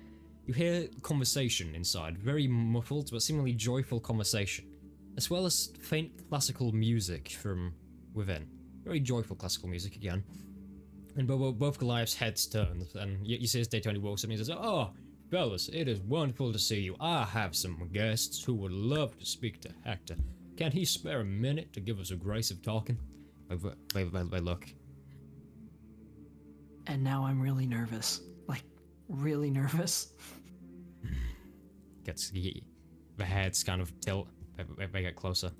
[SPEAKER 6] you hear conversation inside, very muffled but seemingly joyful conversation, as well as faint classical music from within. Very joyful classical music again. And both Goliath's heads turn, and you see as Daytona walks up and he says, "Oh, fellas, it is wonderful to see you. I have some guests who would love to speak to Hector. Can he spare a minute to give us a grace of talking?" They look.
[SPEAKER 3] And now I'm really nervous. Like, really nervous.
[SPEAKER 6] Gets the heads kind of tilt. They get closer.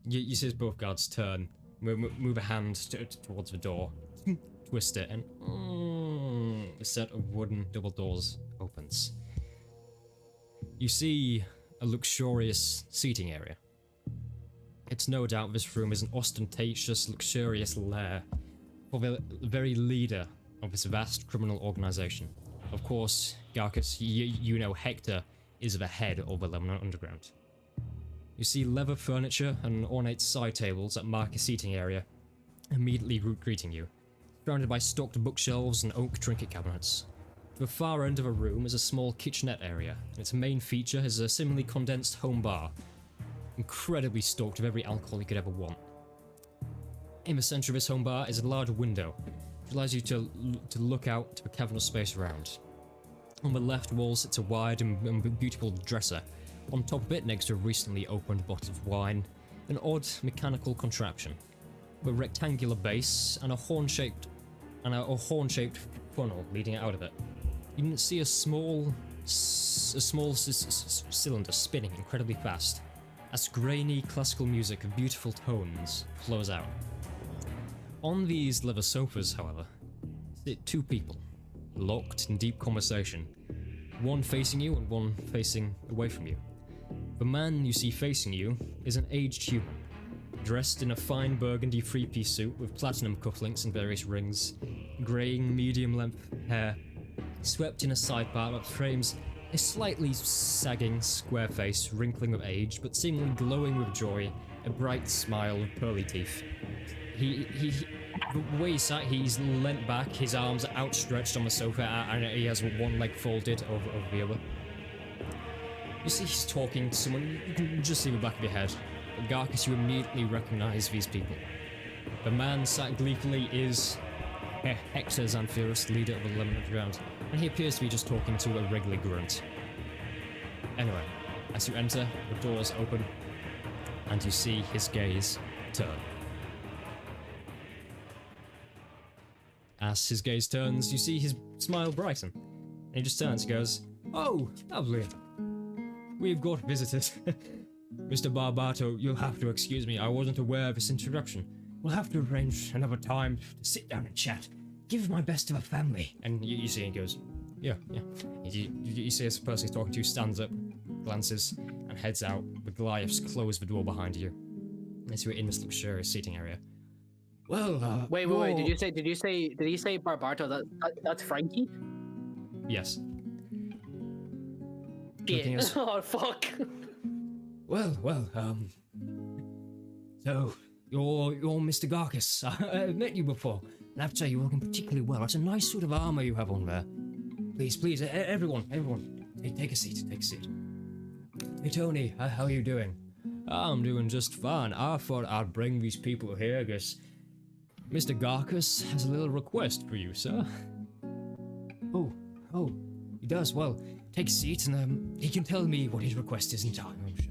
[SPEAKER 6] You see as both guards turn, move a hand towards the door,
[SPEAKER 1] twist it, and a set of wooden double doors opens. You see a luxurious seating area. It's no doubt this room is an ostentatious, luxurious lair for the very leader of this vast criminal organization. Of course, Garcus, you know Hector is the head of the Lebanon Underground. You see leather furniture and ornate side tables that mark a seating area immediately greeting you, surrounded by stocked bookshelves and oak trinket cabinets. To the far end of the room is a small kitchenette area, and its main feature is a similarly condensed home bar, incredibly stocked with every alcohol you could ever want. In the center of this home bar is a large window, which allows you to look out to the cavernous space around. On the left wall sits a wide and beautiful dresser. On top of it, next to a recently opened bottle of wine, an odd mechanical contraption, with a rectangular base and a horn-shaped funnel leading out of it. You can see a small cylinder spinning incredibly fast, as grainy classical music of beautiful tones flows out. On these leather sofas, however, sit two people, locked in deep conversation, one facing you and one facing away from you. The man you see facing you is an aged human, dressed in a fine burgundy three-piece suit with platinum cufflinks and various rings, greying medium-length hair, swept in a side part that frames a slightly sagging, square face, wrinkling with age, but seemingly glowing with joy, a bright smile with pearly teeth. The way he's sat, he's leant back, his arms are outstretched on the sofa, and he has one leg folded over the other. You see he's talking to someone, you can just see the back of your head. But Garcus, you immediately recognize these people. The man sat gleefully is Hector Zanthirus, leader of the Lebanon Underground, and he appears to be just talking to a regular grunt. Anyway, as you enter, the doors open, and you see his gaze turn. As his gaze turns, you see his smile brighten, and he just turns and goes, "Oh, lovely. We've got visitors." Mr. Barbato, you'll have to excuse me, I wasn't aware of this introduction. We'll have to arrange another time to sit down and chat. Give my best to the family. And you see he goes, yeah. You see this person he's talking to stands up, glances, and heads out. The Goliaths close the door behind you. As you're in this luxurious seating area. Well,
[SPEAKER 5] wait. Did he say Barbato? That's Frankie?
[SPEAKER 1] Yes.
[SPEAKER 5] Shit. Oh, fuck.
[SPEAKER 1] Well, so, you're Mr. Garcus. I've met you before, and I have to say you're looking particularly well. It's a nice suit of armor you have on there. Please, everyone, take a seat. Hey, Tony, how are you doing? I'm doing just fine. I thought I'd bring these people here, because Mr. Garcus has a little request for you, sir. Oh, he does. Well, take a seat, and he can tell me what his request is in time, I'm sure.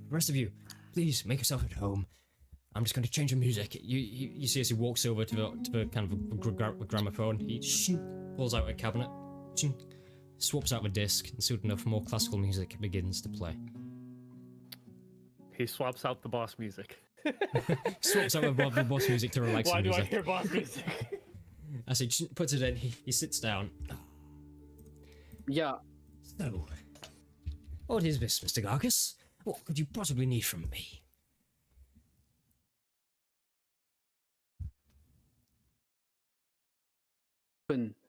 [SPEAKER 1] The rest of you, please make yourself at home. I'm just going to change the music. You see as he walks over to the kind of gramophone, he pulls out a cabinet, swaps out the disc, and soon enough, more classical music begins to play.
[SPEAKER 2] He swaps out the boss music.
[SPEAKER 1] Swaps out the boss music to relax
[SPEAKER 2] Why
[SPEAKER 1] the music.
[SPEAKER 2] do I hear boss music?
[SPEAKER 1] As he puts it in, he sits down.
[SPEAKER 5] Yeah.
[SPEAKER 1] So, what is this, Mr. Garcus? What could you possibly need from me?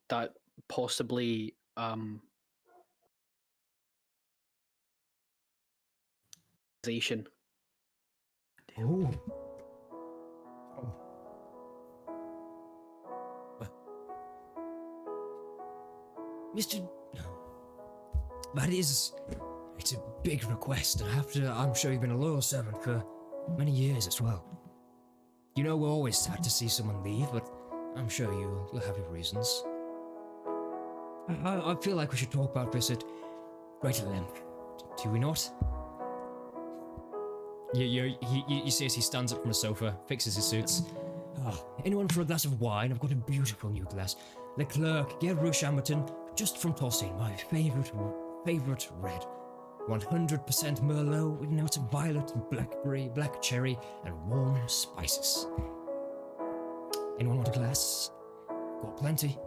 [SPEAKER 5] That possibly organization.
[SPEAKER 1] Oh. Mr. It's a big request, and I'm sure you've been a loyal servant for many years as well. You know, we're always sad to see someone leave, but I'm sure you'll have your reasons. I feel like we should talk about this at greater length, do we not? You see as he stands up from the sofa, fixes his suits. Anyone for a glass of wine? I've got a beautiful new glass. Leclerc, get Rouge Amberton, just from Tossin, my favorite red. 100% Merlot with notes of violet and blackberry, black cherry, and warm spices.
[SPEAKER 6] Anyone want a glass? Got plenty.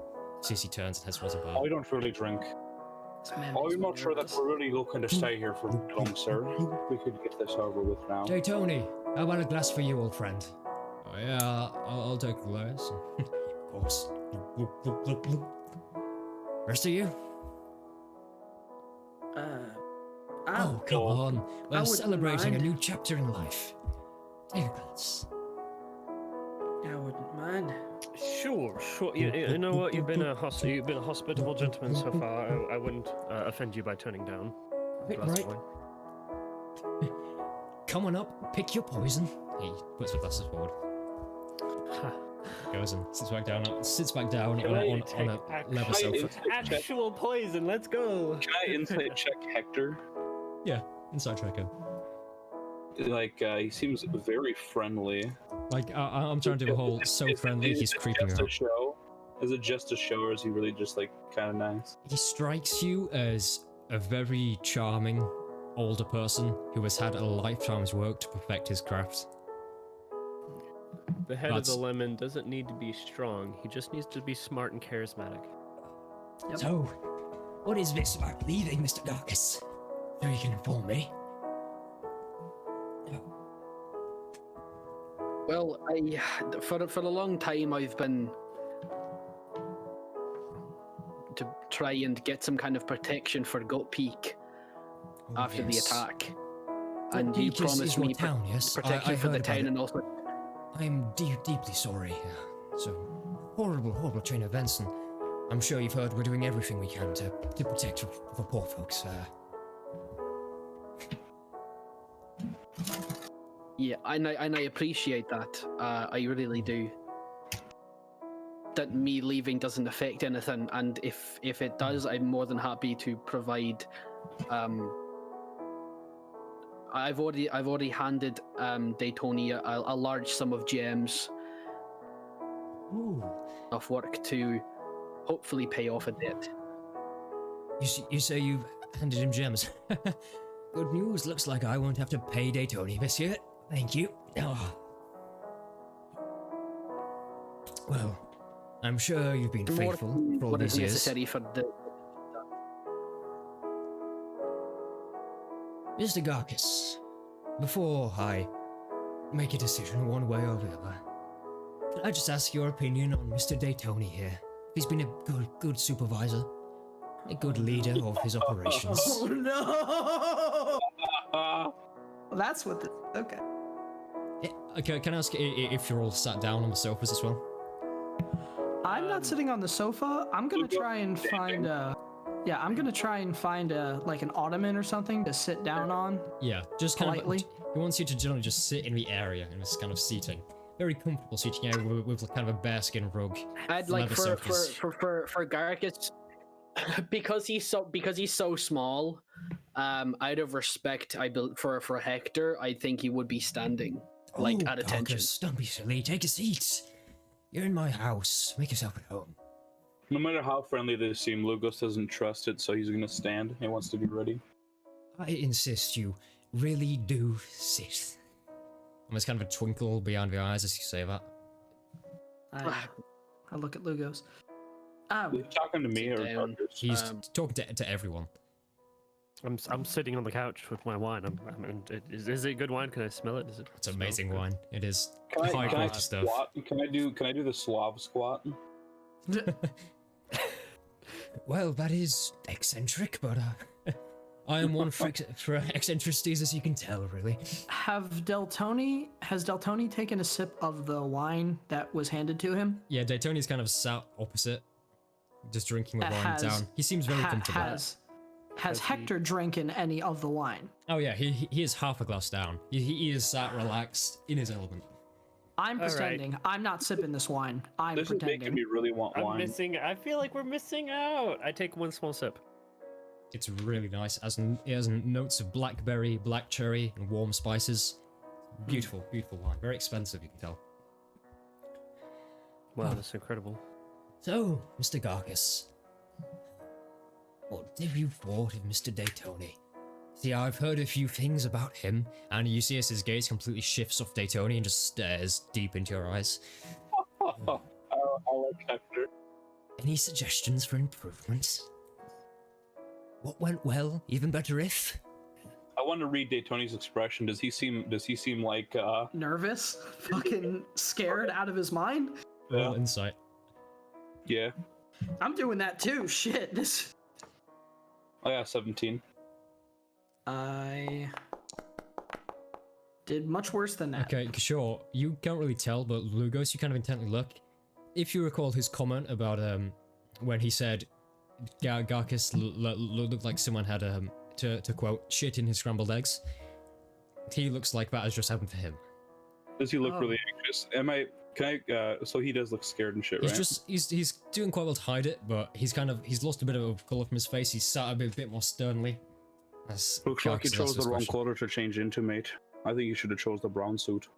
[SPEAKER 6] Sissy turns and heads towards the bar.
[SPEAKER 4] I don't really drink.
[SPEAKER 3] This man makes
[SPEAKER 4] I'm
[SPEAKER 3] me
[SPEAKER 4] not sure that
[SPEAKER 3] nervous.
[SPEAKER 4] we're really looking to stay here for long, sir. We could get this over with now.
[SPEAKER 6] Hey Tony, how about a glass for you, old friend? Oh yeah, I'll take a glass. Of course. Rest of you? Oh, come on. We're
[SPEAKER 3] wouldn't
[SPEAKER 6] celebrating
[SPEAKER 3] mind.
[SPEAKER 6] a new chapter in life. Take a glass.
[SPEAKER 3] I wouldn't mind.
[SPEAKER 2] Sure. You know what? You've been a hospitable gentleman so far. I wouldn't offend you by turning down a glass of
[SPEAKER 6] Right.
[SPEAKER 2] wine.
[SPEAKER 6] Come on up, pick your poison. He puts the glasses forward. Goes and sits back down on a leather sofa.
[SPEAKER 2] Actual poison. Let's go.
[SPEAKER 4] Can I insight check Hector?
[SPEAKER 6] Yeah, inside tracker.
[SPEAKER 4] Like, he seems very friendly.
[SPEAKER 6] Like, I'm trying to do a whole so friendly, he's creeping me
[SPEAKER 4] just
[SPEAKER 6] out.
[SPEAKER 4] a show? Is it just a show, or is he really just, like, kind of nice?
[SPEAKER 6] He strikes you as a very charming older person who has had a lifetime's work to perfect his craft.
[SPEAKER 2] The head of
[SPEAKER 6] That's-
[SPEAKER 2] the lemon doesn't need to be strong. He just needs to be smart and charismatic.
[SPEAKER 3] Yep.
[SPEAKER 6] So, what is this about leaving, Mr. Darkus? So you can inform me.
[SPEAKER 5] Well, for a long time I've been to try and get some kind of protection for Goat Peak after the attack, and you
[SPEAKER 6] Peak is
[SPEAKER 5] promised
[SPEAKER 6] your
[SPEAKER 5] me
[SPEAKER 6] town, yes?
[SPEAKER 5] protection
[SPEAKER 6] I
[SPEAKER 5] for the
[SPEAKER 6] heard about
[SPEAKER 5] town
[SPEAKER 6] it.
[SPEAKER 5] and also.
[SPEAKER 6] I'm deeply sorry. So horrible chain of events, and I'm sure you've heard we're doing everything we can to protect the poor folks.
[SPEAKER 5] Yeah, and I appreciate that. I really do. That me leaving doesn't affect anything, and if it does, I'm more than happy to provide. I've already handed Daytonia a large sum of gems
[SPEAKER 6] Ooh.
[SPEAKER 5] of work to hopefully pay off a debt.
[SPEAKER 6] You say you've handed him gems. Good news. Looks like I won't have to pay Daytona this year. Thank you. Oh. Well, I'm sure you've been
[SPEAKER 5] More
[SPEAKER 6] faithful
[SPEAKER 5] than
[SPEAKER 6] for all
[SPEAKER 5] what is
[SPEAKER 6] these years.
[SPEAKER 5] necessary for the.
[SPEAKER 6] Mr. Garkis, before I make a decision one way or the other, can I just ask your opinion on Mr. Daytona here? He's been a good supervisor, a good leader of his operations.
[SPEAKER 3] Oh no!
[SPEAKER 4] Ah,
[SPEAKER 3] Well, that's what this. Okay.
[SPEAKER 6] Okay, can I ask if you're all sat down on the sofas as well?
[SPEAKER 3] I'm not sitting on the sofa. I'm gonna
[SPEAKER 4] Lugo,
[SPEAKER 3] try and find a. Yeah, I'm gonna try and find a like an ottoman or something to sit down on.
[SPEAKER 6] Yeah, just kind
[SPEAKER 3] Politely.
[SPEAKER 6] of. He wants you to generally just sit in the area in this kind of seating. Very comfortable seating area with kind of a bearskin rug.
[SPEAKER 5] I'd like
[SPEAKER 6] leather
[SPEAKER 5] for
[SPEAKER 6] sofas.
[SPEAKER 5] for Garrus, because he's so small. Out of respect, for Hector, I think he would be standing, like
[SPEAKER 6] Oh,
[SPEAKER 5] at attention.
[SPEAKER 6] Darkus, don't be silly. Take a seat. You're in my house. Make yourself at home.
[SPEAKER 4] no matter how friendly they seem, Lugos doesn't trust it, so he's gonna stand. He wants to be ready.
[SPEAKER 6] I insist you really do sit. And there's kind of a twinkle behind the eyes as you say that.
[SPEAKER 3] I look at Lugos.
[SPEAKER 4] Are you talking to me or
[SPEAKER 5] Sit down.
[SPEAKER 4] Darkus?
[SPEAKER 6] He's
[SPEAKER 5] Um,
[SPEAKER 6] talking to everyone.
[SPEAKER 2] I'm sitting on the couch with my wine. Is it good wine? Can I smell it?
[SPEAKER 6] It's amazing wine. It is
[SPEAKER 4] Can
[SPEAKER 6] high
[SPEAKER 4] I
[SPEAKER 6] quality stuff.
[SPEAKER 4] squat? Can I do the Slav squat?
[SPEAKER 6] Well, that is eccentric, but I am one for eccentricities, as you can tell, really.
[SPEAKER 3] Has Deltoni taken a sip of the wine that was handed to him?
[SPEAKER 6] Yeah, Daytoni's kind of sat opposite, just drinking the wine
[SPEAKER 3] Has-
[SPEAKER 6] down. He seems very comfortable.
[SPEAKER 3] Has
[SPEAKER 2] Has he-
[SPEAKER 3] Hector drinking any of the wine?
[SPEAKER 6] Oh yeah, he is half a glass down. He is sat relaxed in his element.
[SPEAKER 3] I'm
[SPEAKER 2] All right.
[SPEAKER 3] pretending. I'm not sipping this wine. I'm
[SPEAKER 4] This is
[SPEAKER 3] pretending.
[SPEAKER 4] making me really want wine.
[SPEAKER 2] I feel like we're missing out. I take one small sip.
[SPEAKER 6] It's really nice. It has notes of blackberry, black cherry, and warm spices. Beautiful, beautiful wine. Very expensive, you can tell.
[SPEAKER 2] Wow,
[SPEAKER 6] Oh.
[SPEAKER 2] that's incredible.
[SPEAKER 6] So, Mr. Garkis, what have you thought of Mr. Daytona? See, I've heard a few things about him, and you see as his gaze completely shifts off Daytona and just stares deep into your eyes.
[SPEAKER 4] Oh, I like Hector.
[SPEAKER 6] Any suggestions for improvements? What went well? Even better if?
[SPEAKER 4] I want to read Daytoni's expression. Does he seem like
[SPEAKER 3] Nervous? Fucking scared out of his mind?
[SPEAKER 1] Roll insight.
[SPEAKER 4] yeah.
[SPEAKER 3] I'm doing that too. Shit, this.
[SPEAKER 4] I got 17.
[SPEAKER 3] I did much worse than that.
[SPEAKER 1] Okay, sure. You can't really tell, but Lugos, you kind of intently look. If you recall his comment about when he said Garcus looked like someone had to quote shit in his scrambled eggs, he looks like that has just happened to him.
[SPEAKER 4] Does he look really anxious? So he does look scared and shit,
[SPEAKER 1] He's
[SPEAKER 4] right?
[SPEAKER 1] just he's doing quite well to hide it, but he's lost a bit of colour from his face. He's sat a bit more sternly.
[SPEAKER 4] Looks like he
[SPEAKER 1] Garcus'
[SPEAKER 4] chose the wrong
[SPEAKER 1] expression.
[SPEAKER 4] color to change into, mate. I think you should have chose the brown suit.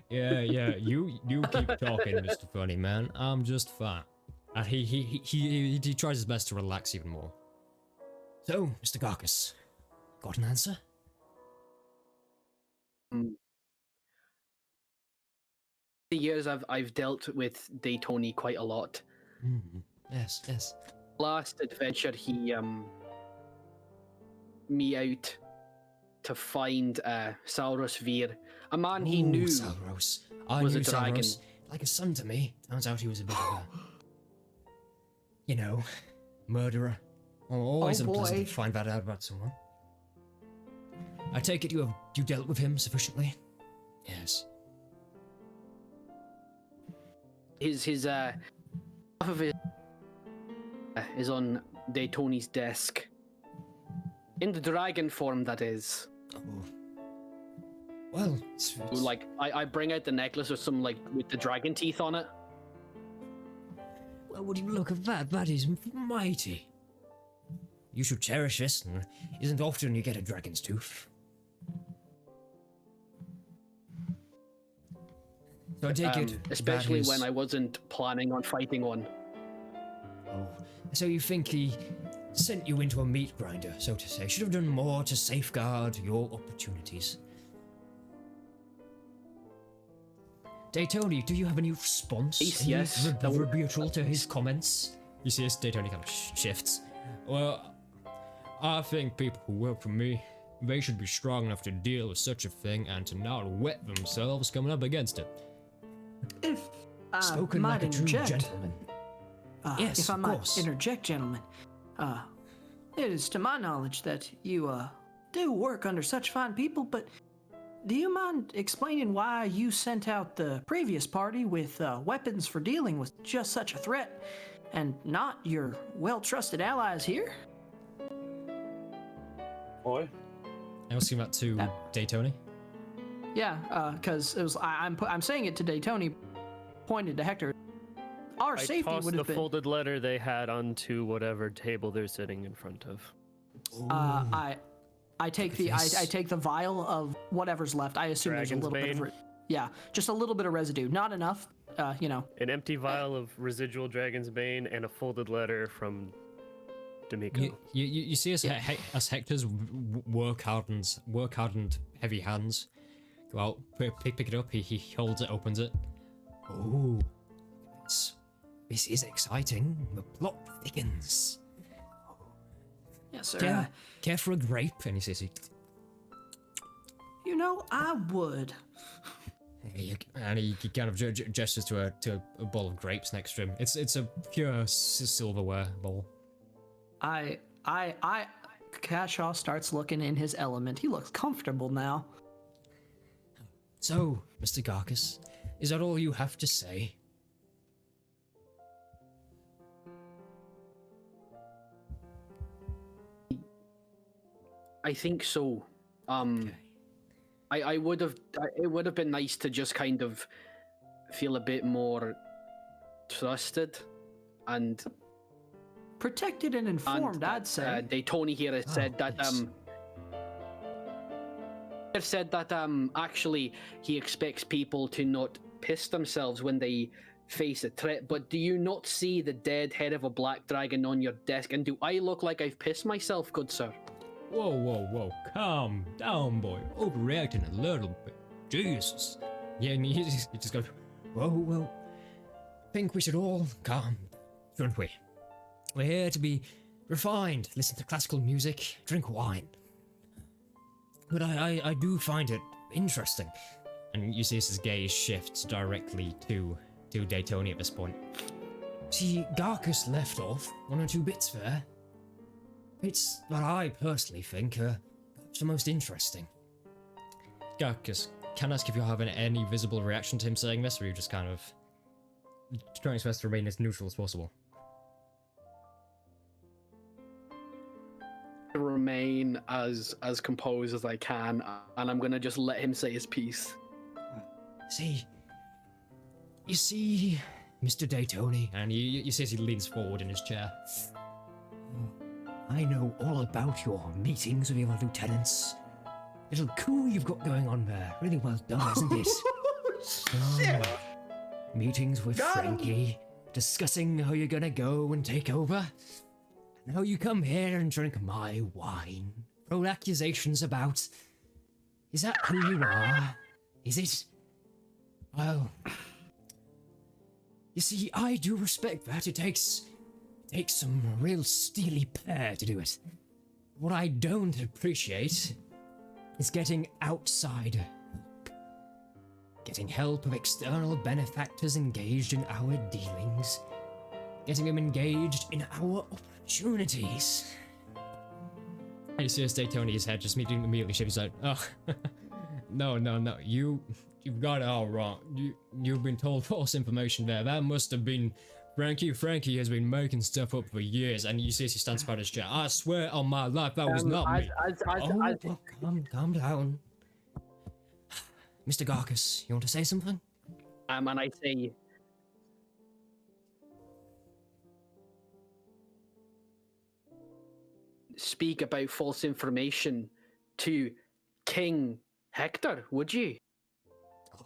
[SPEAKER 1] Yeah, you keep talking, Mr. Funny Man. I'm just fine. And he tries his best to relax even more. So, Mr. Garcus, got an answer?
[SPEAKER 5] The years I've dealt with Daytoni quite a lot.
[SPEAKER 1] Yes.
[SPEAKER 5] Last adventure, he me out to find Salrus Vir, a man he knew.
[SPEAKER 1] Salros. I
[SPEAKER 5] was
[SPEAKER 1] knew
[SPEAKER 5] a dragon.
[SPEAKER 1] Salros. Like a son to me. Turns out he was a bit of a, murderer. Always unpleasant
[SPEAKER 3] boy.
[SPEAKER 1] to find that out about someone. I take it you dealt with him sufficiently? Yes.
[SPEAKER 5] His half of his is on Daytoni's desk. In the dragon form, that is.
[SPEAKER 1] Oh. Well, it's
[SPEAKER 5] Like, I bring out the necklace with some, like, with the dragon teeth on it.
[SPEAKER 1] well, would you look at that? That is mighty. You should cherish this, and it isn't often you get a dragon's tooth. So I take it,
[SPEAKER 5] Especially
[SPEAKER 1] that is-
[SPEAKER 5] when I wasn't planning on fighting one.
[SPEAKER 1] Oh, so you think he sent you into a meat grinder, so to say? Should have done more to safeguard your opportunities. Daytoni, do you have any response?
[SPEAKER 5] Yes.
[SPEAKER 1] Any rebuttal to his comments? You see, Daytoni kind of shifts. Well, I think people who work for me, they should be strong enough to deal with such a thing and to not wet themselves coming up against it.
[SPEAKER 3] If I
[SPEAKER 1] Spoken
[SPEAKER 3] might
[SPEAKER 1] like a true
[SPEAKER 3] interject,
[SPEAKER 1] gentleman. Yes,
[SPEAKER 3] if I
[SPEAKER 1] of
[SPEAKER 3] might
[SPEAKER 1] course.
[SPEAKER 3] interject, gentlemen, it is to my knowledge that you do work under such fine people, but do you mind explaining why you sent out the previous party with weapons for dealing with just such a threat, and not your well-trusted allies here?
[SPEAKER 4] Boy.
[SPEAKER 1] I was saying that to Daytoni.
[SPEAKER 3] Yeah, because it was I'm saying it to Daytoni, pointed to Hector. Our
[SPEAKER 2] I
[SPEAKER 3] safety
[SPEAKER 2] tossed
[SPEAKER 3] would
[SPEAKER 2] the
[SPEAKER 3] have been.
[SPEAKER 2] folded letter they had onto whatever table they're sitting in front of.
[SPEAKER 3] I take the I take the vial of whatever's left. I assume there's a
[SPEAKER 2] Dragon's
[SPEAKER 3] little bit
[SPEAKER 2] Bane?
[SPEAKER 3] of yeah, just a little bit of residue, not enough.
[SPEAKER 2] An empty vial of residual Dragon's Bane and a folded letter from D'Amico.
[SPEAKER 1] You see as Hector's work hardened heavy hands go out, pick it up, he holds it, opens it. Oh, this is exciting. The plot thickens.
[SPEAKER 3] Yes, sir.
[SPEAKER 1] Care for a grape? And he says,
[SPEAKER 3] I would.
[SPEAKER 1] and he kind of gestures to a bowl of grapes next to him. It's a pure silverware bowl.
[SPEAKER 3] Cashaw starts looking in his element. He looks comfortable now.
[SPEAKER 1] So, Mr. Garcus, is that all you have to say?
[SPEAKER 5] I think so.
[SPEAKER 1] Okay.
[SPEAKER 5] I would have. It would have been nice to just kind of feel a bit more trusted, and
[SPEAKER 3] Protected and informed, I'd say.
[SPEAKER 5] Daytoni here has said that
[SPEAKER 1] nice.
[SPEAKER 5] Actually he expects people to not piss themselves when they face a threat. But do you not see the dead head of a black dragon on your desk? And do I look like I've pissed myself, good sir?
[SPEAKER 1] Whoa, calm down, boy. Overreacting a little bit. Jesus.
[SPEAKER 6] Yeah, and you just go, well, I think we should all calm, shouldn't we? We're here to be refined, listen to classical music, drink wine. But I do find it interesting. And you see his gaze shifts directly to Daytoni at this point. See, Garcus left off 1 or 2 bits there. Bits that I personally think are the most interesting. Garcus, can I ask if you're having any visible reaction to him saying this, or are you just kind of trying his best to remain as neutral as possible?
[SPEAKER 5] Remain as composed as I can, and I'm gonna just let him say his piece.
[SPEAKER 6] You see, Mr. Daytoni, and you see as he leans forward in his chair. I know all about your meetings with your lieutenants. Little coup you've got going on there. Really well done, isn't it?
[SPEAKER 3] Shit.
[SPEAKER 6] Meetings with Frankie, discussing how you're gonna go and take over. Now you come here and drink my wine. Throw accusations about. Is that who you are? Is it? Well, you see, I do respect that. It takes some real steely pair to do it. What I don't appreciate is getting outside help. Getting help of external benefactors engaged in our dealings. Getting them engaged in our opportunities. And you see as Daytoni's head just immediately shifts out. Oh, no, you've got it all wrong. You've been told false information there. That must have been Frankie. Frankie has been making stuff up for years, and you see as he stands by his chair. I swear on my life, that was not me. Calm down. Mr. Garcus, you want to say something?
[SPEAKER 5] And I say, speak about false information to King Hector, would you?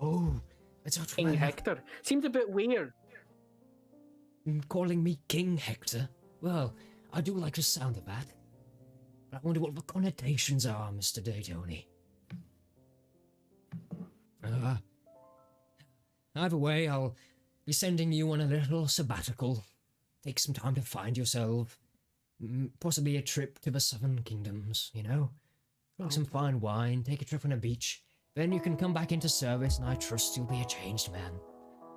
[SPEAKER 6] Oh, it's not
[SPEAKER 5] King Hector. Seems a bit weird.
[SPEAKER 6] Calling me King Hector? Well, I do like the sound of that. But I wonder what the connotations are, Mr. Daytoni. Either way, I'll be sending you on a little sabbatical. Take some time to find yourself. Possibly a trip to the Southern Kingdoms, you know? Drink some fine wine, take a trip on a beach. Then you can come back into service, and I trust you'll be a changed man.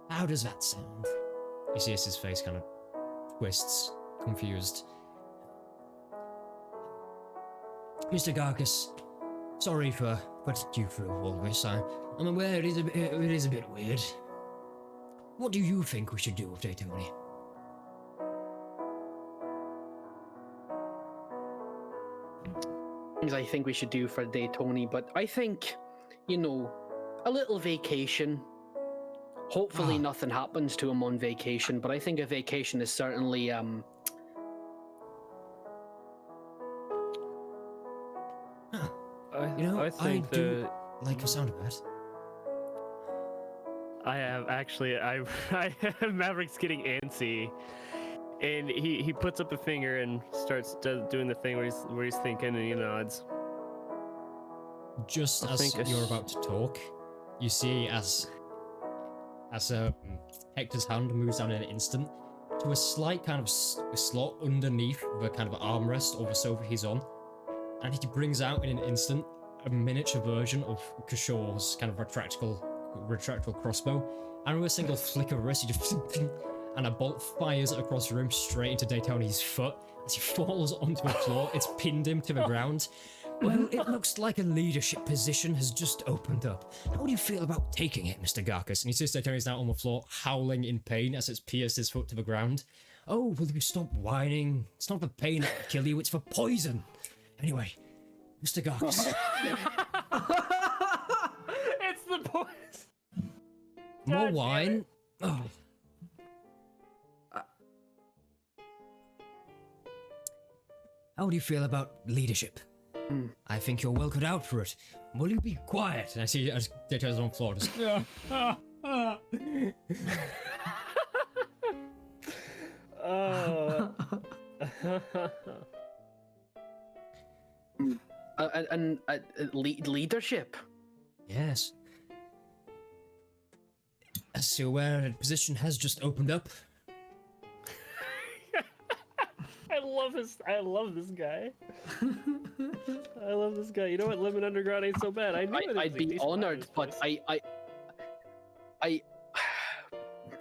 [SPEAKER 6] How does that sound? You see as his face kind of twists, confused. Mr. Garcus, sorry for putting you through all this. I'm aware it is a bit weird. What do you think we should do with Daytoni?
[SPEAKER 5] Things I think we should do for Daytoni, but I think, you know, a little vacation. Hopefully nothing happens to him on vacation, but I think a vacation is certainly
[SPEAKER 6] You know, I do like the sound of that.
[SPEAKER 2] I have Maverick's getting antsy, and he puts up a finger and starts doing the thing where he's thinking, and he nods.
[SPEAKER 1] Just as you're about to talk, you see as Hector's hand moves down in an instant to a slight kind of slot underneath the kind of armrest of the sofa he's on, and he brings out in an instant a miniature version of Kishor's kind of retractable crossbow, and with a single flick of wrist, he just and a bolt fires across the room straight into Daytoni's foot. As he falls onto the floor, it's pinned him to the ground. Well, it looks like a leadership position has just opened up. How do you feel about taking it, Mr. Garcus? And you see Daytoni's now on the floor, howling in pain as it's pierced his foot to the ground. Oh, will you stop whining? It's not the pain that will kill you, it's for poison. Anyway, Mr. Garcus.
[SPEAKER 2] It's the poison.
[SPEAKER 1] More wine? Oh. How do you feel about leadership? I think you're well cut out for it. Will you be quiet? And I see as Daytoni's on the floor, just...
[SPEAKER 5] leadership.
[SPEAKER 1] Yes.
[SPEAKER 6] Yes, you're aware a position has just opened up.
[SPEAKER 2] I love this guy. I love this guy. You know what? Living underground ain't so bad. I knew it.
[SPEAKER 5] I'd be honored, but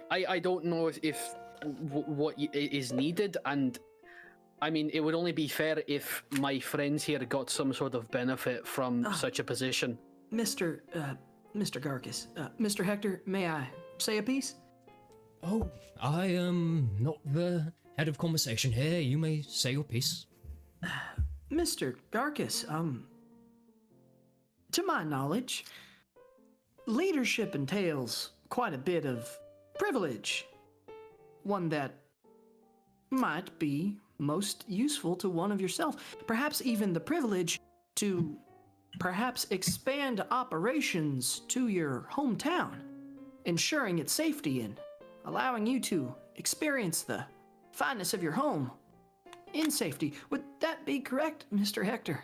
[SPEAKER 5] I don't know if what is needed, and I mean, it would only be fair if my friends here got some sort of benefit from such a position.
[SPEAKER 3] Mr. Garkus, Mr. Hector, may I say a piece?
[SPEAKER 6] Oh, I am not the head of conversation here. You may say your piece.
[SPEAKER 3] Mr. Garkus, to my knowledge, leadership entails quite a bit of privilege. One that might be most useful to one of yourself. Perhaps even the privilege to perhaps expand operations to your hometown, ensuring its safety and allowing you to experience the fineness of your home in safety. Would that be correct, Mr. Hector?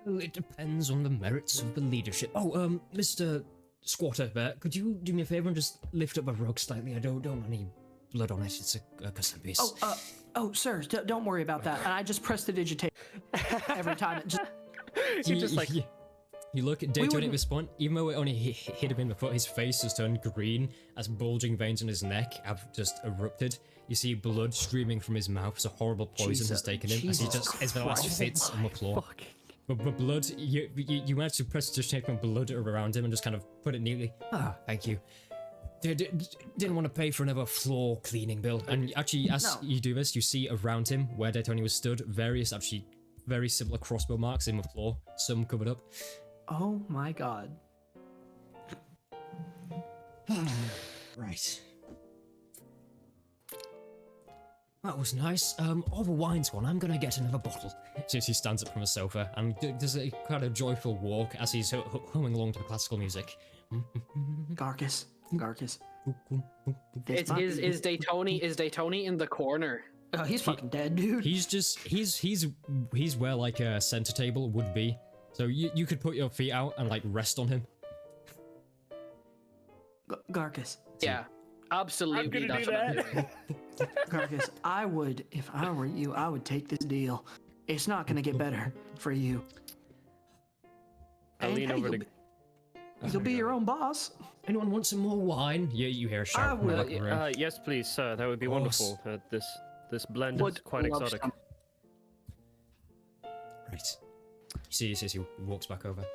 [SPEAKER 6] Well, it depends on the merits of the leadership. Oh, Mr. Squatter Bear, could you do me a favor and just lift up a rug slightly? I don't want any blood on it. It's a custom piece.
[SPEAKER 3] Sir, don't worry about that. And I just press the digitate every time. It just...
[SPEAKER 2] You just like
[SPEAKER 6] You look at Daytona at this point, even though it only hit him in the foot, his face has turned green as bulging veins in his neck have just erupted. You see blood streaming from his mouth, so horrible poison has taken him as he just his last fits on the floor. But blood, you managed to press to shape blood around him and just kind of put it neatly. Thank you. Didn't want to pay for another floor cleaning bill. And actually, as you do this, you see around him, where Daytona was stood, various actually very similar crossbow marks in the floor, some covered up.
[SPEAKER 3] Oh my god.
[SPEAKER 6] Right. That was nice. All the wine's gone. I'm gonna get another bottle. So he stands up from the sofa and does a kind of joyful walk as he's humming along to the classical music.
[SPEAKER 3] Garkus.
[SPEAKER 5] Is Daytona in the corner?
[SPEAKER 3] Oh, he's fucking dead, dude.
[SPEAKER 6] He's where like a center table would be. So you could put your feet out and like rest on him.
[SPEAKER 3] Garkus.
[SPEAKER 5] Yeah, absolutely.
[SPEAKER 2] I'm gonna do that.
[SPEAKER 3] Garkus, if I were you, I would take this deal. It's not gonna get better for you.
[SPEAKER 2] I lean over to.
[SPEAKER 3] You'll be your own boss.
[SPEAKER 6] Anyone want some more wine? You hear a shout from the back of the room.
[SPEAKER 2] Yes, please, sir. That would be wonderful. This blend is quite exotic.
[SPEAKER 6] Right. You see, he walks back over.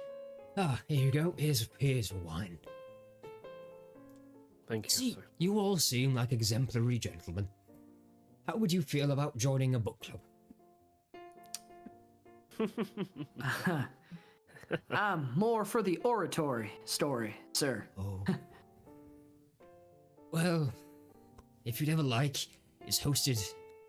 [SPEAKER 6] Here you go. Here's wine.
[SPEAKER 2] Thank you,
[SPEAKER 6] See,
[SPEAKER 2] sir.
[SPEAKER 6] you all seem like exemplary gentlemen. How would you feel about joining a book club?
[SPEAKER 3] I'm more for the oratory story, sir.
[SPEAKER 6] Oh. Well, if you'd ever like, it's hosted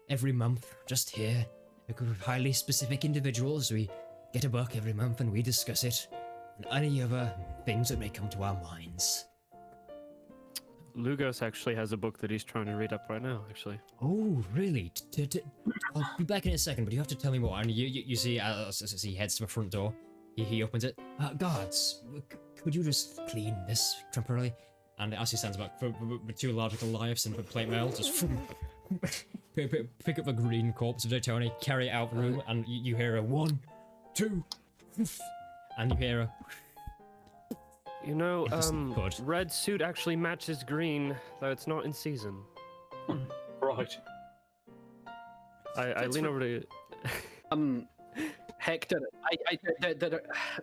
[SPEAKER 6] every month, just here. A group of highly specific individuals. We get a book every month and we discuss it, and any other things that may come to our minds.
[SPEAKER 2] Lugos actually has a book that he's trying to read up right now, actually.
[SPEAKER 6] Oh, really? I'll be back in a second, but you have to tell me more. And you see, as he heads to the front door, he opens it. Guards, could you just clean this temporarily? And as he stands back, for two large Goliaths and a plate mail, just pick up a green corpse of Daytona, carry it out of the room, and you hear a 1, 2, and you hear a...
[SPEAKER 2] You know,
[SPEAKER 6] Good.
[SPEAKER 2] red suit actually matches green, though it's not in season.
[SPEAKER 4] Right.
[SPEAKER 2] I lean over to...
[SPEAKER 5] Hector,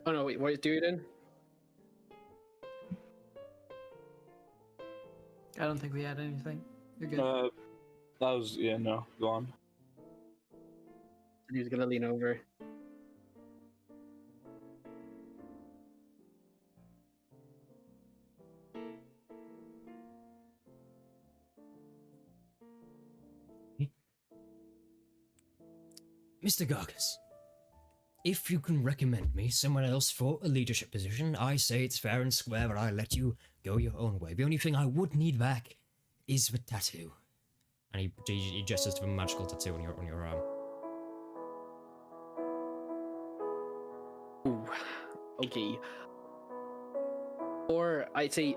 [SPEAKER 5] oh no, wait, what is doing?
[SPEAKER 3] I don't think we had anything. You're good.
[SPEAKER 4] That was, no, go on.
[SPEAKER 5] He's gonna lean over.
[SPEAKER 6] Mr. Gargus, if you can recommend me someone else for a leadership position, I say it's fair and square that I let you go your own way. The only thing I would need back is the tattoo. And he gestures to the magical tattoo on your arm.
[SPEAKER 5] Ooh. Okay. Or I'd say,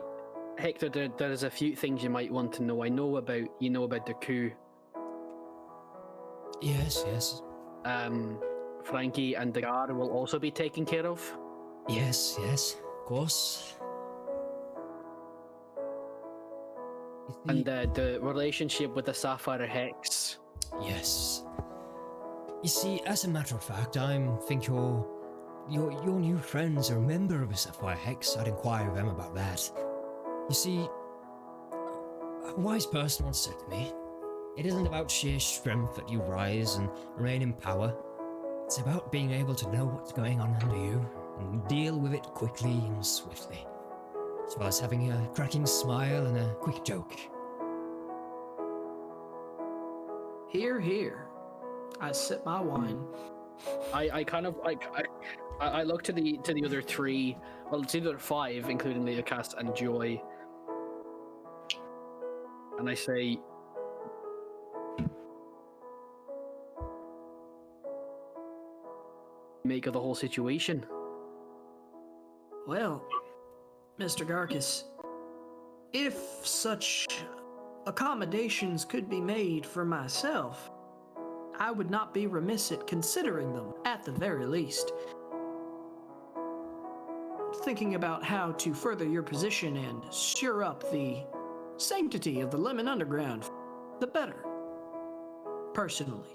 [SPEAKER 5] Hector, there's a few things you might want to know. You know about the coup.
[SPEAKER 6] Yes.
[SPEAKER 5] Frankie and the guard will also be taken care of.
[SPEAKER 6] Yes, of course. You
[SPEAKER 5] And
[SPEAKER 6] see-
[SPEAKER 5] the relationship with the Sapphire Hex.
[SPEAKER 6] Yes. You see, as a matter of fact, I think your new friends are a member of the Sapphire Hex. I'd inquire of them about that. You see, a wise person once said to me, it isn't about sheer strength that you rise and reign in power. It's about being able to know what's going on under you and deal with it quickly and swiftly. As well as having a cracking smile and a quick joke.
[SPEAKER 3] Here, here. I sip my wine.
[SPEAKER 5] I kind of like I look to the other three. Well, it's either five, including Leocast and Joy, and I say, make of the whole situation.
[SPEAKER 3] Well, Mr. Garkis, if such accommodations could be made for myself, I would not be remiss at considering them, at the very least. Thinking about how to further your position and sure up the sanctity of the Lemon Underground, the better. Personally.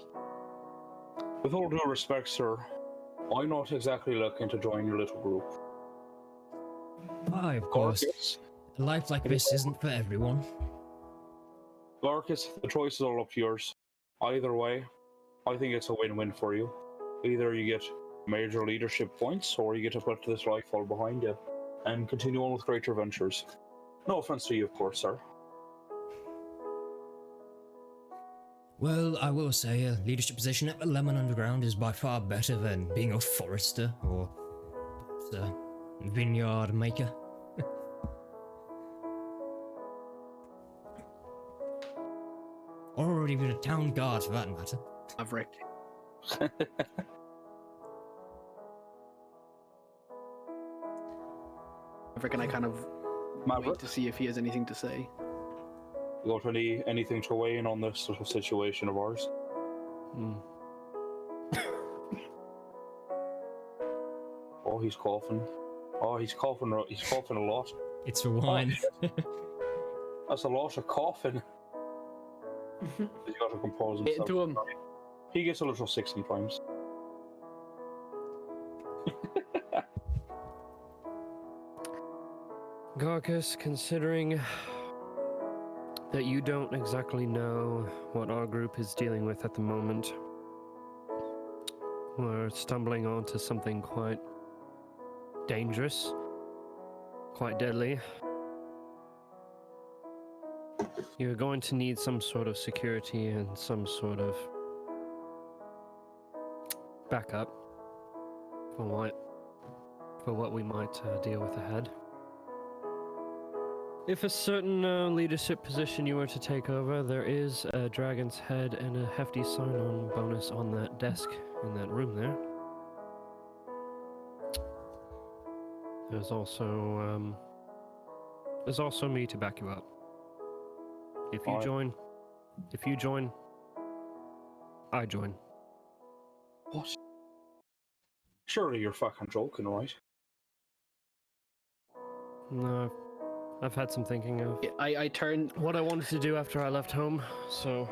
[SPEAKER 4] With all due respect, sir, I'm not exactly looking to join your little group.
[SPEAKER 6] Why, of course.
[SPEAKER 4] Garkis,
[SPEAKER 6] A life like this isn't for everyone.
[SPEAKER 4] Garkis, the choice is all up to yours. Either way, I think it's a win-win for you. Either you get major leadership points, or you get to put this life fall behind you and continue on with greater ventures. No offense to you, of course, sir.
[SPEAKER 6] Well, I will say a leadership position at the Lemon Underground is by far better than being a forester or perhaps a vineyard maker. Or even a town guard for that matter.
[SPEAKER 5] Maverick. Maverick and I kind of
[SPEAKER 4] Maverick,
[SPEAKER 5] wait to see if he has anything to say.
[SPEAKER 4] you got anything to weigh in on this sort of situation of ours? Oh, he's coughing. Oh, he's coughing a lot.
[SPEAKER 6] It's for wine.
[SPEAKER 4] That's a lot of coughing. He's got to compose
[SPEAKER 5] Get
[SPEAKER 4] himself.
[SPEAKER 5] into him.
[SPEAKER 4] He gets a little sick sometimes.
[SPEAKER 2] Garkus, considering that you don't exactly know what our group is dealing with at the moment, we're stumbling onto something quite dangerous, quite deadly. You're going to need some sort of security and some sort of backup for what we might deal with ahead. If a certain leadership position you were to take over, there is a dragon's head and a hefty sign-on bonus on that desk in that room there. There's also me to back you up. If you join, I join.
[SPEAKER 4] What? Surely you're fucking joking, right?
[SPEAKER 2] No, I've had some thinking of
[SPEAKER 5] I turn.
[SPEAKER 2] what I wanted to do after I left home, so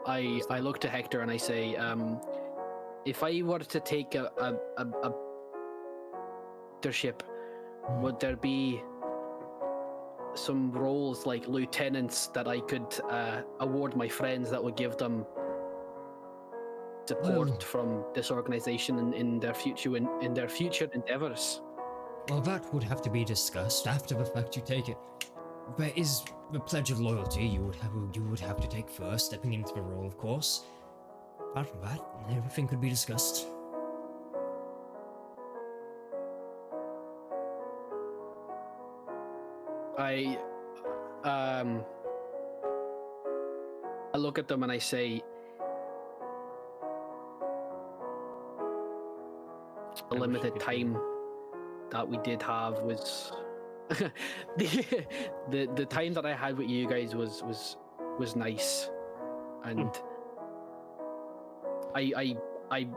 [SPEAKER 5] I look to Hector and I say, if I were to take a leadership, would there be some roles like lieutenants that I could award my friends that would give them support
[SPEAKER 6] Well-
[SPEAKER 5] from this organization in their future endeavors?
[SPEAKER 6] Well, that would have to be discussed after the fact you take it. There is the pledge of loyalty you would have to take first, stepping into the role, of course. Apart from that, everything could be discussed.
[SPEAKER 5] I I look at them and I say,
[SPEAKER 2] I wish I
[SPEAKER 5] limited
[SPEAKER 2] could do
[SPEAKER 5] time that we did have was the time that I had with you guys was nice, and I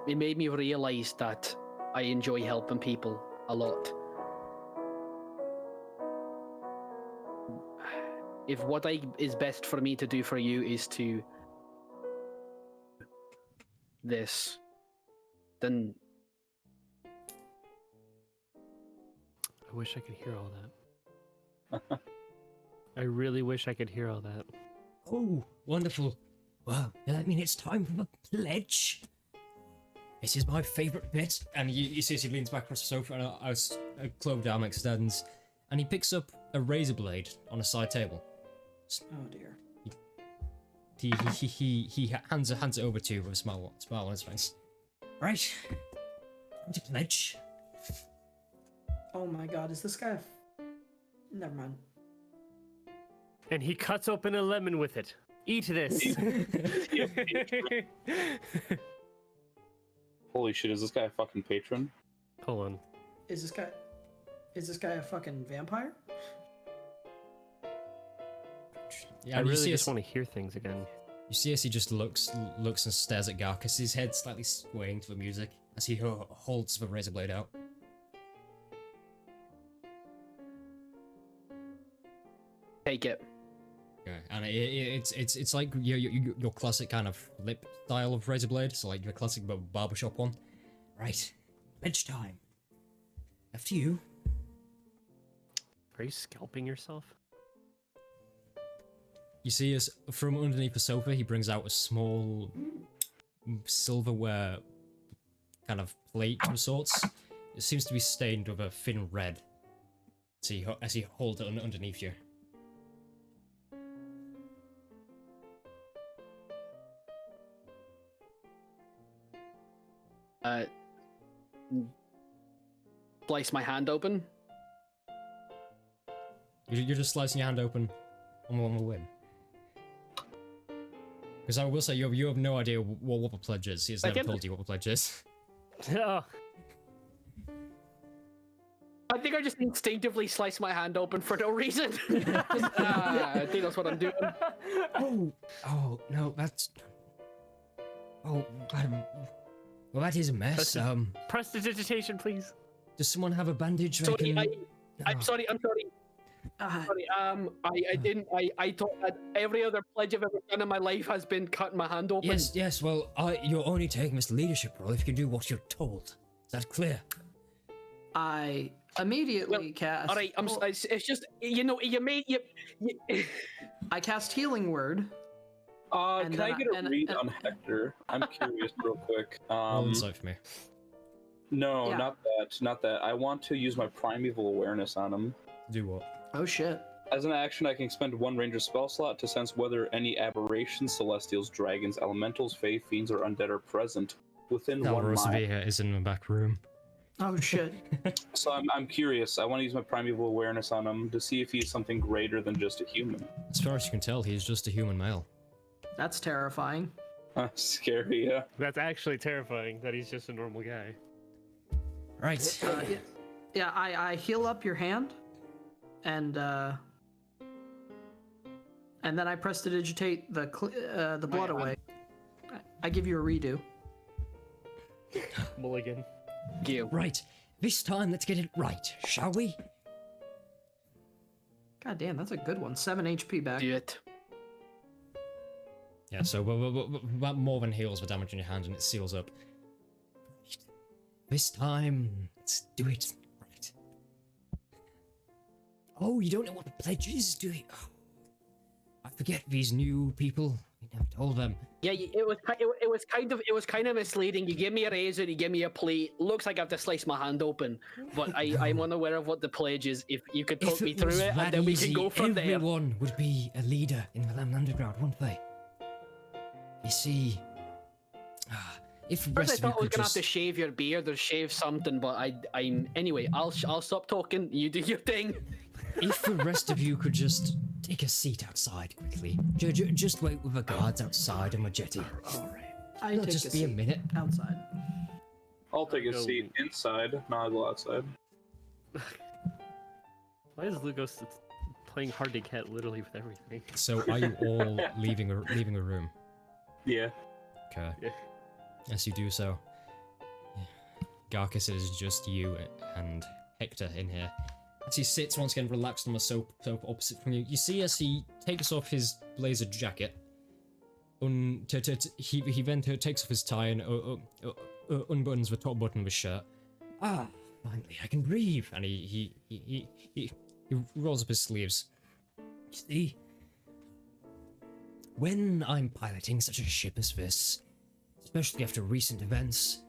[SPEAKER 5] it made me realize that I enjoy helping people a lot. If what is best for me to do for you is to this, then
[SPEAKER 2] I wish I could hear all that. I really wish I could hear all that.
[SPEAKER 6] Oh, wonderful. Well, I mean, it's time for the pledge. This is my favourite bit.
[SPEAKER 1] And you see as he leans back across the sofa and a cloved arm extends, and he picks up a razor blade on a side table.
[SPEAKER 3] Oh dear.
[SPEAKER 1] He hands it over to you with a smile on his face.
[SPEAKER 6] Right. Time to pledge.
[SPEAKER 3] Oh my god, is this guy? Never mind.
[SPEAKER 2] And he cuts open a lemon with it. Eat this.
[SPEAKER 4] Holy shit, is this guy a fucking patron?
[SPEAKER 2] Hold on.
[SPEAKER 3] Is this guy a fucking vampire?
[SPEAKER 1] Yeah,
[SPEAKER 2] I
[SPEAKER 1] you
[SPEAKER 2] really
[SPEAKER 1] see
[SPEAKER 2] just
[SPEAKER 1] as-
[SPEAKER 2] want to hear things again.
[SPEAKER 1] You see as he just looks and stares at Garcus, his head slightly swaying to the music as he holds the razor blade out.
[SPEAKER 5] take it.
[SPEAKER 1] Yeah, and it's like your classic kind of lip style of razor blade, so like your classic barbershop one.
[SPEAKER 6] Right. Pledge time. After you.
[SPEAKER 2] Are you scalping yourself?
[SPEAKER 1] You see as from underneath the sofa he brings out a small silverware kind of plate of sorts. It seems to be stained with a thin red. As he holds it underneath you.
[SPEAKER 5] Slice my hand open.
[SPEAKER 1] You're just slicing your hand open on the whim. Because I will say you have no idea what the pledge is. He has never told you what the pledge is.
[SPEAKER 2] Oh,
[SPEAKER 5] I think I just instinctively slice my hand open for no reason. I think that's what I'm doing.
[SPEAKER 6] Oh, no, that's... Oh, well, that is a mess.
[SPEAKER 2] prestidigitation, please.
[SPEAKER 1] Does someone have a bandage?
[SPEAKER 5] Sorry,
[SPEAKER 1] Oh.
[SPEAKER 5] I'm sorry. Sorry, I didn't. I thought that every other pledge I've ever done in my life has been cutting my hand open.
[SPEAKER 6] Yes, well, you're only taking this leadership role if you can do what you're told. Is that clear?
[SPEAKER 3] I immediately cast.
[SPEAKER 5] All right, it's just you
[SPEAKER 3] I cast Healing Word. And
[SPEAKER 4] Can
[SPEAKER 3] then
[SPEAKER 4] I get a read on Hector? I'm curious real quick.
[SPEAKER 1] Roll insight for me.
[SPEAKER 4] No,
[SPEAKER 3] Yeah.
[SPEAKER 4] not that. I want to use my primeval awareness on him.
[SPEAKER 1] Do what?
[SPEAKER 3] Oh shit.
[SPEAKER 4] As an action, I can expend one ranger spell slot to sense whether any aberrations, celestials, dragons, elementals, fae, fiends, or undead are present within 1
[SPEAKER 1] Alvaros
[SPEAKER 4] mile.
[SPEAKER 1] Via is in the back room.
[SPEAKER 3] Oh shit.
[SPEAKER 4] So I'm curious. I want to use my primeval awareness on him to see if he's something greater than just a human.
[SPEAKER 1] As far as you can tell, he's just a human male.
[SPEAKER 3] That's terrifying.
[SPEAKER 4] Scary, yeah.
[SPEAKER 2] That's actually terrifying that he's just a normal guy.
[SPEAKER 6] Right.
[SPEAKER 3] Yeah, I heal up your hand, and then I prestidigitate the blood away. I give you a redo.
[SPEAKER 2] Mulligan.
[SPEAKER 6] Right. This time, let's get it right, shall we?
[SPEAKER 3] God damn, that's a good one. 7 HP back.
[SPEAKER 5] do it.
[SPEAKER 1] Yeah, so that more than heals the damage in your hand and it seals up.
[SPEAKER 6] This time, let's do it right. Oh, you don't know what the pledge is, do you? Oh, I forget these new people. We never told them.
[SPEAKER 5] Yeah, it was kind of misleading. You give me a razor, you give me a plate. Looks like I have to slice my hand open, but I'm unaware of what the pledge is. If you could talk me through
[SPEAKER 6] was
[SPEAKER 5] it,
[SPEAKER 6] that
[SPEAKER 5] and then we
[SPEAKER 6] easy,
[SPEAKER 5] can go from there.
[SPEAKER 6] everyone would be a leader in the Lamb Underground, wouldn't they? You see, if the
[SPEAKER 5] First,
[SPEAKER 6] rest
[SPEAKER 5] I
[SPEAKER 6] of you
[SPEAKER 5] thought I was
[SPEAKER 6] could
[SPEAKER 5] gonna have
[SPEAKER 6] just...
[SPEAKER 5] to shave your beard or shave something, but I'm anyway. I'll stop talking. You do your thing.
[SPEAKER 6] If the rest of you could just take a seat outside quickly. Just wait with the guards outside on the jetty.
[SPEAKER 3] I
[SPEAKER 6] It'll
[SPEAKER 3] take
[SPEAKER 6] just
[SPEAKER 3] a
[SPEAKER 6] be a
[SPEAKER 3] seat
[SPEAKER 6] minute.
[SPEAKER 3] outside.
[SPEAKER 4] I'll take a
[SPEAKER 2] Go.
[SPEAKER 4] seat inside. No, I'll go outside.
[SPEAKER 2] Why is Lugos playing hard to get literally with everything?
[SPEAKER 1] So are you all leaving a room?
[SPEAKER 4] Yeah.
[SPEAKER 1] Okay.
[SPEAKER 2] Yeah.
[SPEAKER 1] As you do so, Garcus, it is just you and Hector in here. As he sits once again relaxed on the soap opposite from you, you see as he takes off his blazer jacket, he then takes off his tie and unbuttons the top button of his shirt. Ah, finally I can breathe. And he rolls up his sleeves. You see, when I'm piloting such a ship as this, especially after recent events,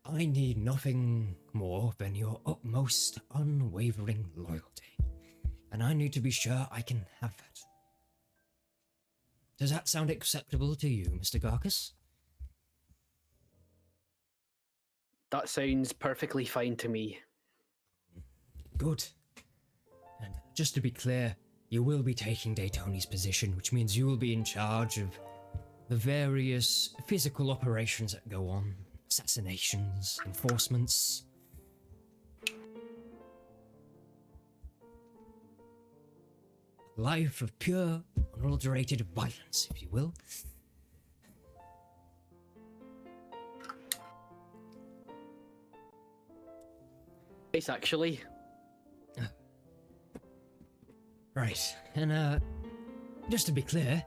[SPEAKER 1] I need nothing more than your utmost unwavering loyalty. And I need to be sure I can have that. Does that sound acceptable to you, Mr. Garcus?
[SPEAKER 5] That sounds perfectly fine to me.
[SPEAKER 1] Good. And just to be clear, you will be taking Daytoni's position, which means you will be in charge of the various physical operations that go on. Assassinations, enforcements. A life of pure, unadulterated violence, if you will.
[SPEAKER 5] Nice, actually.
[SPEAKER 1] Right, and just to be clear,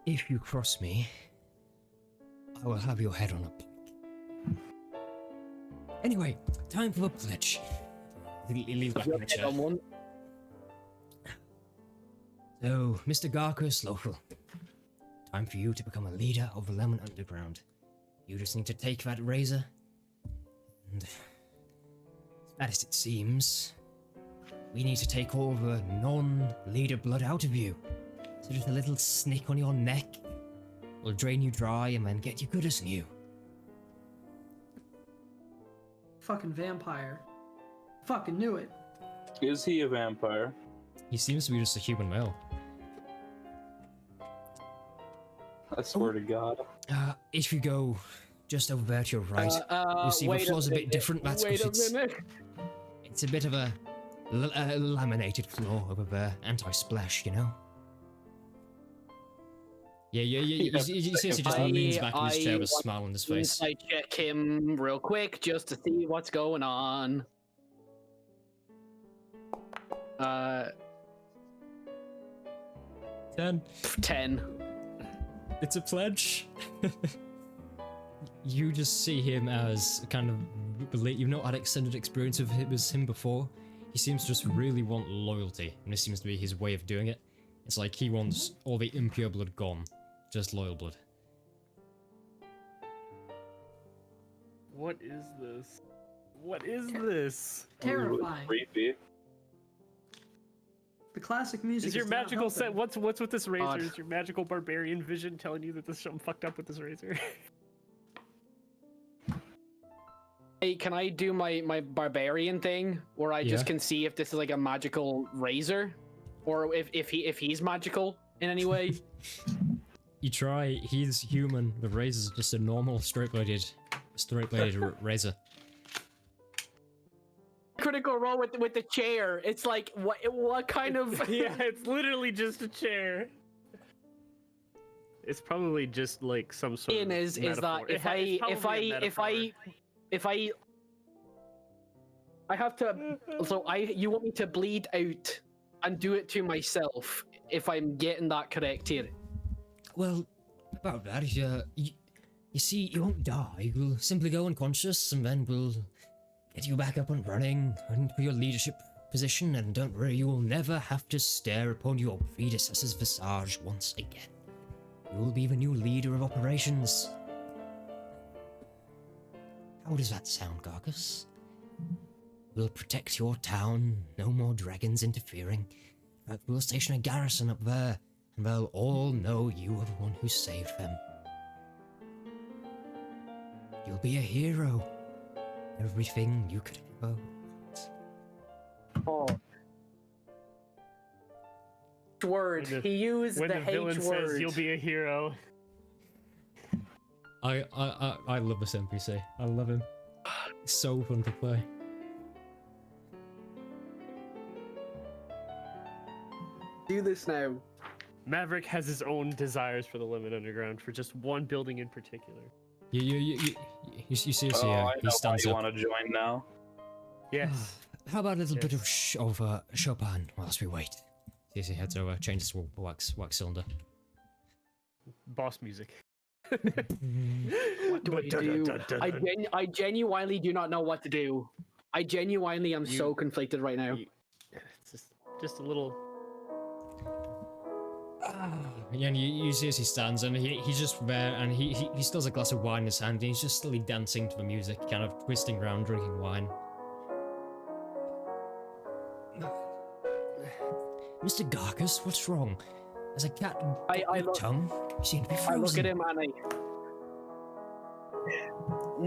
[SPEAKER 1] if you cross me, I will have your head on a pike. Anyway, time for the pledge. He leans back in the chair. So, Mr. Garcus, local. Time for you to become a leader of the Lemon Underground. You just need to take that razor, and as bad as it seems, we need to take all the non-leader blood out of you. So just a little snick on your neck will drain you dry and then get you good as new.
[SPEAKER 3] Fucking vampire. Fucking knew it.
[SPEAKER 4] Is he a vampire?
[SPEAKER 1] He seems to be just a human male.
[SPEAKER 4] I swear to God.
[SPEAKER 1] If you go just over there to your right, you see the floor's a bit different. That's because it's a bit of a laminated floor over there, anti-splash, you know? Yeah. You see as he just leans back in his chair with a smile on his face.
[SPEAKER 5] I check him real quick just to see what's going on. 10.
[SPEAKER 1] It's a pledge. You just see him as kind of you've not had extended experience of him before. He seems to just really want loyalty, and this seems to be his way of doing it. It's like he wants all the impure blood gone, just loyal blood.
[SPEAKER 2] What is this? What is this?
[SPEAKER 3] Terrifying.
[SPEAKER 4] Creepy.
[SPEAKER 3] The classic music
[SPEAKER 2] Is your
[SPEAKER 3] not
[SPEAKER 2] magical set?
[SPEAKER 3] helping.
[SPEAKER 2] What's with this razor?
[SPEAKER 5] Odd.
[SPEAKER 2] Is your magical barbarian vision telling you that there's something fucked up with this razor?
[SPEAKER 5] Hey, can I do my barbarian thing where I just can see if this is like a magical razor, or if he's magical in any way?
[SPEAKER 1] You try. He's human. The razor's just a normal straight-bladed razor.
[SPEAKER 5] Critical roll with the chair. It's like what kind of
[SPEAKER 2] Yeah, it's literally just a chair. It's probably just like some sort of
[SPEAKER 5] is that
[SPEAKER 2] metaphor.
[SPEAKER 5] if I have to, so you want me to bleed out and do it to myself if I'm getting that correct here?
[SPEAKER 1] Well, about that, you see, you won't die. You'll simply go unconscious, and then we'll get you back up and running into your leadership position, and don't worry, you will never have to stare upon your predecessor's visage once again. You will be the new leader of operations. How does that sound, Garcus? We'll protect your town, no more dragons interfering. We'll station a garrison up there, and they'll all know you are the one who saved them. You'll be a hero. Everything you could ever want.
[SPEAKER 5] Word. He used
[SPEAKER 2] When
[SPEAKER 5] the
[SPEAKER 2] the villain
[SPEAKER 5] H
[SPEAKER 2] says
[SPEAKER 5] word.
[SPEAKER 2] you'll be a hero.
[SPEAKER 1] I love this NPC. I love him. It's so fun to play.
[SPEAKER 5] Do this now.
[SPEAKER 2] Maverick has his own desires for the Limit Underground for just one building in particular.
[SPEAKER 1] You see us
[SPEAKER 4] Oh,
[SPEAKER 1] here.
[SPEAKER 4] I know
[SPEAKER 1] He
[SPEAKER 4] why
[SPEAKER 1] stands
[SPEAKER 4] you
[SPEAKER 1] up.
[SPEAKER 4] want to join now.
[SPEAKER 2] Yes.
[SPEAKER 1] How about a little bit of
[SPEAKER 2] Yes.
[SPEAKER 1] Chopin whilst we wait? See, he heads over, changes to a wax cylinder.
[SPEAKER 2] Boss music.
[SPEAKER 5] What do I do? I genuinely do not know what to do. I genuinely am so conflicted right now.
[SPEAKER 2] It's just a little.
[SPEAKER 1] Yeah, and you see as he stands, and he's just there, and he still has a glass of wine in his hand, and he's just still dancing to the music, kind of twisting around, drinking wine. Mr. Garkus, what's wrong? Has a cat got
[SPEAKER 5] I
[SPEAKER 1] your
[SPEAKER 5] look-
[SPEAKER 1] tongue? You seem to be frozen.
[SPEAKER 5] I look at him and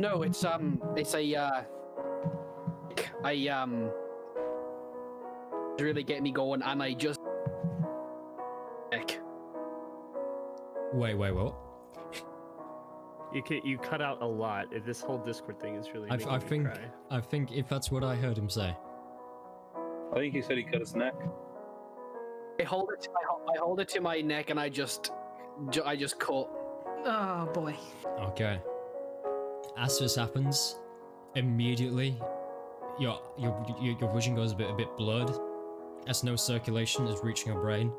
[SPEAKER 5] No, it's really get me going, and I just.
[SPEAKER 1] Wait, what?
[SPEAKER 2] You cut out a lot. This whole Discord thing is really.
[SPEAKER 1] I
[SPEAKER 2] making me
[SPEAKER 1] think
[SPEAKER 2] cry.
[SPEAKER 1] I think if that's what I heard him say.
[SPEAKER 4] I think he said he cut his neck.
[SPEAKER 5] I hold it to my neck, and I just cut.
[SPEAKER 3] Oh boy.
[SPEAKER 1] Okay. As this happens, immediately your vision goes a bit blurred, as no circulation is reaching your brain.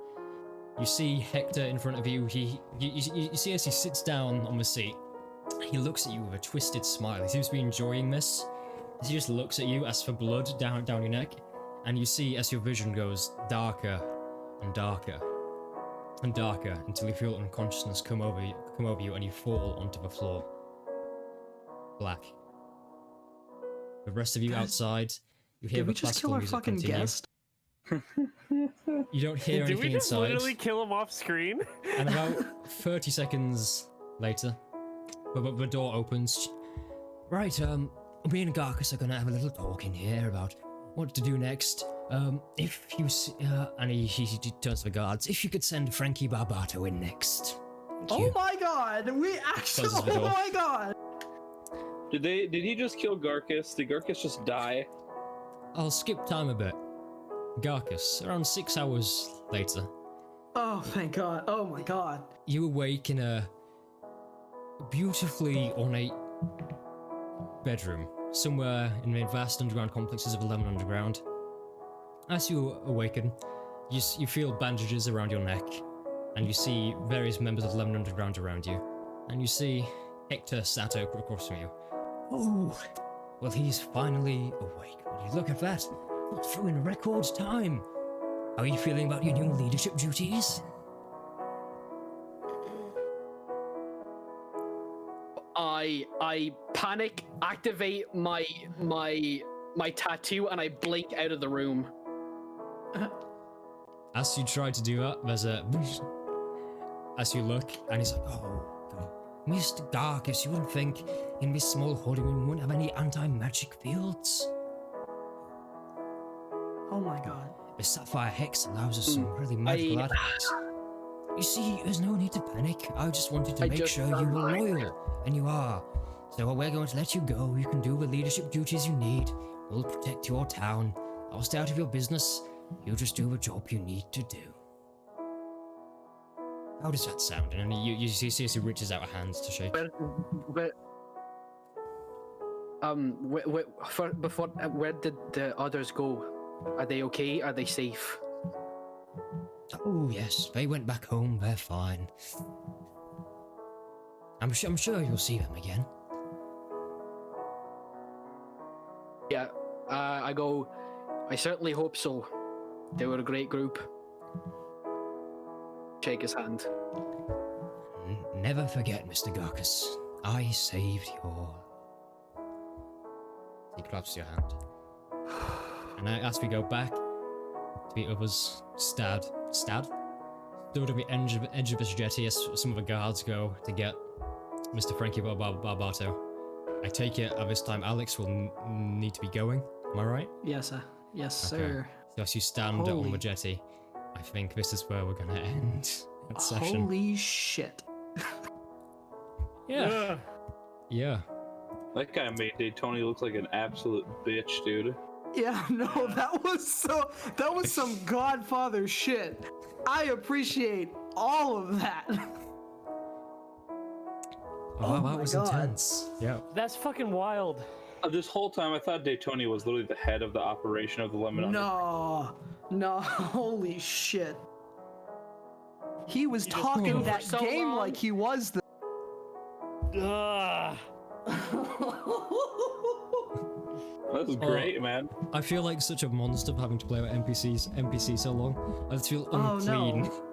[SPEAKER 1] You see Hector in front of you. You see as he sits down on the seat, he looks at you with a twisted smile. He seems to be enjoying this. As he just looks at you, as for blood down your neck, and you see as your vision goes darker and darker and darker until you feel unconsciousness come over you and you fall onto the floor. Black. The rest of you outside, you hear
[SPEAKER 3] Did
[SPEAKER 1] the
[SPEAKER 3] we just kill
[SPEAKER 1] classical
[SPEAKER 3] our
[SPEAKER 1] music
[SPEAKER 3] fucking
[SPEAKER 1] continue.
[SPEAKER 3] guest?
[SPEAKER 1] You don't hear
[SPEAKER 2] Did
[SPEAKER 1] anything
[SPEAKER 2] we just
[SPEAKER 1] inside.
[SPEAKER 2] literally kill him off screen?
[SPEAKER 1] And about 30 seconds later, the door opens. Right, me and Garkus are gonna have a little talk in here about what to do next. If you and he turns to the guards. If you could send Frankie Barbato in next. Thank
[SPEAKER 3] Oh
[SPEAKER 1] you.
[SPEAKER 3] my god! We actually.
[SPEAKER 1] Closes the
[SPEAKER 3] Oh
[SPEAKER 1] door.
[SPEAKER 3] my god!
[SPEAKER 4] Did he just kill Garkus? Did Garkus just die?
[SPEAKER 1] I'll skip time a bit. Garkus, around 6 hours later,
[SPEAKER 3] Oh thank god! Oh my god!
[SPEAKER 1] you awake in a beautifully ornate bedroom somewhere in the vast underground complexes of 11 Underground. As you awaken, you feel bandages around your neck, and you see various members of 11 Underground around you, and you see Hector sat across from you. Oh, well, he's finally awake. Will you look at that? Got through in record time. How are you feeling about your new leadership duties?
[SPEAKER 5] I panic, activate my tattoo, and I blink out of the room.
[SPEAKER 1] As you try to do that, there's a... As you look, and he's like, oh, God. Mr. Garkus, you wouldn't think in this small holding room we wouldn't have any anti-magic fields?
[SPEAKER 3] Oh my god!
[SPEAKER 1] The Sapphire Hex allows us some really magical artifacts. You see, there's no need to panic. I just wanted to
[SPEAKER 5] I
[SPEAKER 1] make
[SPEAKER 5] just
[SPEAKER 1] sure you were loyal, and you are. So we're going to let you go. You can do the leadership duties you need. We'll protect your town. I'll stay out of your business. You just do the job you need to do. How does that sound? And then you see he reaches out a hand to shake.
[SPEAKER 5] Where did the others go? Are they okay? Are they safe?
[SPEAKER 1] Oh yes, they went back home. They're fine. I'm sure you'll see them again.
[SPEAKER 5] Yeah, I go. I certainly hope so. They were a great group. Shake his hand.
[SPEAKER 1] Never forget, Mr. Garkus. I saved your... He claps your hand. And as we go back to the others, Stood at the edge of this jetty as some of the guards go to get Mr. Frankie Barbato. I take it at this time Alex will need to be going. Am I right?
[SPEAKER 3] Yes, yes,
[SPEAKER 1] Okay.
[SPEAKER 3] sir.
[SPEAKER 1] So as you stand on
[SPEAKER 3] Holy-
[SPEAKER 1] the jetty, I think this is where we're gonna end that session.
[SPEAKER 3] Holy shit!
[SPEAKER 1] Yeah.
[SPEAKER 2] Ugh.
[SPEAKER 1] Yeah.
[SPEAKER 4] That guy made Daytona look like an absolute bitch, dude.
[SPEAKER 3] Yeah, no, that was some Godfather shit. I appreciate all of that.
[SPEAKER 1] Oh, that
[SPEAKER 3] my
[SPEAKER 1] was
[SPEAKER 3] God.
[SPEAKER 1] intense. Yeah.
[SPEAKER 2] That's fucking wild.
[SPEAKER 4] This whole time, I thought Daytona was literally the head of the operation of the Lemon
[SPEAKER 3] No, holy shit. He was
[SPEAKER 2] just
[SPEAKER 3] talking
[SPEAKER 2] moved
[SPEAKER 3] that
[SPEAKER 2] for so
[SPEAKER 3] game
[SPEAKER 2] long.
[SPEAKER 3] like he was the.
[SPEAKER 2] Ugh.
[SPEAKER 4] That was great, man.
[SPEAKER 1] I feel like such a monster for having to play with NPC so long. I just feel
[SPEAKER 3] Oh,
[SPEAKER 1] unclean.
[SPEAKER 3] no.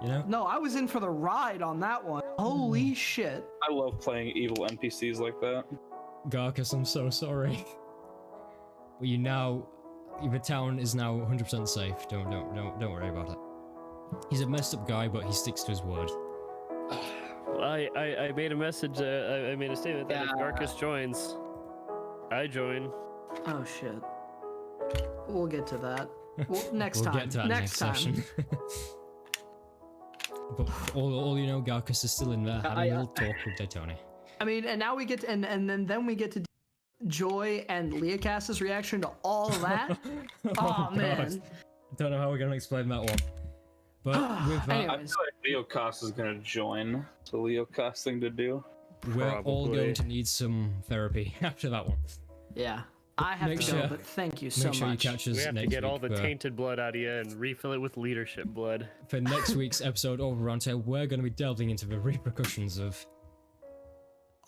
[SPEAKER 1] You know?
[SPEAKER 3] No, I was in for the ride on that one. Holy shit.
[SPEAKER 4] I love playing evil NPCs like that.
[SPEAKER 1] Garcus, I'm so sorry. Well, the town is now 100% safe. Don't worry about it. He's a messed up guy, but he sticks to his word.
[SPEAKER 2] I made a message. I made a statement that if
[SPEAKER 5] Yeah.
[SPEAKER 2] Garcus joins, I join.
[SPEAKER 3] Oh shit. We'll get to that. Next
[SPEAKER 1] We'll
[SPEAKER 3] time.
[SPEAKER 1] get to that next
[SPEAKER 3] time.
[SPEAKER 1] session. But all you know, Garcus is still in there having a little talk with Daytona.
[SPEAKER 3] I mean, and now we get to, and then we get to Joy and Leocas's reaction to all of that. Oh man.
[SPEAKER 1] I don't know how we're gonna explain that one. But with that,
[SPEAKER 3] Anyway.
[SPEAKER 4] I feel like Leo Cost is gonna join. It's a Leo Cost thing to do.
[SPEAKER 1] we're all
[SPEAKER 2] Probably.
[SPEAKER 1] going to need some therapy after that one.
[SPEAKER 3] Yeah. I have
[SPEAKER 1] Make
[SPEAKER 3] to
[SPEAKER 1] sure-
[SPEAKER 3] go, but thank you so
[SPEAKER 1] Make sure
[SPEAKER 3] much.
[SPEAKER 1] you catch us
[SPEAKER 2] We have to
[SPEAKER 1] next
[SPEAKER 2] get all
[SPEAKER 1] week
[SPEAKER 2] the tainted blood out of you and refill it with leadership blood.
[SPEAKER 1] for next week's episode of Roundtable. We're going to be delving into the repercussions of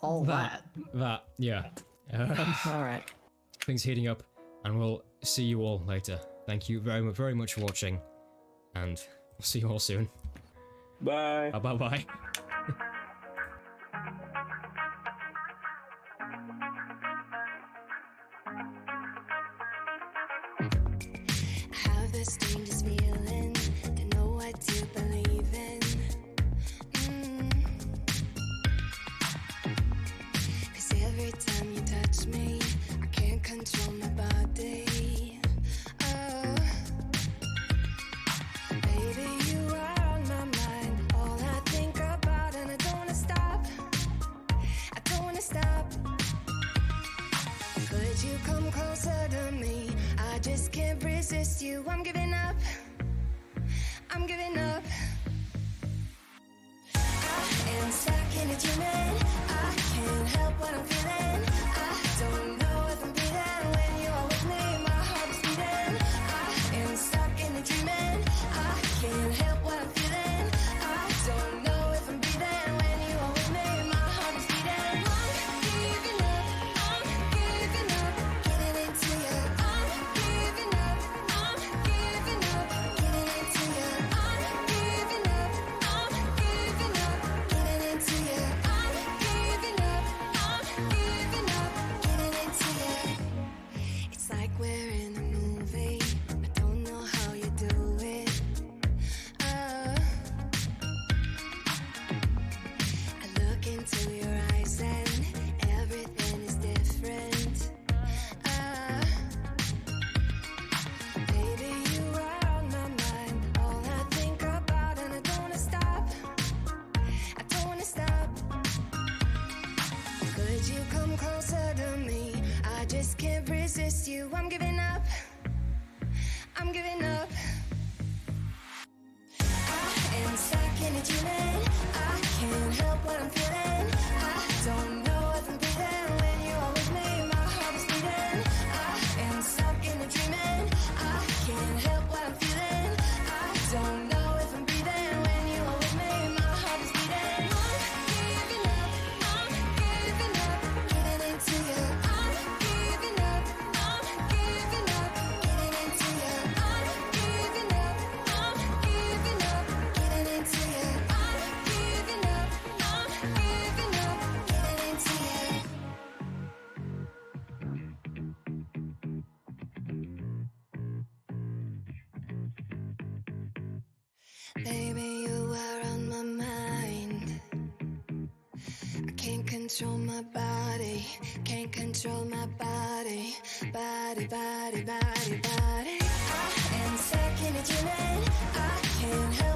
[SPEAKER 3] all that.
[SPEAKER 1] that. Yeah.
[SPEAKER 3] All right.
[SPEAKER 1] Things heating up, and we'll see you all later. Thank you very much for watching, and we'll see you all soon.
[SPEAKER 4] Bye.
[SPEAKER 1] Bye.
[SPEAKER 7] Have this dangerous feeling to know what to believe in. Cause every time you touch me, I can't control my body. Oh, baby, you are on my mind. All I think about, and I don't wanna stop. I don't wanna stop. Could you come closer to me? I just can't resist you. I'm giving up. I'm giving up. I am stuck in a dreaming. I can't help what I'm feeling. I don't know if I'm breathing when you are with me. My heart is beating. I am stuck in a dreaming. I can't help what I'm feeling. I don't know if I'm breathing when you are with me. My heart is beating. I'm giving up. I'm giving up. Getting into you. I'm giving up. I'm giving up. Getting into you. I'm giving up. I'm giving up. Getting into you. I'm giving up. I'm giving up. Getting into you. It's like we're in a movie. I don't know how you do it. I look into your eyes and everything is different. Baby, you are on my mind. All I think about, and I don't wanna stop. I don't wanna stop. Could you come closer to me? I just can't resist you. I'm giving up. I'm giving up. I am stuck in a dreaming. I can't help what I'm feeling. I don't know if I'm breathing when you are with me. My heart is beating. I am stuck in a dreaming. I can't help what I'm feeling. I don't know if I'm breathing when you are with me. My heart is beating. I'm giving up. I'm giving up. Getting into you. I'm giving up. I'm giving up. Getting into you. I'm giving up. I'm giving up. Getting into you. I'm giving up. I'm giving up. Getting into you. Baby, you are on my mind. I can't control my body, can't control my body. Body, body, body, body. I am stuck in a dreaming. I can't help